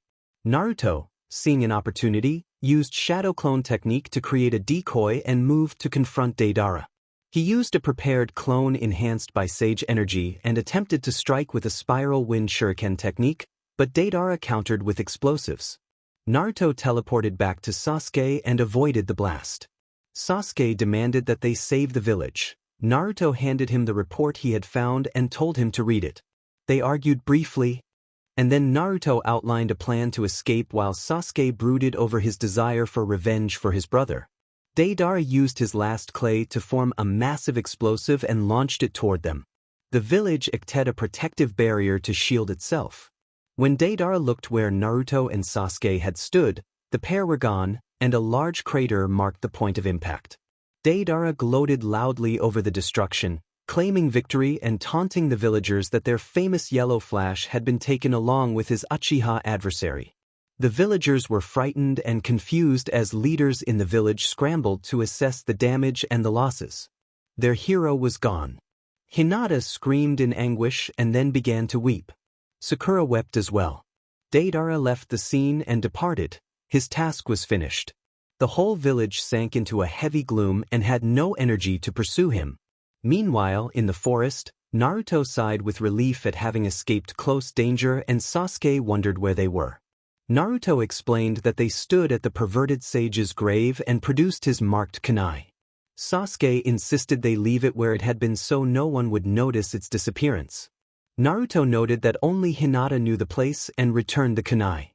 Naruto, seeing an opportunity, used shadow clone technique to create a decoy and moved to confront Deidara. He used a prepared clone enhanced by sage energy and attempted to strike with a spiral wind shuriken technique, but Deidara countered with explosives. Naruto teleported back to Sasuke and avoided the blast. Sasuke demanded that they save the village. Naruto handed him the report he had found and told him to read it. They argued briefly, and then Naruto outlined a plan to escape while Sasuke brooded over his desire for revenge for his brother. Deidara used his last clay to form a massive explosive and launched it toward them. The village acted a protective barrier to shield itself. When Deidara looked where Naruto and Sasuke had stood, the pair were gone, and a large crater marked the point of impact. Deidara gloated loudly over the destruction, claiming victory and taunting the villagers that their famous yellow flash had been taken along with his Uchiha adversary. The villagers were frightened and confused as leaders in the village scrambled to assess the damage and the losses. Their hero was gone. Hinata screamed in anguish and then began to weep. Sakura wept as well. Deidara left the scene and departed. His task was finished. The whole village sank into a heavy gloom and had no energy to pursue him. Meanwhile, in the forest, Naruto sighed with relief at having escaped close danger and Sasuke wondered where they were. Naruto explained that they stood at the perverted sage's grave and produced his marked kunai. Sasuke insisted they leave it where it had been so no one would notice its disappearance. Naruto noted that only Hinata knew the place and returned the kunai.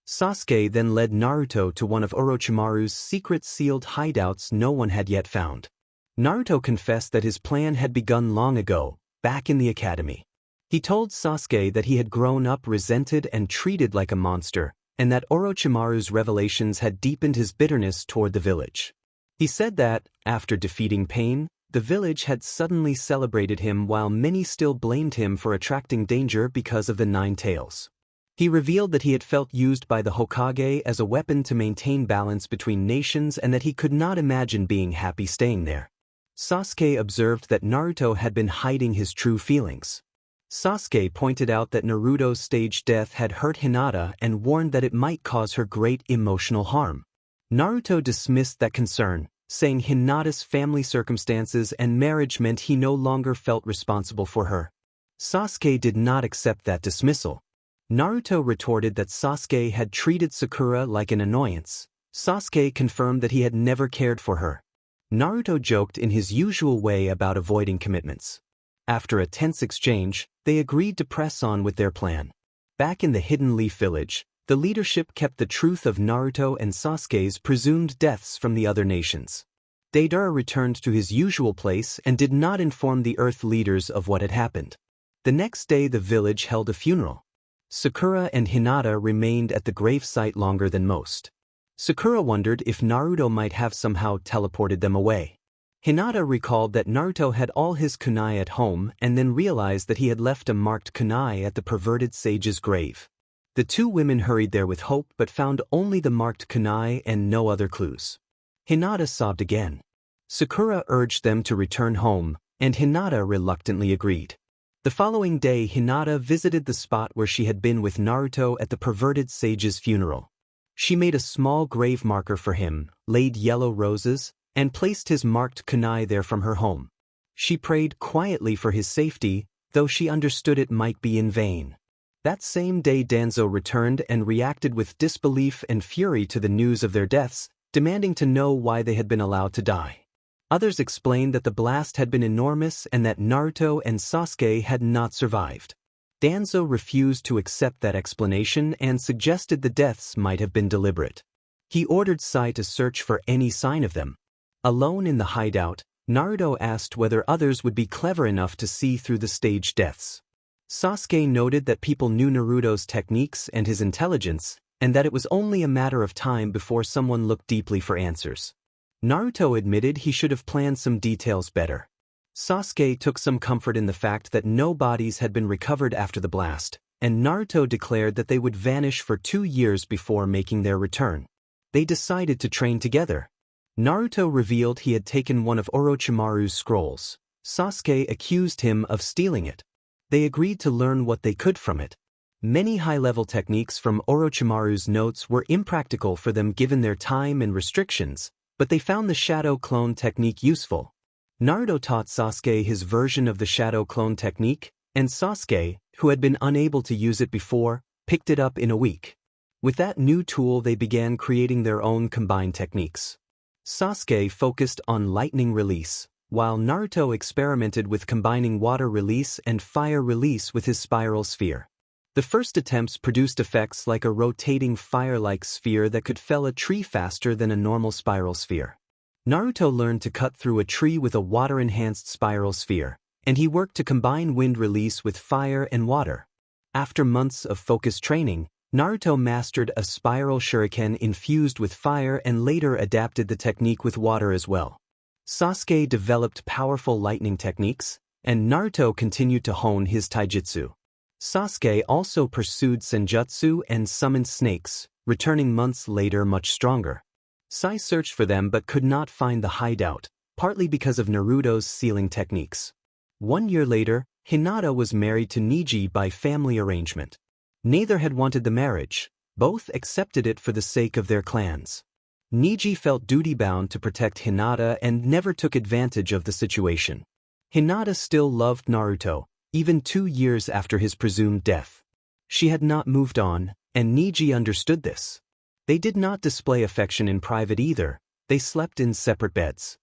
Sasuke then led Naruto to one of Orochimaru's secret sealed hideouts no one had yet found. Naruto confessed that his plan had begun long ago, back in the academy. He told Sasuke that he had grown up resented and treated like a monster, and that Orochimaru's revelations had deepened his bitterness toward the village. He said that, after defeating Pain, the village had suddenly celebrated him while many still blamed him for attracting danger because of the 9 tails. He revealed that he had felt used by the Hokage as a weapon to maintain balance between nations and that he could not imagine being happy staying there. Sasuke observed that Naruto had been hiding his true feelings. Sasuke pointed out that Naruto's staged death had hurt Hinata and warned that it might cause her great emotional harm. Naruto dismissed that concern, saying Hinata's family circumstances and marriage meant he no longer felt responsible for her. Sasuke did not accept that dismissal. Naruto retorted that Sasuke had treated Sakura like an annoyance. Sasuke confirmed that he had never cared for her. Naruto joked in his usual way about avoiding commitments. After a tense exchange, they agreed to press on with their plan. Back in the Hidden Leaf Village, the leadership kept the truth of Naruto and Sasuke's presumed deaths from the other nations. Deidara returned to his usual place and did not inform the Earth leaders of what had happened. The next day the village held a funeral. Sakura and Hinata remained at the gravesite longer than most. Sakura wondered if Naruto might have somehow teleported them away. Hinata recalled that Naruto had all his kunai at home and then realized that he had left a marked kunai at the perverted sage's grave. The two women hurried there with hope but found only the marked kunai and no other clues. Hinata sobbed again. Sakura urged them to return home, and Hinata reluctantly agreed. The following day Hinata visited the spot where she had been with Naruto at the perverted sage's funeral. She made a small grave marker for him, laid yellow roses, and placed his marked kunai there from her home. She prayed quietly for his safety, though she understood it might be in vain. That same day Danzo returned and reacted with disbelief and fury to the news of their deaths, demanding to know why they had been allowed to die. Others explained that the blast had been enormous and that Naruto and Sasuke had not survived. Danzo refused to accept that explanation and suggested the deaths might have been deliberate. He ordered Sai to search for any sign of them. Alone in the hideout, Naruto asked whether others would be clever enough to see through the staged deaths. Sasuke noted that people knew Naruto's techniques and his intelligence, and that it was only a matter of time before someone looked deeply for answers. Naruto admitted he should have planned some details better. Sasuke took some comfort in the fact that no bodies had been recovered after the blast, and Naruto declared that they would vanish for 2 years before making their return. They decided to train together. Naruto revealed he had taken one of Orochimaru's scrolls. Sasuke accused him of stealing it. They agreed to learn what they could from it. Many high-level techniques from Orochimaru's notes were impractical for them given their time and restrictions, but they found the shadow clone technique useful. Naruto taught Sasuke his version of the shadow clone technique, and Sasuke, who had been unable to use it before, picked it up in a week. With that new tool they began creating their own combined techniques. Sasuke focused on lightning release, while Naruto experimented with combining water release and fire release with his spiral sphere. The first attempts produced effects like a rotating fire-like sphere that could fell a tree faster than a normal spiral sphere. Naruto learned to cut through a tree with a water-enhanced spiral sphere, and he worked to combine wind release with fire and water. After months of focused training, Naruto mastered a spiral shuriken infused with fire and later adapted the technique with water as well. Sasuke developed powerful lightning techniques, and Naruto continued to hone his taijutsu. Sasuke also pursued senjutsu and summoned snakes, returning months later much stronger. Sai searched for them but could not find the hideout, partly because of Naruto's sealing techniques. 1 year later, Hinata was married to Neji by family arrangement. Neither had wanted the marriage, both accepted it for the sake of their clans. Neji felt duty-bound to protect Hinata and never took advantage of the situation. Hinata still loved Naruto, even 2 years after his presumed death. She had not moved on, and Neji understood this. They did not display affection in private either, they slept in separate beds.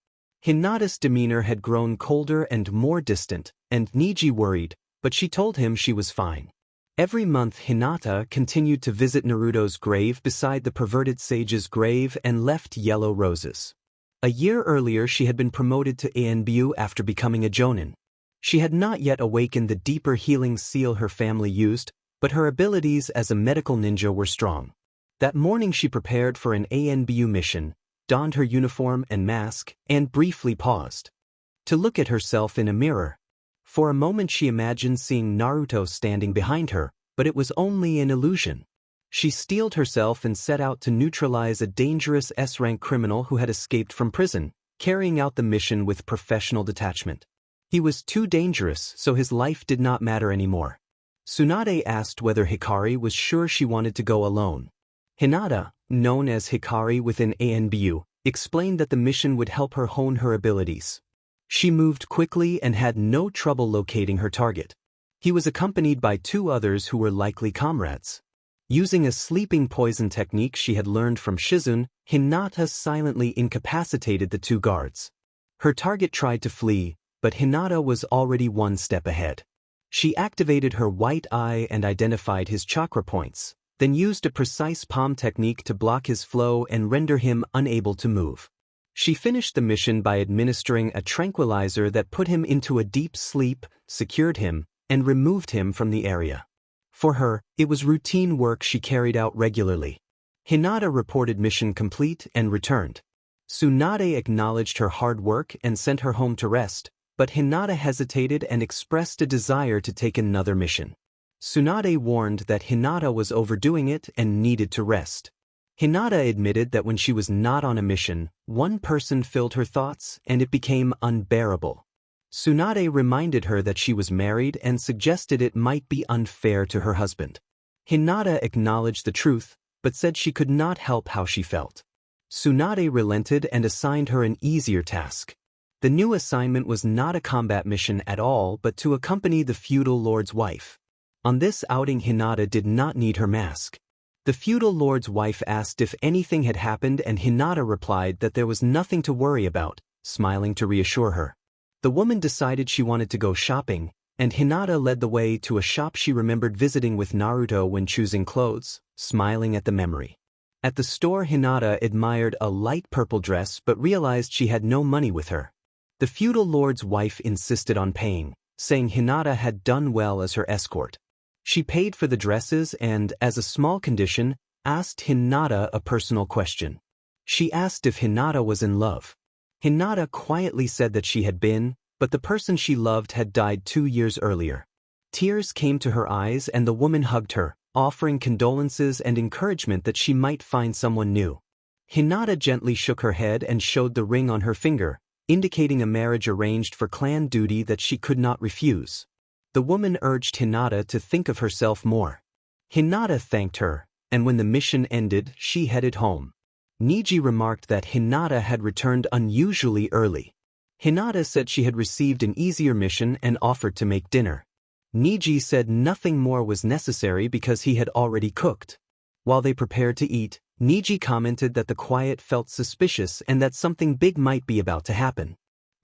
Hinata's demeanor had grown colder and more distant, and Neji worried, but she told him she was fine. Every month Hinata continued to visit Naruto's grave beside the perverted sage's grave and left yellow roses. A year earlier she had been promoted to ANBU after becoming a jonin. She had not yet awakened the deeper healing seal her family used, but her abilities as a medical ninja were strong. That morning she prepared for an ANBU mission, donned her uniform and mask, and briefly paused to look at herself in a mirror. For a moment she imagined seeing Naruto standing behind her, but it was only an illusion. She steeled herself and set out to neutralize a dangerous S-rank criminal who had escaped from prison, carrying out the mission with professional detachment. He was too dangerous, so his life did not matter anymore. Tsunade asked whether Hikari was sure she wanted to go alone. Hinata, known as Hikari within ANBU, explained that the mission would help her hone her abilities. She moved quickly and had no trouble locating her target. He was accompanied by 2 others who were likely comrades. Using a sleeping poison technique she had learned from Shizune, Hinata silently incapacitated the 2 guards. Her target tried to flee, but Hinata was already 1 step ahead. She activated her white eye and identified his chakra points, then used a precise palm technique to block his flow and render him unable to move. She finished the mission by administering a tranquilizer that put him into a deep sleep, secured him, and removed him from the area. For her, it was routine work she carried out regularly. Hinata reported mission complete and returned. Tsunade acknowledged her hard work and sent her home to rest, but Hinata hesitated and expressed a desire to take another mission. Tsunade warned that Hinata was overdoing it and needed to rest. Hinata admitted that when she was not on a mission, 1 person filled her thoughts and it became unbearable. Tsunade reminded her that she was married and suggested it might be unfair to her husband. Hinata acknowledged the truth, but said she could not help how she felt. Tsunade relented and assigned her an easier task. The new assignment was not a combat mission at all but to accompany the feudal lord's wife. On this outing Hinata did not need her mask. The feudal lord's wife asked if anything had happened and Hinata replied that there was nothing to worry about, smiling to reassure her. The woman decided she wanted to go shopping, and Hinata led the way to a shop she remembered visiting with Naruto when choosing clothes, smiling at the memory. At the store Hinata admired a light purple dress but realized she had no money with her. The feudal lord's wife insisted on paying, saying Hinata had done well as her escort. She paid for the dresses and, as a small condition, asked Hinata a personal question. She asked if Hinata was in love. Hinata quietly said that she had been, but the person she loved had died 2 years earlier. Tears came to her eyes and the woman hugged her, offering condolences and encouragement that she might find someone new. Hinata gently shook her head and showed the ring on her finger, indicating a marriage arranged for clan duty that she could not refuse. The woman urged Hinata to think of herself more. Hinata thanked her, and when the mission ended, she headed home. Neji remarked that Hinata had returned unusually early. Hinata said she had received an easier mission and offered to make dinner. Neji said nothing more was necessary because he had already cooked. While they prepared to eat, Neji commented that the quiet felt suspicious and that something big might be about to happen.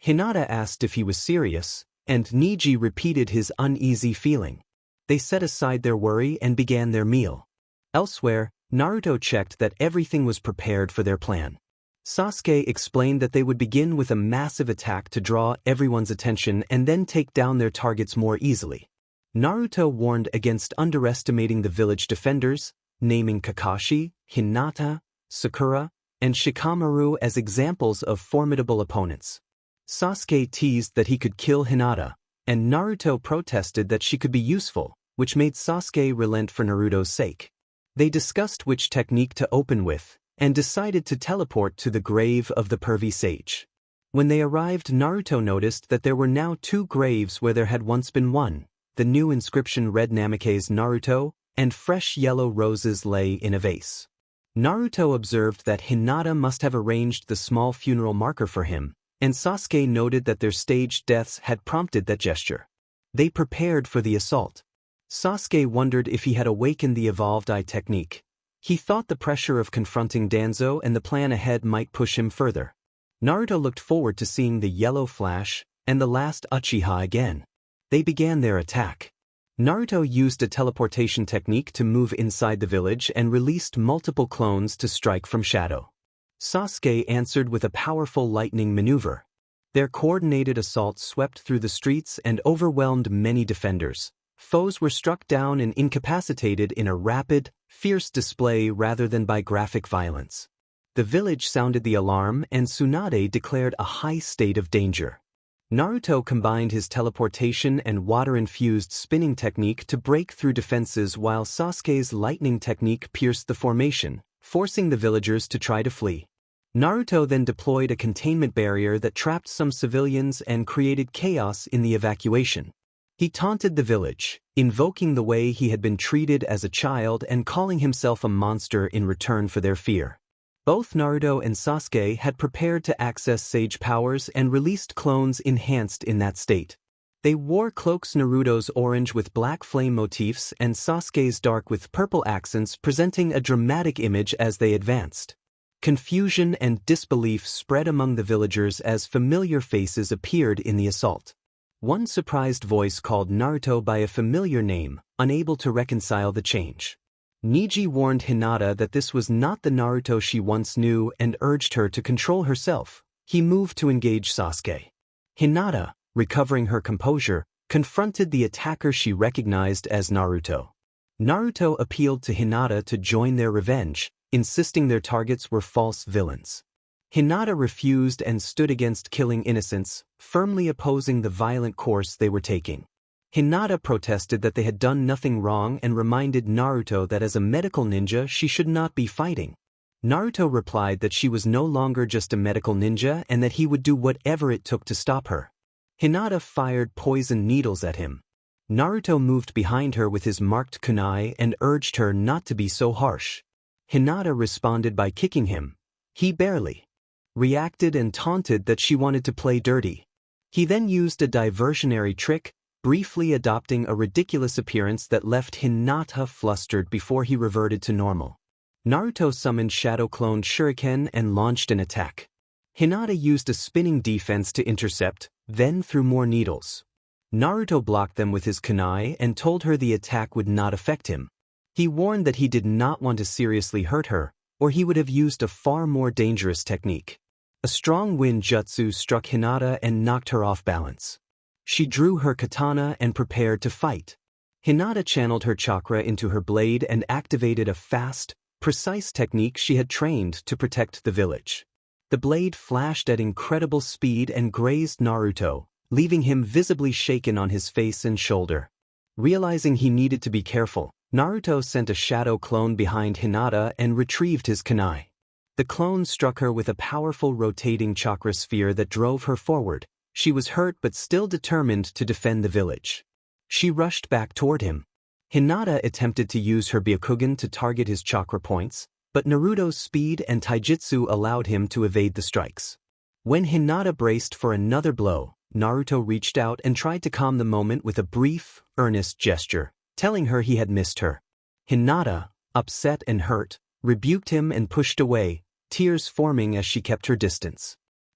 Hinata asked if he was serious, and Niji repeated his uneasy feeling. They set aside their worry and began their meal. Elsewhere, Naruto checked that everything was prepared for their plan. Sasuke explained that they would begin with a massive attack to draw everyone's attention and then take down their targets more easily. Naruto warned against underestimating the village defenders, naming Kakashi, Hinata, Sakura, and Shikamaru as examples of formidable opponents. Sasuke teased that he could kill Hinata, and Naruto protested that she could be useful, which made Sasuke relent for Naruto's sake. They discussed which technique to open with, and decided to teleport to the grave of the pervy sage. When they arrived, Naruto noticed that there were now 2 graves where there had once been one. The new inscription read Namake's Naruto, and fresh yellow roses lay in a vase. Naruto observed that Hinata must have arranged the small funeral marker for him, and Sasuke noted that their staged deaths had prompted that gesture. They prepared for the assault. Sasuke wondered if he had awakened the evolved eye technique. He thought the pressure of confronting Danzo and the plan ahead might push him further. Naruto looked forward to seeing the yellow flash and the last Uchiha again. They began their attack. Naruto used a teleportation technique to move inside the village and released multiple clones to strike from shadow. Sasuke answered with a powerful lightning maneuver. Their coordinated assault swept through the streets and overwhelmed many defenders. Foes were struck down and incapacitated in a rapid, fierce display rather than by graphic violence. The village sounded the alarm and Tsunade declared a high state of danger. Naruto combined his teleportation and water-infused spinning technique to break through defenses while Sasuke's lightning technique pierced the formation, forcing the villagers to try to flee. Naruto then deployed a containment barrier that trapped some civilians and created chaos in the evacuation. He taunted the village, invoking the way he had been treated as a child and calling himself a monster in return for their fear. Both Naruto and Sasuke had prepared to access sage powers and released clones enhanced in that state. They wore cloaks, Naruto's orange with black flame motifs and Sasuke's dark with purple accents, presenting a dramatic image as they advanced. Confusion and disbelief spread among the villagers as familiar faces appeared in the assault. One surprised voice called Naruto by a familiar name, unable to reconcile the change. Niji warned Hinata that this was not the Naruto she once knew and urged her to control herself. He moved to engage Sasuke. Hinata, recovering her composure, confronted the attacker she recognized as Naruto. Naruto appealed to Hinata to join their revenge, insisting their targets were false villains. Hinata refused and stood against killing innocents, firmly opposing the violent course they were taking. Hinata protested that they had done nothing wrong and reminded Naruto that as a medical ninja she should not be fighting. Naruto replied that she was no longer just a medical ninja and that he would do whatever it took to stop her. Hinata fired poison needles at him. Naruto moved behind her with his marked kunai and urged her not to be so harsh. Hinata responded by kicking him. He barely reacted and taunted that she wanted to play dirty. He then used a diversionary trick, briefly adopting a ridiculous appearance that left Hinata flustered before he reverted to normal. Naruto summoned shadow-cloned shuriken and launched an attack. Hinata used a spinning defense to intercept, then threw more needles. Naruto blocked them with his kunai and told her the attack would not affect him. He warned that he did not want to seriously hurt her, or he would have used a far more dangerous technique. A strong wind jutsu struck Hinata and knocked her off balance. She drew her katana and prepared to fight. Hinata channeled her chakra into her blade and activated a fast, precise technique she had trained to protect the village. The blade flashed at incredible speed and grazed Naruto, leaving him visibly shaken on his face and shoulder. Realizing he needed to be careful, Naruto sent a shadow clone behind Hinata and retrieved his kunai. The clone struck her with a powerful rotating chakra sphere that drove her forward. She was hurt but still determined to defend the village. She rushed back toward him. Hinata attempted to use her Byakugan to target his chakra points, but Naruto's speed and taijutsu allowed him to evade the strikes. When Hinata braced for another blow, Naruto reached out and tried to calm the moment with a brief, earnest gesture, telling her he had missed her. Hinata, upset and hurt, rebuked him and pushed away, tears forming as she kept her distance.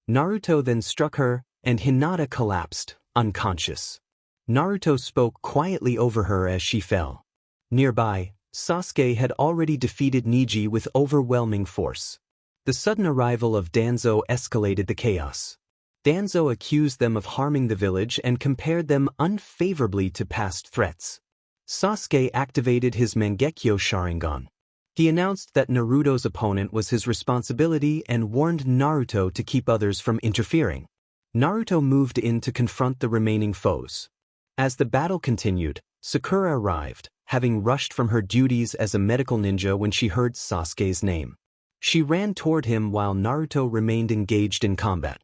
Naruto then struck her, and Hinata collapsed, unconscious. Naruto spoke quietly over her as she fell. Nearby, Sasuke had already defeated Neji with overwhelming force. The sudden arrival of Danzo escalated the chaos. Danzo accused them of harming the village and compared them unfavorably to past threats. Sasuke activated his Mangekyo Sharingan. He announced that Naruto's opponent was his responsibility and warned Naruto to keep others from interfering. Naruto moved in to confront the remaining foes. As the battle continued, Sakura arrived, having rushed from her duties as a medical ninja when she heard Sasuke's name. She ran toward him while Naruto remained engaged in combat.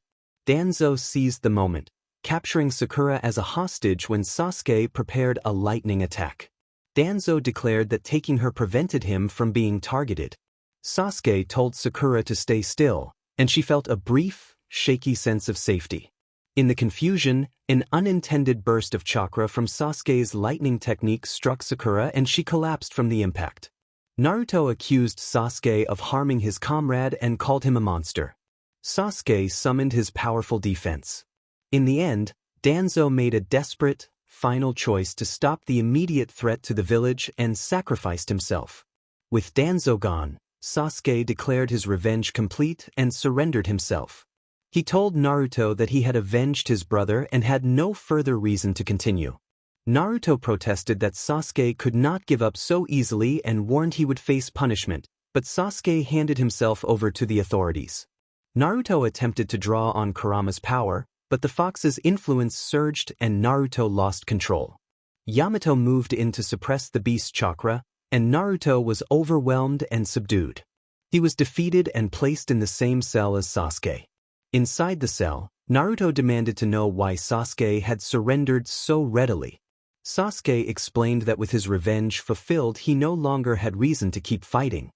Danzo seized the moment, capturing Sakura as a hostage when Sasuke prepared a lightning attack. Danzo declared that taking her prevented him from being targeted. Sasuke told Sakura to stay still, and she felt a brief, shaky sense of safety. In the confusion, an unintended burst of chakra from Sasuke's lightning technique struck Sakura and she collapsed from the impact. Naruto accused Sasuke of harming his comrade and called him a monster. Sasuke summoned his powerful defense. In the end, Danzo made a desperate, final choice to stop the immediate threat to the village and sacrificed himself. With Danzo gone, Sasuke declared his revenge complete and surrendered himself. He told Naruto that he had avenged his brother and had no further reason to continue. Naruto protested that Sasuke could not give up so easily and warned he would face punishment, but Sasuke handed himself over to the authorities. Naruto attempted to draw on Kurama's power, but the fox's influence surged and Naruto lost control. Yamato moved in to suppress the beast chakra, and Naruto was overwhelmed and subdued. He was defeated and placed in the same cell as Sasuke. Inside the cell, Naruto demanded to know why Sasuke had surrendered so readily. Sasuke explained that with his revenge fulfilled he no longer had reason to keep fighting.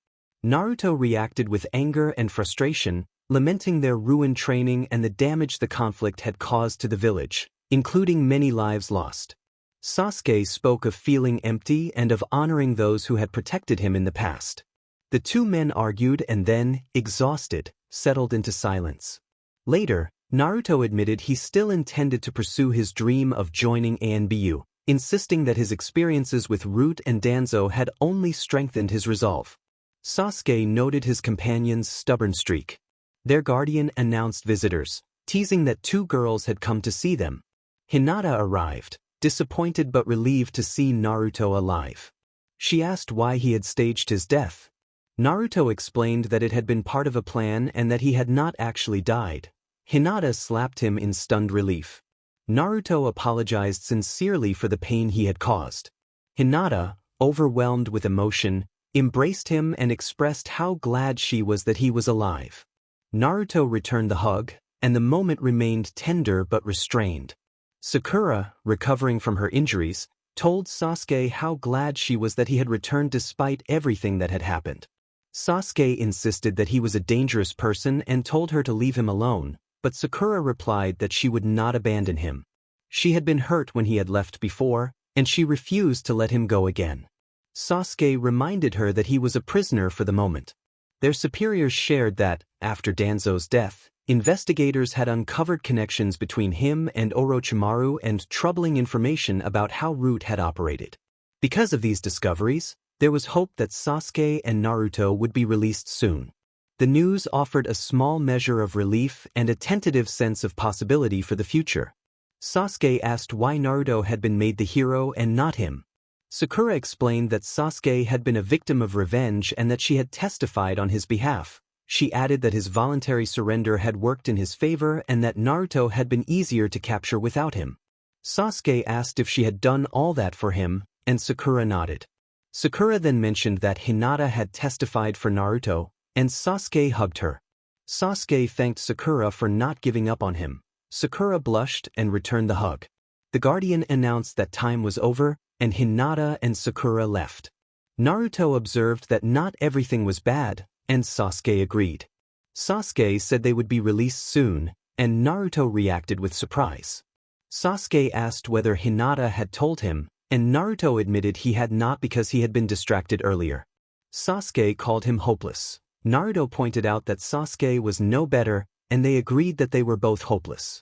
Naruto reacted with anger and frustration, lamenting their ruined training and the damage the conflict had caused to the village, including many lives lost. Sasuke spoke of feeling empty and of honoring those who had protected him in the past. The two men argued and then, exhausted, settled into silence. Later, Naruto admitted he still intended to pursue his dream of joining ANBU, insisting that his experiences with Root and Danzo had only strengthened his resolve. Sasuke noted his companion's stubborn streak. Their guardian announced visitors, teasing that two girls had come to see them. Hinata arrived, disappointed but relieved to see Naruto alive. She asked why he had staged his death. Naruto explained that it had been part of a plan and that he had not actually died. Hinata slapped him in stunned relief. Naruto apologized sincerely for the pain he had caused. Hinata, overwhelmed with emotion, embraced him and expressed how glad she was that he was alive. Naruto returned the hug, and the moment remained tender but restrained. Sakura, recovering from her injuries, told Sasuke how glad she was that he had returned despite everything that had happened. Sasuke insisted that he was a dangerous person and told her to leave him alone, but Sakura replied that she would not abandon him. She had been hurt when he had left before, and she refused to let him go again. Sasuke reminded her that he was a prisoner for the moment. Their superiors shared that, after Danzo's death, investigators had uncovered connections between him and Orochimaru and troubling information about how Root had operated. Because of these discoveries, there was hope that Sasuke and Naruto would be released soon. The news offered a small measure of relief and a tentative sense of possibility for the future. Sasuke asked why Naruto had been made the hero and not him. Sakura explained that Sasuke had been a victim of revenge and that she had testified on his behalf. She added that his voluntary surrender had worked in his favor and that Naruto had been easier to capture without him. Sasuke asked if she had done all that for him, and Sakura nodded. Sakura then mentioned that Hinata had testified for Naruto, and Sasuke hugged her. Sasuke thanked Sakura for not giving up on him. Sakura blushed and returned the hug. The guardian announced that time was over, and Hinata and Sakura left. Naruto observed that not everything was bad, and Sasuke agreed. Sasuke said they would be released soon, and Naruto reacted with surprise. Sasuke asked whether Hinata had told him, and Naruto admitted he had not because he had been distracted earlier. Sasuke called him hopeless. Naruto pointed out that Sasuke was no better, and they agreed that they were both hopeless.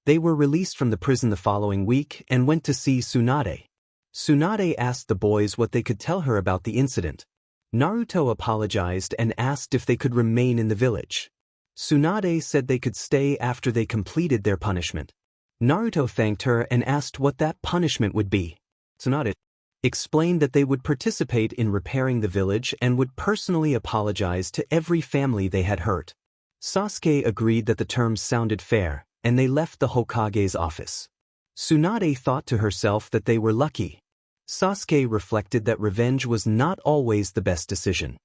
They were released from the prison the following week and went to see Tsunade. Tsunade asked the boys what they could tell her about the incident. Naruto apologized and asked if they could remain in the village. Tsunade said they could stay after they completed their punishment. Naruto thanked her and asked what that punishment would be. Tsunade explained that they would participate in repairing the village and would personally apologize to every family they had hurt. Sasuke agreed that the terms sounded fair, and they left the Hokage's office. Tsunade thought to herself that they were lucky. Sasuke reflected that revenge was not always the best decision.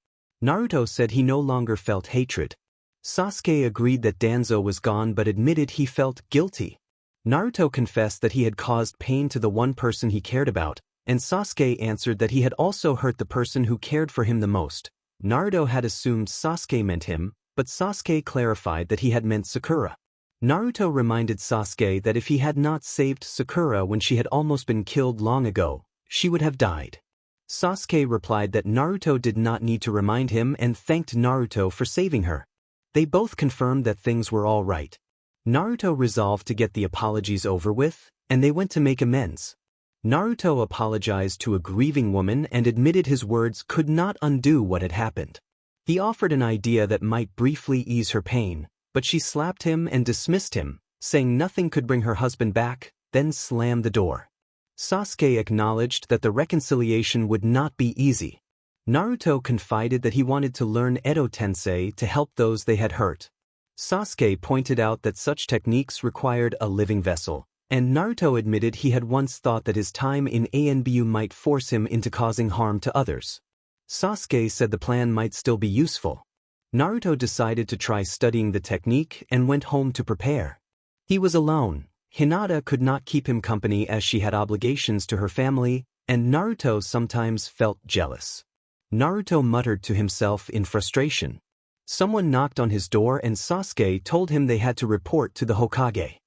Naruto said he no longer felt hatred. Sasuke agreed that Danzo was gone but admitted he felt guilty. Naruto confessed that he had caused pain to the one person he cared about, and Sasuke answered that he had also hurt the person who cared for him the most. Naruto had assumed Sasuke meant him, but Sasuke clarified that he had meant Sakura. Naruto reminded Sasuke that if he had not saved Sakura when she had almost been killed long ago, she would have died. Sasuke replied that Naruto did not need to remind him and thanked Naruto for saving her. They both confirmed that things were all right. Naruto resolved to get the apologies over with, and they went to make amends. Naruto apologized to a grieving woman and admitted his words could not undo what had happened. He offered an idea that might briefly ease her pain, but she slapped him and dismissed him, saying nothing could bring her husband back, then slammed the door. Sasuke acknowledged that the reconciliation would not be easy. Naruto confided that he wanted to learn Edo Tensei to help those they had hurt. Sasuke pointed out that such techniques required a living vessel, and Naruto admitted he had once thought that his time in ANBU might force him into causing harm to others. Sasuke said the plan might still be useful. Naruto decided to try studying the technique and went home to prepare. He was alone. Hinata could not keep him company as she had obligations to her family, and Naruto sometimes felt jealous. Naruto muttered to himself in frustration. Someone knocked on his door and Sasuke told him they had to report to the Hokage.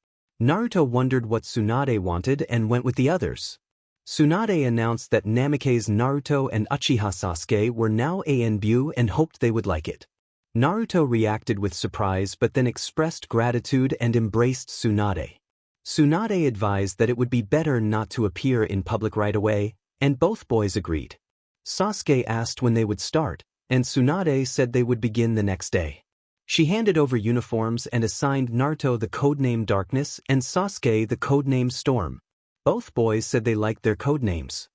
Naruto wondered what Tsunade wanted and went with the others. Tsunade announced that Namikaze Naruto and Uchiha Sasuke were now ANBU and hoped they would like it. Naruto reacted with surprise but then expressed gratitude and embraced Tsunade. Tsunade advised that it would be better not to appear in public right away, and both boys agreed. Sasuke asked when they would start, and Tsunade said they would begin the next day. She handed over uniforms and assigned Naruto the codename Darkness and Sasuke the codename Storm. Both boys said they liked their codenames.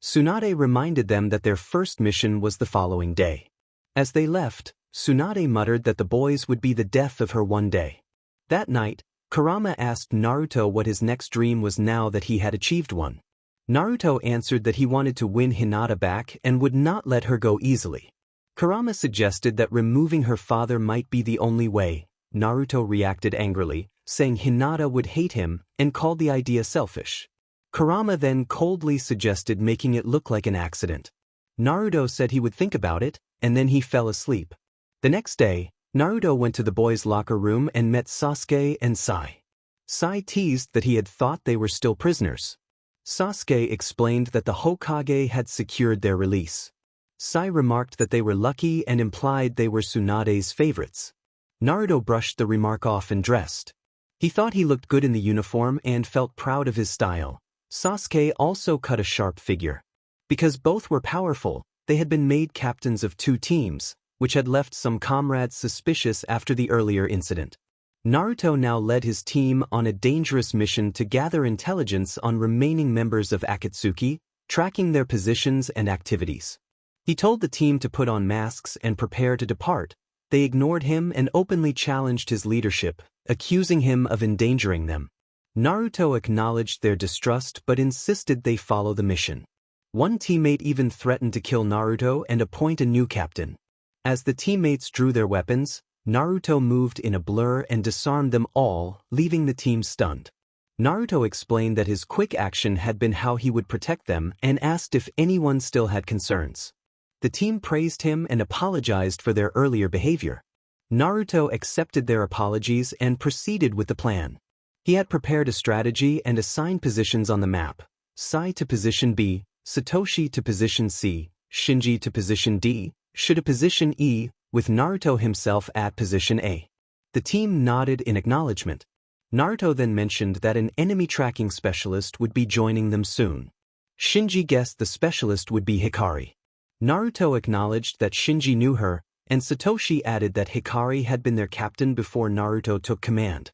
Tsunade reminded them that their first mission was the following day. As they left, Tsunade muttered that the boys would be the death of her one day. That night, Kurama asked Naruto what his next dream was now that he had achieved one. Naruto answered that he wanted to win Hinata back and would not let her go easily. Kurama suggested that removing her father might be the only way. Naruto reacted angrily, saying Hinata would hate him and called the idea selfish. Kurama then coldly suggested making it look like an accident. Naruto said he would think about it, and then he fell asleep. The next day, Naruto went to the boys' locker room and met Sasuke and Sai. Sai teased that he had thought they were still prisoners. Sasuke explained that the Hokage had secured their release. Sai remarked that they were lucky and implied they were Tsunade's favorites. Naruto brushed the remark off and dressed. He thought he looked good in the uniform and felt proud of his style. Sasuke also cut a sharp figure. Because both were powerful, they had been made captains of two teams, which had left some comrades suspicious after the earlier incident. Naruto now led his team on a dangerous mission to gather intelligence on remaining members of Akatsuki, tracking their positions and activities. He told the team to put on masks and prepare to depart. They ignored him and openly challenged his leadership, accusing him of endangering them. Naruto acknowledged their distrust but insisted they follow the mission. One teammate even threatened to kill Naruto and appoint a new captain. As the teammates drew their weapons, Naruto moved in a blur and disarmed them all, leaving the team stunned. Naruto explained that his quick action had been how he would protect them and asked if anyone still had concerns. The team praised him and apologized for their earlier behavior. Naruto accepted their apologies and proceeded with the plan. He had prepared a strategy and assigned positions on the map: Sai to position B, Satoshi to position C, Shinji to position D, Shu to position E, with Naruto himself at position A. The team nodded in acknowledgement. Naruto then mentioned that an enemy tracking specialist would be joining them soon. Shinji guessed the specialist would be Hikari. Naruto acknowledged that Shinji knew her, and Satoshi added that Hikari had been their captain before Naruto took command.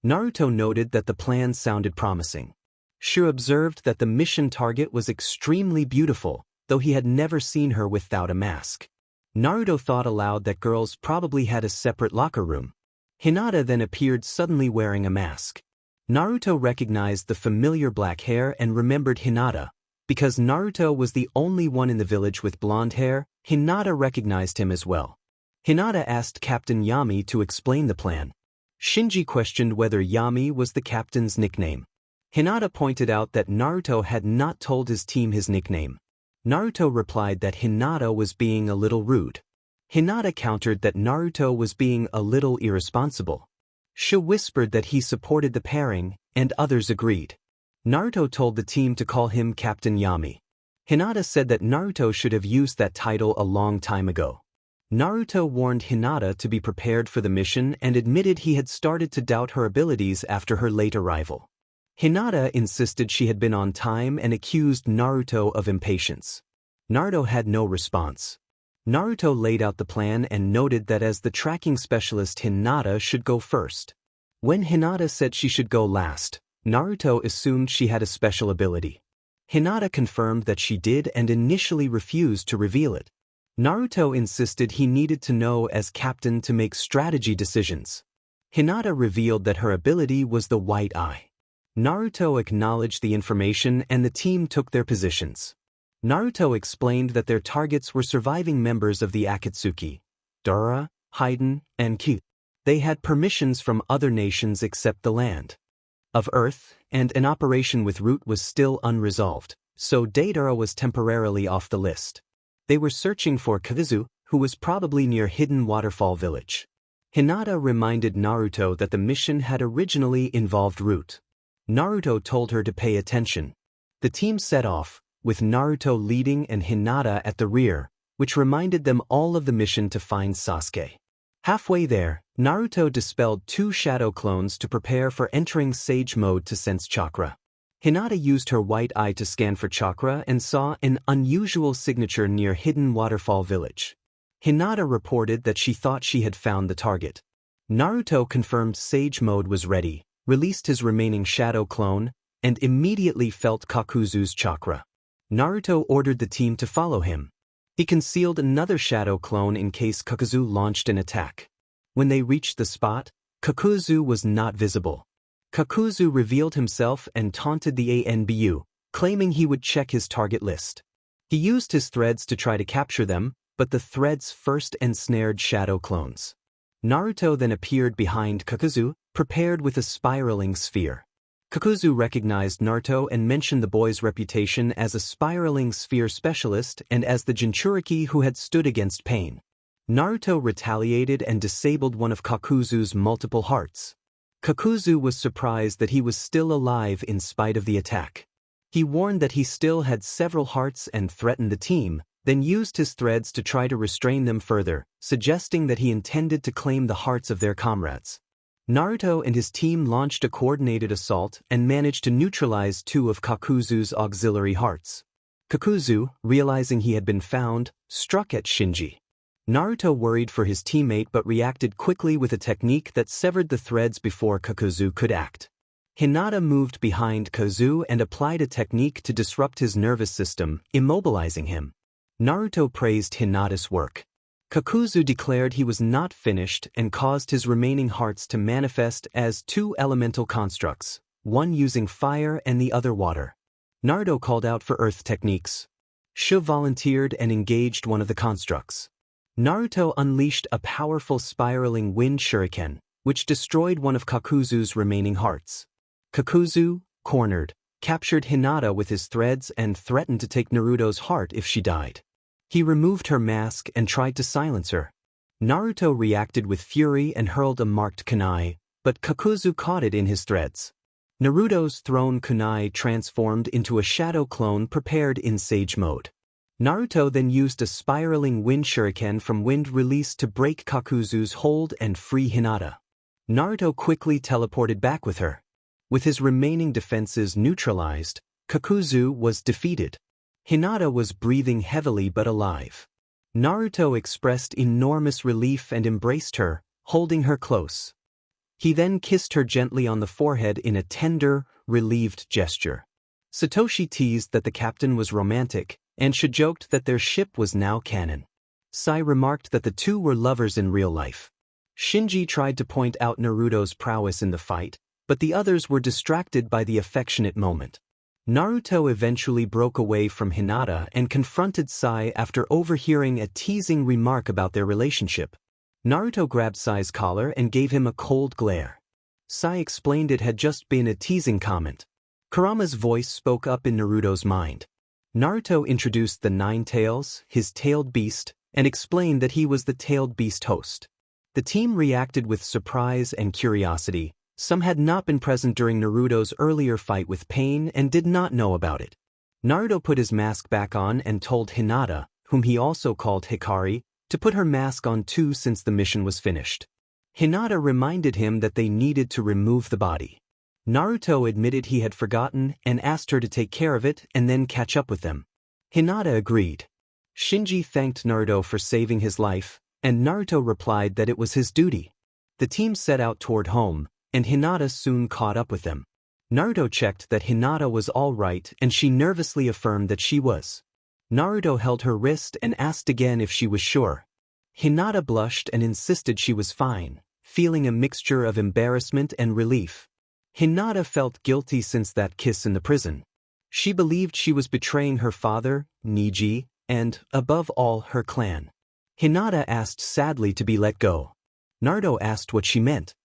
Naruto noted that the plan sounded promising. Shu observed that the mission target was extremely beautiful, though he had never seen her without a mask. Naruto thought aloud that girls probably had a separate locker room. Hinata then appeared suddenly wearing a mask. Naruto recognized the familiar black hair and remembered Hinata. Because Naruto was the only one in the village with blonde hair, Hinata recognized him as well. Hinata asked Captain Yami to explain the plan. Shinji questioned whether Yami was the captain's nickname. Hinata pointed out that Naruto had not told his team his nickname. Naruto replied that Hinata was being a little rude. Hinata countered that Naruto was being a little irresponsible. Shu whispered that he supported the pairing, and others agreed. Naruto told the team to call him Captain Yami. Hinata said that Naruto should have used that title a long time ago. Naruto warned Hinata to be prepared for the mission and admitted he had started to doubt her abilities after her late arrival. Hinata insisted she had been on time and accused Naruto of impatience. Naruto had no response. Naruto laid out the plan and noted that as the tracking specialist Hinata should go first. When Hinata said she should go last, Naruto assumed she had a special ability. Hinata confirmed that she did and initially refused to reveal it. Naruto insisted he needed to know as captain to make strategy decisions. Hinata revealed that her ability was the white eye. Naruto acknowledged the information and the team took their positions. Naruto explained that their targets were surviving members of the Akatsuki, Dora, Haiden, and Q. They had permissions from other nations except the land of Earth, and an operation with Root was still unresolved, so Deidara was temporarily off the list. They were searching for Kazu, who was probably near Hidden Waterfall Village. Hinata reminded Naruto that the mission had originally involved Root. Naruto told her to pay attention. The team set off, with Naruto leading and Hinata at the rear, which reminded them all of the mission to find Sasuke. Halfway there, Naruto dispelled 2 shadow clones to prepare for entering Sage Mode to sense chakra. Hinata used her white eye to scan for chakra and saw an unusual signature near Hidden Waterfall Village. Hinata reported that she thought she had found the target. Naruto confirmed Sage Mode was ready, released his remaining shadow clone, and immediately felt Kakuzu's chakra. Naruto ordered the team to follow him. He concealed another shadow clone in case Kakuzu launched an attack. When they reached the spot, Kakuzu was not visible. Kakuzu revealed himself and taunted the ANBU, claiming he would check his target list. He used his threads to try to capture them, but the threads first ensnared shadow clones. Naruto then appeared behind Kakuzu, prepared with a spiraling sphere. Kakuzu recognized Naruto and mentioned the boy's reputation as a spiraling sphere specialist and as the Jinchuriki who had stood against pain. Naruto retaliated and disabled one of Kakuzu's multiple hearts. Kakuzu was surprised that he was still alive in spite of the attack. He warned that he still had several hearts and threatened the team, then used his threads to try to restrain them further, suggesting that he intended to claim the hearts of their comrades. Naruto and his team launched a coordinated assault and managed to neutralize 2 of Kakuzu's auxiliary hearts. Kakuzu, realizing he had been found, struck at Shinji. Naruto worried for his teammate but reacted quickly with a technique that severed the threads before Kakuzu could act. Hinata moved behind Kakuzu and applied a technique to disrupt his nervous system, immobilizing him. Naruto praised Hinata's work. Kakuzu declared he was not finished and caused his remaining hearts to manifest as 2 elemental constructs, one using fire and the other water. Naruto called out for earth techniques. Shu volunteered and engaged one of the constructs. Naruto unleashed a powerful spiraling wind shuriken, which destroyed one of Kakuzu's remaining hearts. Kakuzu, cornered, captured Hinata with his threads and threatened to take Naruto's heart if she died. He removed her mask and tried to silence her. Naruto reacted with fury and hurled a marked kunai, but Kakuzu caught it in his threads. Naruto's thrown kunai transformed into a shadow clone prepared in Sage Mode. Naruto then used a spiraling wind shuriken from wind release to break Kakuzu's hold and free Hinata. Naruto quickly teleported back with her. With his remaining defenses neutralized, Kakuzu was defeated. Hinata was breathing heavily but alive. Naruto expressed enormous relief and embraced her, holding her close. He then kissed her gently on the forehead in a tender, relieved gesture. Satoshi teased that the captain was romantic, and Sha joked that their ship was now canon. Sai remarked that the two were lovers in real life. Shinji tried to point out Naruto's prowess in the fight, but the others were distracted by the affectionate moment. Naruto eventually broke away from Hinata and confronted Sai after overhearing a teasing remark about their relationship. Naruto grabbed Sai's collar and gave him a cold glare. Sai explained it had just been a teasing comment. Kurama's voice spoke up in Naruto's mind. Naruto introduced the Nine Tails, his tailed beast, and explained that he was the tailed beast host. The team reacted with surprise and curiosity. Some had not been present during Naruto's earlier fight with Pain and did not know about it. Naruto put his mask back on and told Hinata, whom he also called Hikari, to put her mask on too since the mission was finished. Hinata reminded him that they needed to remove the body. Naruto admitted he had forgotten and asked her to take care of it and then catch up with them. Hinata agreed. Shinji thanked Naruto for saving his life, and Naruto replied that it was his duty. The team set out toward home, and Hinata soon caught up with them. Naruto checked that Hinata was all right and she nervously affirmed that she was. Naruto held her wrist and asked again if she was sure. Hinata blushed and insisted she was fine, feeling a mixture of embarrassment and relief. Hinata felt guilty since that kiss in the prison. She believed she was betraying her father, Niji, and, above all, her clan. Hinata asked sadly to be let go. Naruto asked what she meant.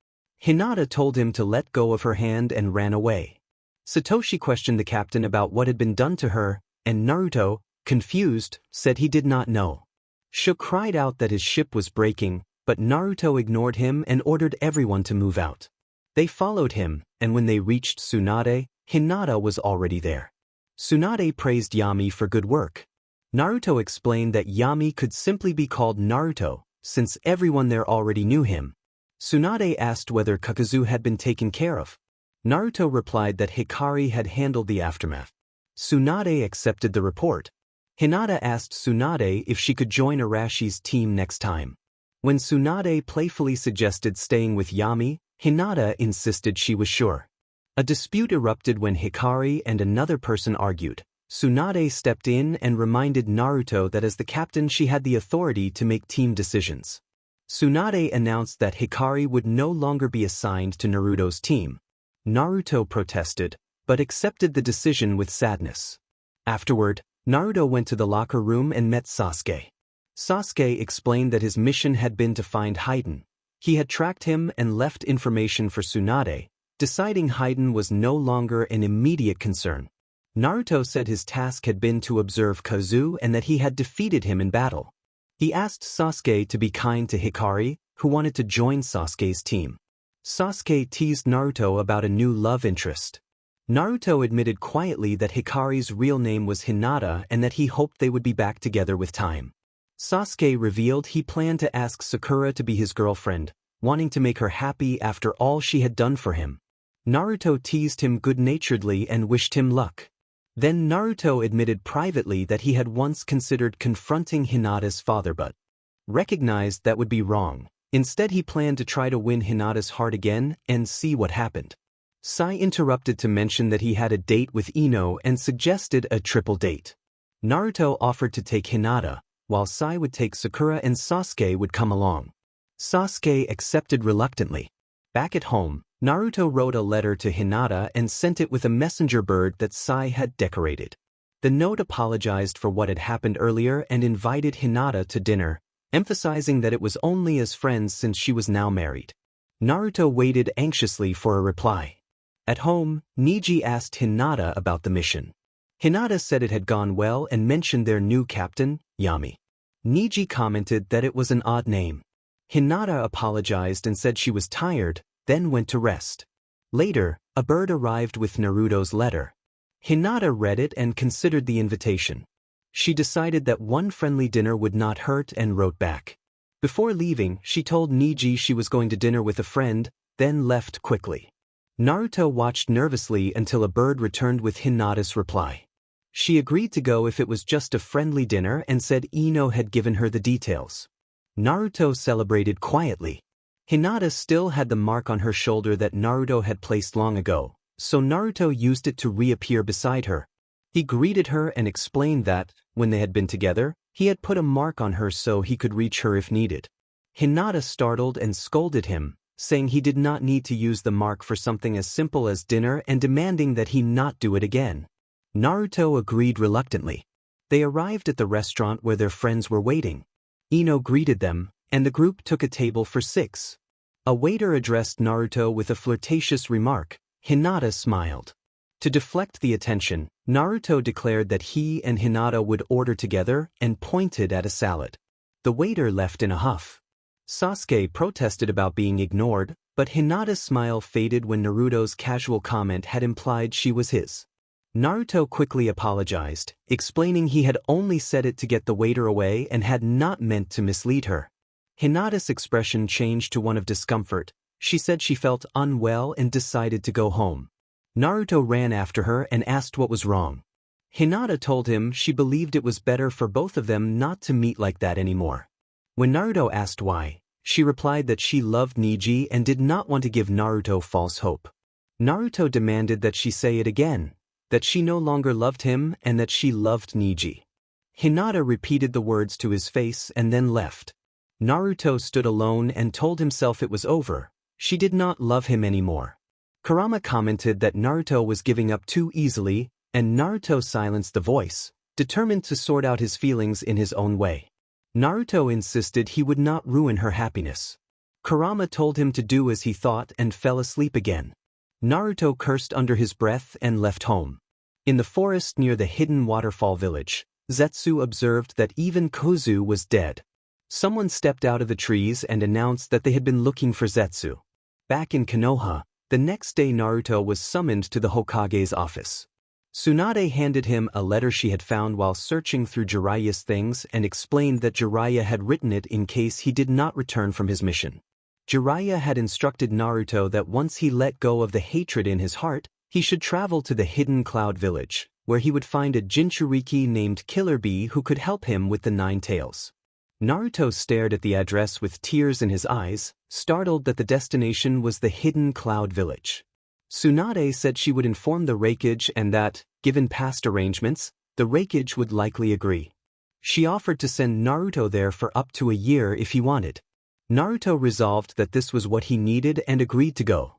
Hinata told him to let go of her hand and ran away. Satoshi questioned the captain about what had been done to her, and Naruto, confused, said he did not know. Sha cried out that his ship was breaking, but Naruto ignored him and ordered everyone to move out. They followed him, and when they reached Tsunade, Hinata was already there. Tsunade praised Yami for good work. Naruto explained that Yami could simply be called Naruto, since everyone there already knew him. Tsunade asked whether Kakuzu had been taken care of. Naruto replied that Hikari had handled the aftermath. Tsunade accepted the report. Hinata asked Tsunade if she could join Arashi's team next time. When Tsunade playfully suggested staying with Yami, Hinata insisted she was sure. A dispute erupted when Hikari and another person argued. Tsunade stepped in and reminded Naruto that as the captain she had the authority to make team decisions. Tsunade announced that Hikari would no longer be assigned to Naruto's team. Naruto protested, but accepted the decision with sadness. Afterward, Naruto went to the locker room and met Sasuke. Sasuke explained that his mission had been to find Haiden. He had tracked him and left information for Tsunade, deciding Haiden was no longer an immediate concern. Naruto said his task had been to observe Kazu and that he had defeated him in battle. He asked Sasuke to be kind to Hikari, who wanted to join Sasuke's team. Sasuke teased Naruto about a new love interest. Naruto admitted quietly that Hikari's real name was Hinata and that he hoped they would be back together with time. Sasuke revealed he planned to ask Sakura to be his girlfriend, wanting to make her happy after all she had done for him. Naruto teased him good-naturedly and wished him luck. Then Naruto admitted privately that he had once considered confronting Hinata's father but recognized that would be wrong. Instead he planned to try to win Hinata's heart again and see what happened. Sai interrupted to mention that he had a date with Ino and suggested a triple date. Naruto offered to take Hinata, while Sai would take Sakura and Sasuke would come along. Sasuke accepted reluctantly. Back at home, Naruto wrote a letter to Hinata and sent it with a messenger bird that Sai had decorated. The note apologized for what had happened earlier and invited Hinata to dinner, emphasizing that it was only as friends since she was now married. Naruto waited anxiously for a reply. At home, Niji asked Hinata about the mission. Hinata said it had gone well and mentioned their new captain, Yami. Niji commented that it was an odd name. Hinata apologized and said she was tired, then went to rest. Later, a bird arrived with Naruto's letter. Hinata read it and considered the invitation. She decided that one friendly dinner would not hurt and wrote back. Before leaving, she told Niji she was going to dinner with a friend, then left quickly. Naruto watched nervously until a bird returned with Hinata's reply. She agreed to go if it was just a friendly dinner and said Ino had given her the details. Naruto celebrated quietly. Hinata still had the mark on her shoulder that Naruto had placed long ago, so Naruto used it to reappear beside her. He greeted her and explained that, when they had been together, he had put a mark on her so he could reach her if needed. Hinata startled and scolded him, saying he did not need to use the mark for something as simple as dinner and demanding that he not do it again. Naruto agreed reluctantly. They arrived at the restaurant where their friends were waiting. Ino greeted them, and the group took a table for 6. A waiter addressed Naruto with a flirtatious remark. Hinata smiled. To deflect the attention, Naruto declared that he and Hinata would order together and pointed at a salad. The waiter left in a huff. Sasuke protested about being ignored, but Hinata's smile faded when Naruto's casual comment had implied she was his. Naruto quickly apologized, explaining he had only said it to get the waiter away and had not meant to mislead her. Hinata's expression changed to one of discomfort. She said she felt unwell and decided to go home. Naruto ran after her and asked what was wrong. Hinata told him she believed it was better for both of them not to meet like that anymore. When Naruto asked why, she replied that she loved Neji and did not want to give Naruto false hope. Naruto demanded that she say it again, that she no longer loved him and that she loved Neji. Hinata repeated the words to his face and then left. Naruto stood alone and told himself it was over. She did not love him anymore. Kurama commented that Naruto was giving up too easily, and Naruto silenced the voice, determined to sort out his feelings in his own way. Naruto insisted he would not ruin her happiness. Kurama told him to do as he thought and fell asleep again. Naruto cursed under his breath and left home. In the forest near the hidden waterfall village, Zetsu observed that even Kozu was dead. Someone stepped out of the trees and announced that they had been looking for Zetsu. Back in Konoha, the next day Naruto was summoned to the Hokage's office. Tsunade handed him a letter she had found while searching through Jiraiya's things and explained that Jiraiya had written it in case he did not return from his mission. Jiraiya had instructed Naruto that once he let go of the hatred in his heart, he should travel to the hidden cloud village, where he would find a Jinchuriki named Killer Bee who could help him with the 9 tails. Naruto stared at the address with tears in his eyes, startled that the destination was the hidden cloud village. Tsunade said she would inform the Raikage and that, given past arrangements, the Raikage would likely agree. She offered to send Naruto there for up to a year if he wanted. Naruto resolved that this was what he needed and agreed to go.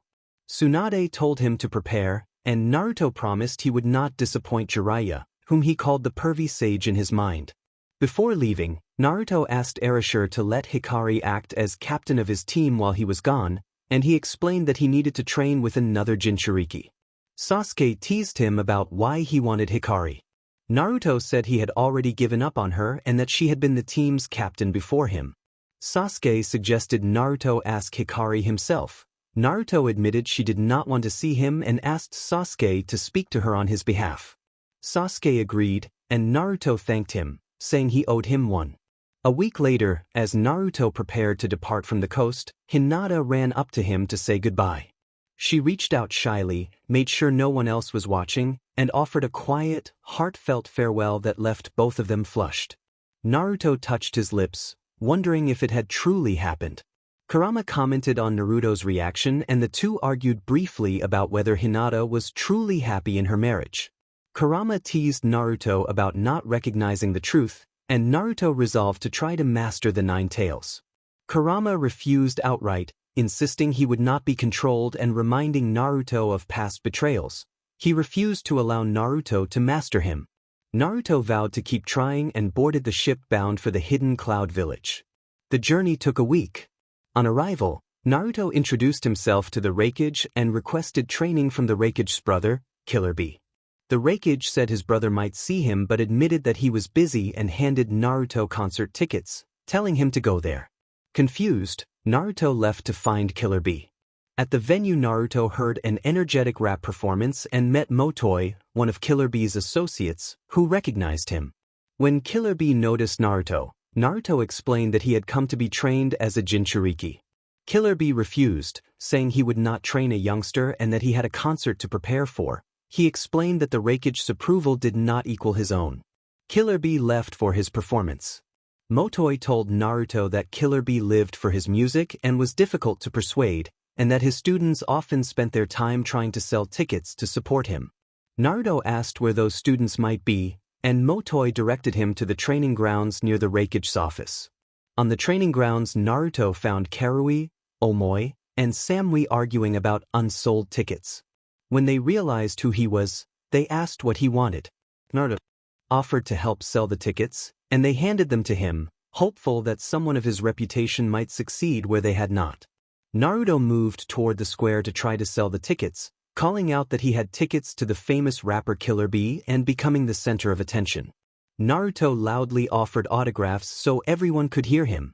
Tsunade told him to prepare, and Naruto promised he would not disappoint Jiraiya, whom he called the pervy sage in his mind. Before leaving, Naruto asked Erasure to let Hikari act as captain of his team while he was gone, and he explained that he needed to train with another Jinchuriki. Sasuke teased him about why he wanted Hikari. Naruto said he had already given up on her and that she had been the team's captain before him. Sasuke suggested Naruto ask Hikari himself. Naruto admitted she did not want to see him and asked Sasuke to speak to her on his behalf. Sasuke agreed, and Naruto thanked him, saying he owed him one. A week later, as Naruto prepared to depart from the coast, Hinata ran up to him to say goodbye. She reached out shyly, made sure no one else was watching, and offered a quiet, heartfelt farewell that left both of them flushed. Naruto touched his lips, wondering if it had truly happened. Kurama commented on Naruto's reaction and the two argued briefly about whether Hinata was truly happy in her marriage. Kurama teased Naruto about not recognizing the truth, and Naruto resolved to try to master the 9 tails. Kurama refused outright, insisting he would not be controlled and reminding Naruto of past betrayals. He refused to allow Naruto to master him. Naruto vowed to keep trying and boarded the ship bound for the hidden cloud village. The journey took a week. On arrival, Naruto introduced himself to the Raikage and requested training from the Raikage's brother, Killer Bee. The Raikage said his brother might see him but admitted that he was busy and handed Naruto concert tickets, telling him to go there. Confused, Naruto left to find Killer Bee. At the venue, Naruto heard an energetic rap performance and met Motoi, one of Killer Bee's associates, who recognized him. When Killer Bee noticed Naruto, Naruto explained that he had come to be trained as a Jinchuriki. Killer Bee refused, saying he would not train a youngster and that he had a concert to prepare for. He explained that the Raikage approval did not equal his own. Killer Bee left for his performance. Motoi told Naruto that Killer Bee lived for his music and was difficult to persuade, and that his students often spent their time trying to sell tickets to support him. Naruto asked where those students might be, and Motoi directed him to the training grounds near the Raikage's office. On the training grounds, Naruto found Karui, Omoi, and Samui arguing about unsold tickets. When they realized who he was, they asked what he wanted. Naruto offered to help sell the tickets, and they handed them to him, hopeful that someone of his reputation might succeed where they had not. Naruto moved toward the square to try to sell the tickets, calling out that he had tickets to the famous rapper Killer Bee and becoming the center of attention. Naruto loudly offered autographs so everyone could hear him.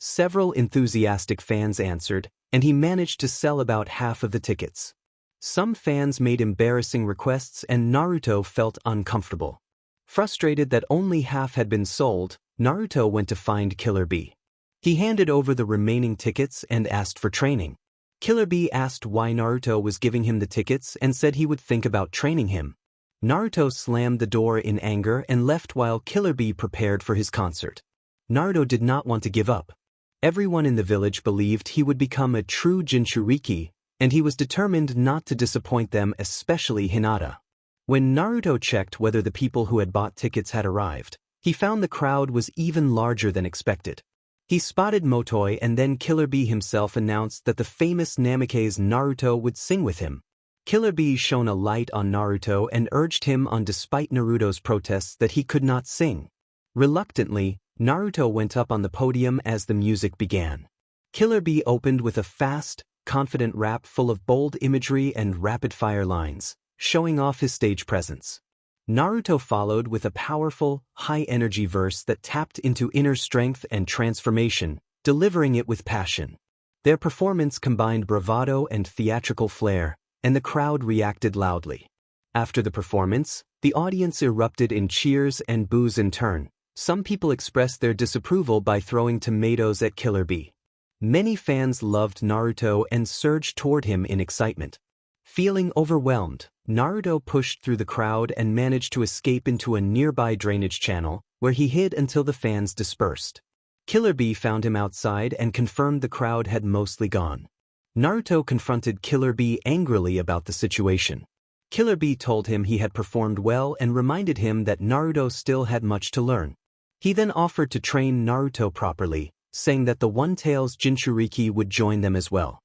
Several enthusiastic fans answered, and he managed to sell about half of the tickets. Some fans made embarrassing requests and Naruto felt uncomfortable. Frustrated that only half had been sold, Naruto went to find Killer Bee. He handed over the remaining tickets and asked for training. Killer Bee asked why Naruto was giving him the tickets and said he would think about training him. Naruto slammed the door in anger and left while Killer Bee prepared for his concert. Naruto did not want to give up. Everyone in the village believed he would become a true Jinchuriki, and he was determined not to disappoint them, especially Hinata. When Naruto checked whether the people who had bought tickets had arrived, he found the crowd was even larger than expected. He spotted Motoi and then Killer Bee himself announced that the famous Namikaze Naruto would sing with him. Killer Bee shone a light on Naruto and urged him on despite Naruto's protests that he could not sing. Reluctantly, Naruto went up on the podium as the music began. Killer Bee opened with a fast, confident rap full of bold imagery and rapid-fire lines, showing off his stage presence. Naruto followed with a powerful, high-energy verse that tapped into inner strength and transformation, delivering it with passion. Their performance combined bravado and theatrical flair, and the crowd reacted loudly. After the performance, the audience erupted in cheers and boos in turn. Some people expressed their disapproval by throwing tomatoes at Killer Bee. Many fans loved Naruto and surged toward him in excitement. Feeling overwhelmed, Naruto pushed through the crowd and managed to escape into a nearby drainage channel, where he hid until the fans dispersed. Killer Bee found him outside and confirmed the crowd had mostly gone. Naruto confronted Killer Bee angrily about the situation. Killer Bee told him he had performed well and reminded him that Naruto still had much to learn. He then offered to train Naruto properly, saying that the One-Tails Jinchuriki would join them as well.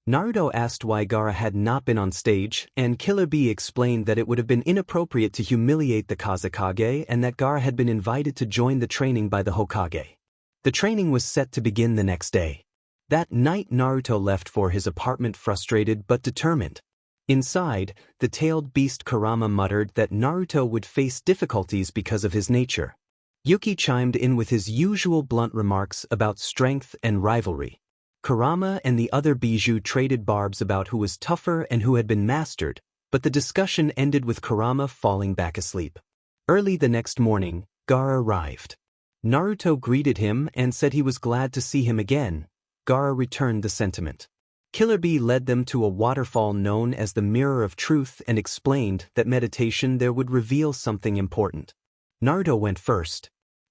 Naruto asked why Gaara had not been on stage, and Killer Bee explained that it would have been inappropriate to humiliate the Kazekage and that Gaara had been invited to join the training by the Hokage. The training was set to begin the next day. That night Naruto left for his apartment frustrated but determined. Inside, the tailed beast Kurama muttered that Naruto would face difficulties because of his nature. Yuki chimed in with his usual blunt remarks about strength and rivalry. Kurama and the other Bijou traded barbs about who was tougher and who had been mastered, but the discussion ended with Kurama falling back asleep. Early the next morning, Gaara arrived. Naruto greeted him and said he was glad to see him again. Gaara returned the sentiment. Killer Bee led them to a waterfall known as the Mirror of Truth and explained that meditation there would reveal something important. Naruto went first.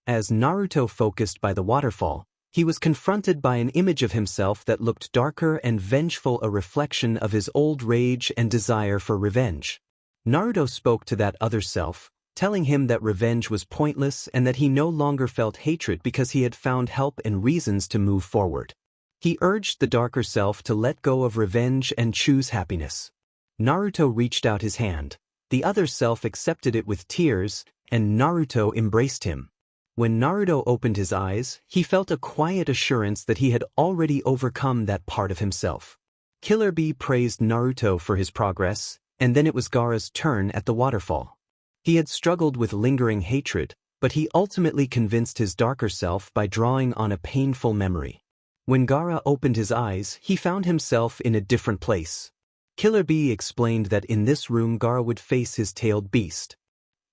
As Naruto focused by the waterfall, he was confronted by an image of himself that looked darker and vengeful, a reflection of his old rage and desire for revenge. Naruto spoke to that other self, telling him that revenge was pointless and that he no longer felt hatred because he had found help and reasons to move forward. He urged the darker self to let go of revenge and choose happiness. Naruto reached out his hand. The other self accepted it with tears, and Naruto embraced him. When Naruto opened his eyes, he felt a quiet assurance that he had already overcome that part of himself. Killer Bee praised Naruto for his progress, and then it was Gaara's turn at the waterfall. He had struggled with lingering hatred, but he ultimately convinced his darker self by drawing on a painful memory. When Gaara opened his eyes, he found himself in a different place. Killer Bee explained that in this room Gaara would face his tailed beast.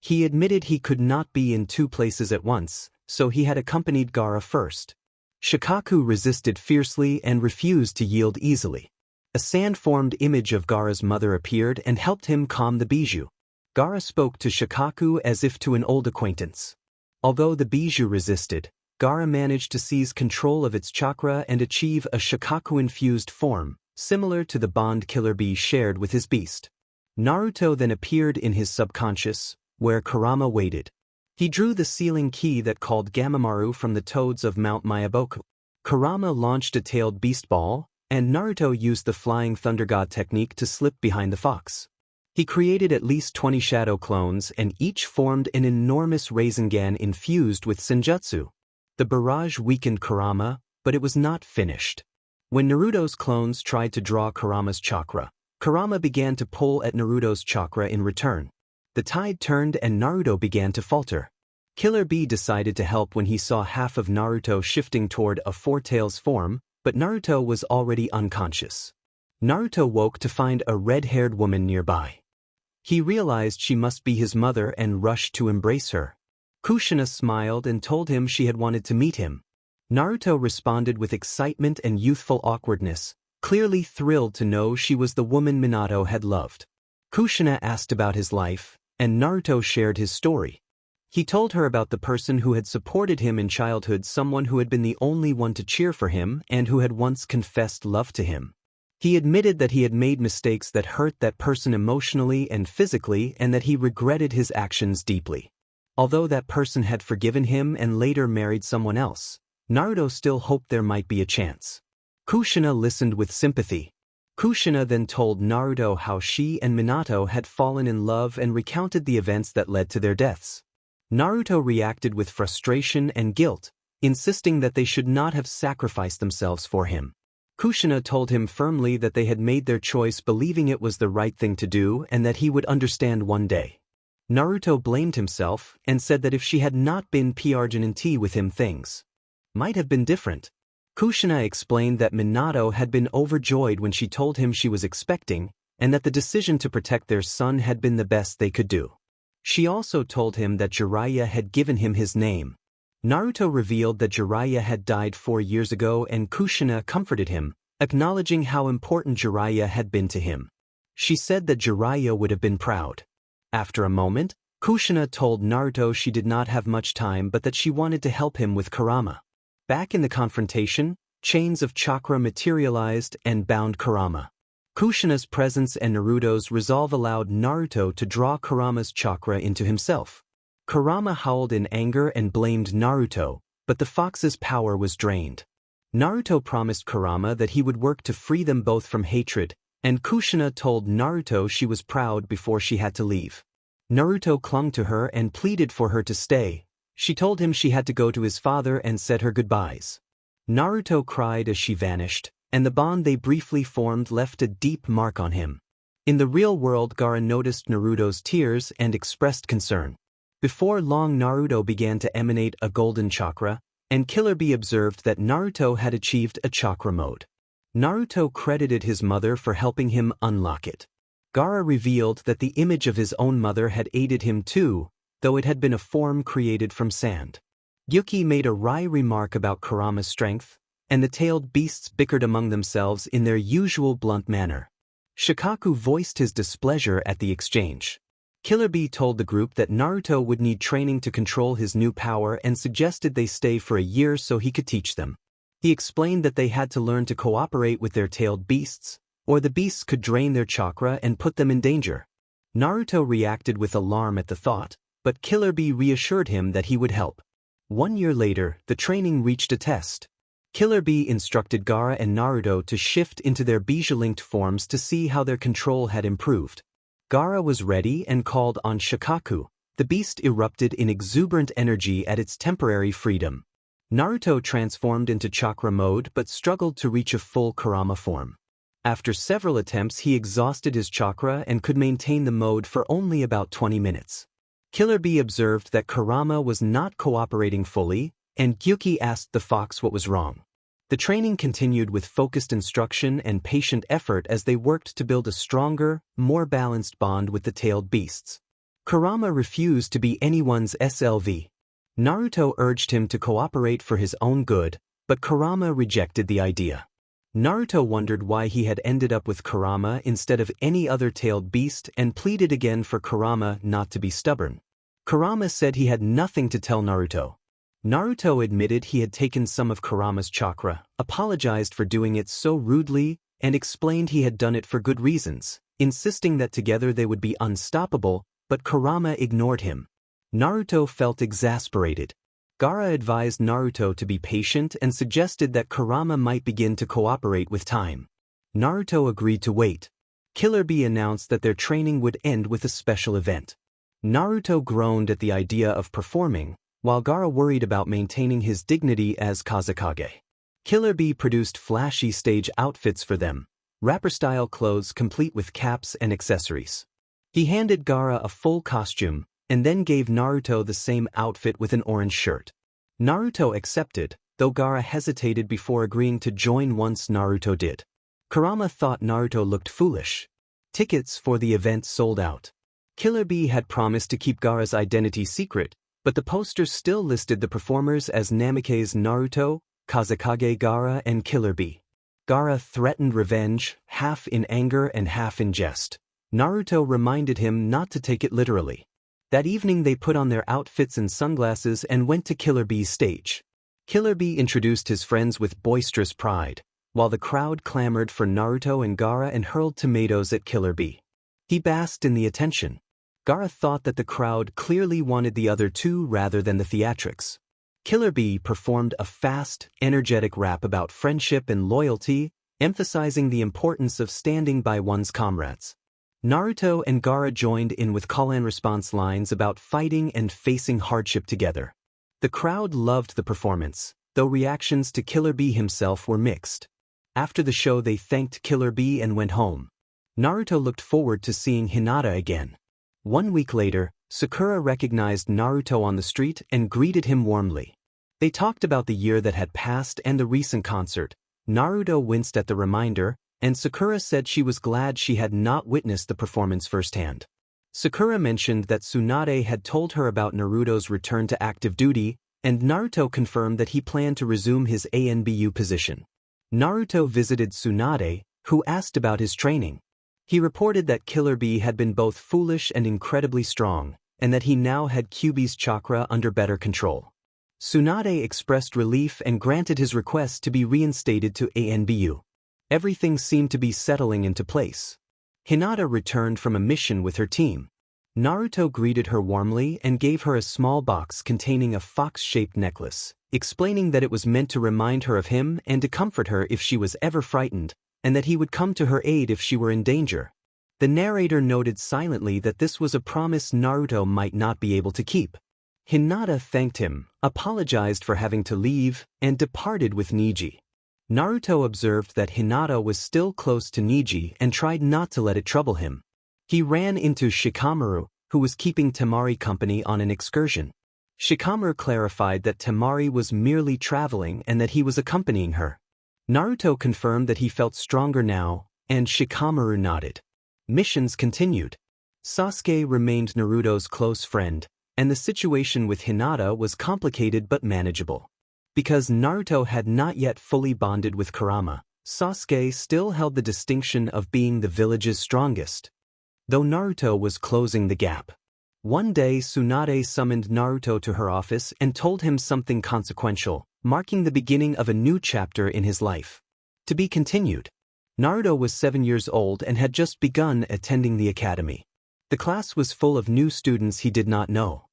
He admitted he could not be in two places at once, so he had accompanied Gaara first. Shikaku resisted fiercely and refused to yield easily. A sand-formed image of Gaara's mother appeared and helped him calm the bijou. Gaara spoke to Shikaku as if to an old acquaintance. Although the bijou resisted, Gaara managed to seize control of its chakra and achieve a Shikaku-infused form, similar to the bond Killer Bee shared with his beast. Naruto then appeared in his subconscious, where Kurama waited. He drew the sealing key that called Gamamaru from the toads of Mount Mayaboku. Kurama launched a tailed beast ball, and Naruto used the Flying Thunder God technique to slip behind the fox. He created at least 20 shadow clones and each formed an enormous Rasengan infused with Senjutsu. The barrage weakened Kurama, but it was not finished. When Naruto's clones tried to draw Kurama's chakra, Kurama began to pull at Naruto's chakra in return. The tide turned and Naruto began to falter. Killer Bee decided to help when he saw half of Naruto shifting toward a four-tails form, but Naruto was already unconscious. Naruto woke to find a red-haired woman nearby. He realized she must be his mother and rushed to embrace her. Kushina smiled and told him she had wanted to meet him. Naruto responded with excitement and youthful awkwardness, clearly thrilled to know she was the woman Minato had loved. Kushina asked about his life, and Naruto shared his story. He told her about the person who had supported him in childhood, someone who had been the only one to cheer for him and who had once confessed love to him. He admitted that he had made mistakes that hurt that person emotionally and physically and that he regretted his actions deeply. Although that person had forgiven him and later married someone else, Naruto still hoped there might be a chance. Kushina listened with sympathy. Kushina then told Naruto how she and Minato had fallen in love and recounted the events that led to their deaths. Naruto reacted with frustration and guilt, insisting that they should not have sacrificed themselves for him. Kushina told him firmly that they had made their choice believing it was the right thing to do and that he would understand one day. Naruto blamed himself and said that if she had not been P-Arginine with him, things might have been different. Kushina explained that Minato had been overjoyed when she told him she was expecting, and that the decision to protect their son had been the best they could do. She also told him that Jiraiya had given him his name. Naruto revealed that Jiraiya had died 4 years ago and Kushina comforted him, acknowledging how important Jiraiya had been to him. She said that Jiraiya would have been proud. After a moment, Kushina told Naruto she did not have much time but that she wanted to help him with Kurama. Back in the confrontation, chains of chakra materialized and bound Kurama. Kushina's presence and Naruto's resolve allowed Naruto to draw Kurama's chakra into himself. Kurama howled in anger and blamed Naruto, but the fox's power was drained. Naruto promised Kurama that he would work to free them both from hatred, and Kushina told Naruto she was proud before she had to leave. Naruto clung to her and pleaded for her to stay. She told him she had to go to his father and said her goodbyes. Naruto cried as she vanished, and the bond they briefly formed left a deep mark on him. In the real world, Gaara noticed Naruto's tears and expressed concern. Before long, Naruto began to emanate a golden chakra, and Killer Bee observed that Naruto had achieved a chakra mode. Naruto credited his mother for helping him unlock it. Gaara revealed that the image of his own mother had aided him too, though it had been a form created from sand. Yuki made a wry remark about Kurama's strength, and the tailed beasts bickered among themselves in their usual blunt manner. Shikaku voiced his displeasure at the exchange. Killer Bee told the group that Naruto would need training to control his new power and suggested they stay for a year so he could teach them. He explained that they had to learn to cooperate with their tailed beasts, or the beasts could drain their chakra and put them in danger. Naruto reacted with alarm at the thought, but Killer Bee reassured him that he would help. 1 year later, the training reached a test. Killer Bee instructed Gaara and Naruto to shift into their bijou-linked forms to see how their control had improved. Gaara was ready and called on Shikaku. The beast erupted in exuberant energy at its temporary freedom. Naruto transformed into chakra mode but struggled to reach a full Kurama form. After several attempts, he exhausted his chakra and could maintain the mode for only about 20 minutes. Killer Bee observed that Kurama was not cooperating fully, and Yuki asked the fox what was wrong. The training continued with focused instruction and patient effort as they worked to build a stronger, more balanced bond with the tailed beasts. Kurama refused to be anyone's SLV. Naruto urged him to cooperate for his own good, but Kurama rejected the idea. Naruto wondered why he had ended up with Kurama instead of any other tailed beast and pleaded again for Kurama not to be stubborn. Kurama said he had nothing to tell Naruto. Naruto admitted he had taken some of Kurama's chakra, apologized for doing it so rudely, and explained he had done it for good reasons, insisting that together they would be unstoppable, but Kurama ignored him. Naruto felt exasperated. Gaara advised Naruto to be patient and suggested that Kurama might begin to cooperate with time. Naruto agreed to wait. Killer Bee announced that their training would end with a special event. Naruto groaned at the idea of performing, while Gaara worried about maintaining his dignity as Kazekage. Killer Bee produced flashy stage outfits for them, rapper-style clothes complete with caps and accessories. He handed Gaara a full costume, and then gave Naruto the same outfit with an orange shirt. Naruto accepted, though Gaara hesitated before agreeing to join once Naruto did. Kurama thought Naruto looked foolish. Tickets for the event sold out. Killer Bee had promised to keep Gaara's identity secret, but the posters still listed the performers as Namikaze Naruto, Kazekage Gaara and Killer Bee. Gaara threatened revenge, half in anger and half in jest. Naruto reminded him not to take it literally. That evening they put on their outfits and sunglasses and went to Killer Bee's stage. Killer Bee introduced his friends with boisterous pride, while the crowd clamored for Naruto and Gaara and hurled tomatoes at Killer Bee. He basked in the attention. Gaara thought that the crowd clearly wanted the other two rather than the theatrics. Killer Bee performed a fast, energetic rap about friendship and loyalty, emphasizing the importance of standing by one's comrades. Naruto and Gaara joined in with call-and-response lines about fighting and facing hardship together. The crowd loved the performance, though reactions to Killer Bee himself were mixed. After the show they thanked Killer Bee and went home. Naruto looked forward to seeing Hinata again. 1 week later, Sakura recognized Naruto on the street and greeted him warmly. They talked about the year that had passed and the recent concert. Naruto winced at the reminder, and Sakura said she was glad she had not witnessed the performance firsthand. Sakura mentioned that Tsunade had told her about Naruto's return to active duty, and Naruto confirmed that he planned to resume his ANBU position. Naruto visited Tsunade, who asked about his training. He reported that Killer Bee had been both foolish and incredibly strong, and that he now had Kyuubi's chakra under better control. Tsunade expressed relief and granted his request to be reinstated to ANBU. Everything seemed to be settling into place. Hinata returned from a mission with her team. Naruto greeted her warmly and gave her a small box containing a fox-shaped necklace, explaining that it was meant to remind her of him and to comfort her if she was ever frightened, and that he would come to her aid if she were in danger. The narrator noted silently that this was a promise Naruto might not be able to keep. Hinata thanked him, apologized for having to leave, and departed with Neji. Naruto observed that Hinata was still close to Neji and tried not to let it trouble him. He ran into Shikamaru, who was keeping Temari company on an excursion. Shikamaru clarified that Temari was merely traveling and that he was accompanying her. Naruto confirmed that he felt stronger now, and Shikamaru nodded. Missions continued. Sasuke remained Naruto's close friend, and the situation with Hinata was complicated but manageable. Because Naruto had not yet fully bonded with Kurama, Sasuke still held the distinction of being the village's strongest, though Naruto was closing the gap. One day Tsunade summoned Naruto to her office and told him something consequential, marking the beginning of a new chapter in his life. To be continued. Naruto was 7 years old and had just begun attending the academy. The class was full of new students he did not know.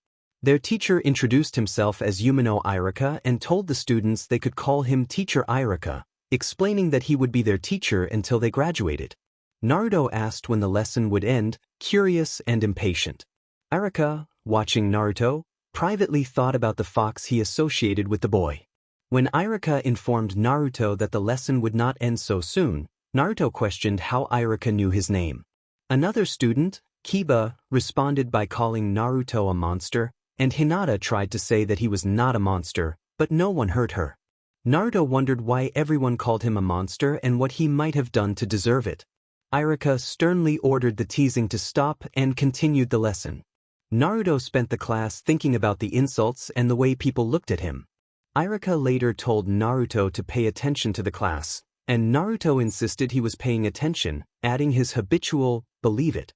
Their teacher introduced himself as Yumino Irika and told the students they could call him Teacher Irika, explaining that he would be their teacher until they graduated. Naruto asked when the lesson would end, curious and impatient. Irika, watching Naruto, privately thought about the fox he associated with the boy. When Irika informed Naruto that the lesson would not end so soon, Naruto questioned how Irika knew his name. Another student, Kiba, responded by calling Naruto a monster, and Hinata tried to say that he was not a monster, but no one heard her. Naruto wondered why everyone called him a monster and what he might have done to deserve it. Irika sternly ordered the teasing to stop and continued the lesson. Naruto spent the class thinking about the insults and the way people looked at him. Irika later told Naruto to pay attention to the class, and Naruto insisted he was paying attention, adding his habitual, "believe it."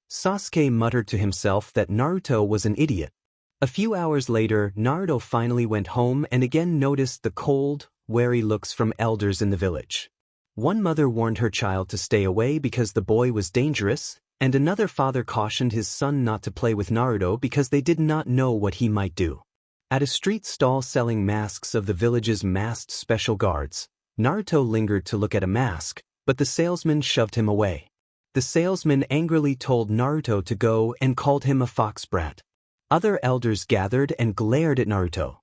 Sasuke muttered to himself that Naruto was an idiot. A few hours later, Naruto finally went home and again noticed the cold, wary looks from elders in the village. One mother warned her child to stay away because the boy was dangerous, and another father cautioned his son not to play with Naruto because they did not know what he might do. At a street stall selling masks of the village's masked special guards, Naruto lingered to look at a mask, but the salesman shoved him away. The salesman angrily told Naruto to go and called him a fox brat. Other elders gathered and glared at Naruto.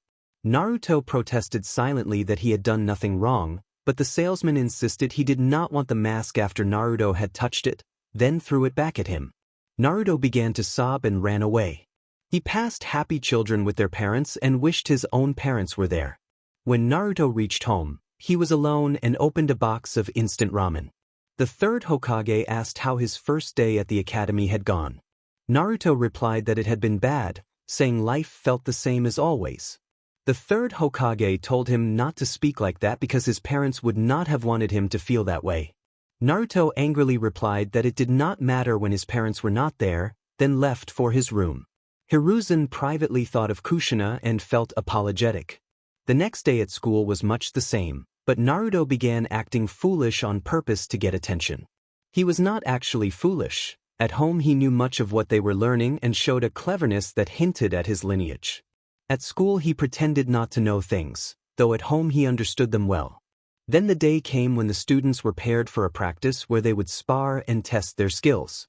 Naruto protested silently that he had done nothing wrong, but the salesman insisted he did not want the mask after Naruto had touched it, then threw it back at him. Naruto began to sob and ran away. He passed happy children with their parents and wished his own parents were there. When Naruto reached home, he was alone and opened a box of instant ramen. The third Hokage asked how his first day at the academy had gone. Naruto replied that it had been bad, saying life felt the same as always. The third Hokage told him not to speak like that because his parents would not have wanted him to feel that way. Naruto angrily replied that it did not matter when his parents were not there, then left for his room. Hiruzen privately thought of Kushina and felt apologetic. The next day at school was much the same, but Naruto began acting foolish on purpose to get attention. He was not actually foolish. At home he knew much of what they were learning and showed a cleverness that hinted at his lineage. At school he pretended not to know things, though at home he understood them well. Then the day came when the students were paired for a practice where they would spar and test their skills.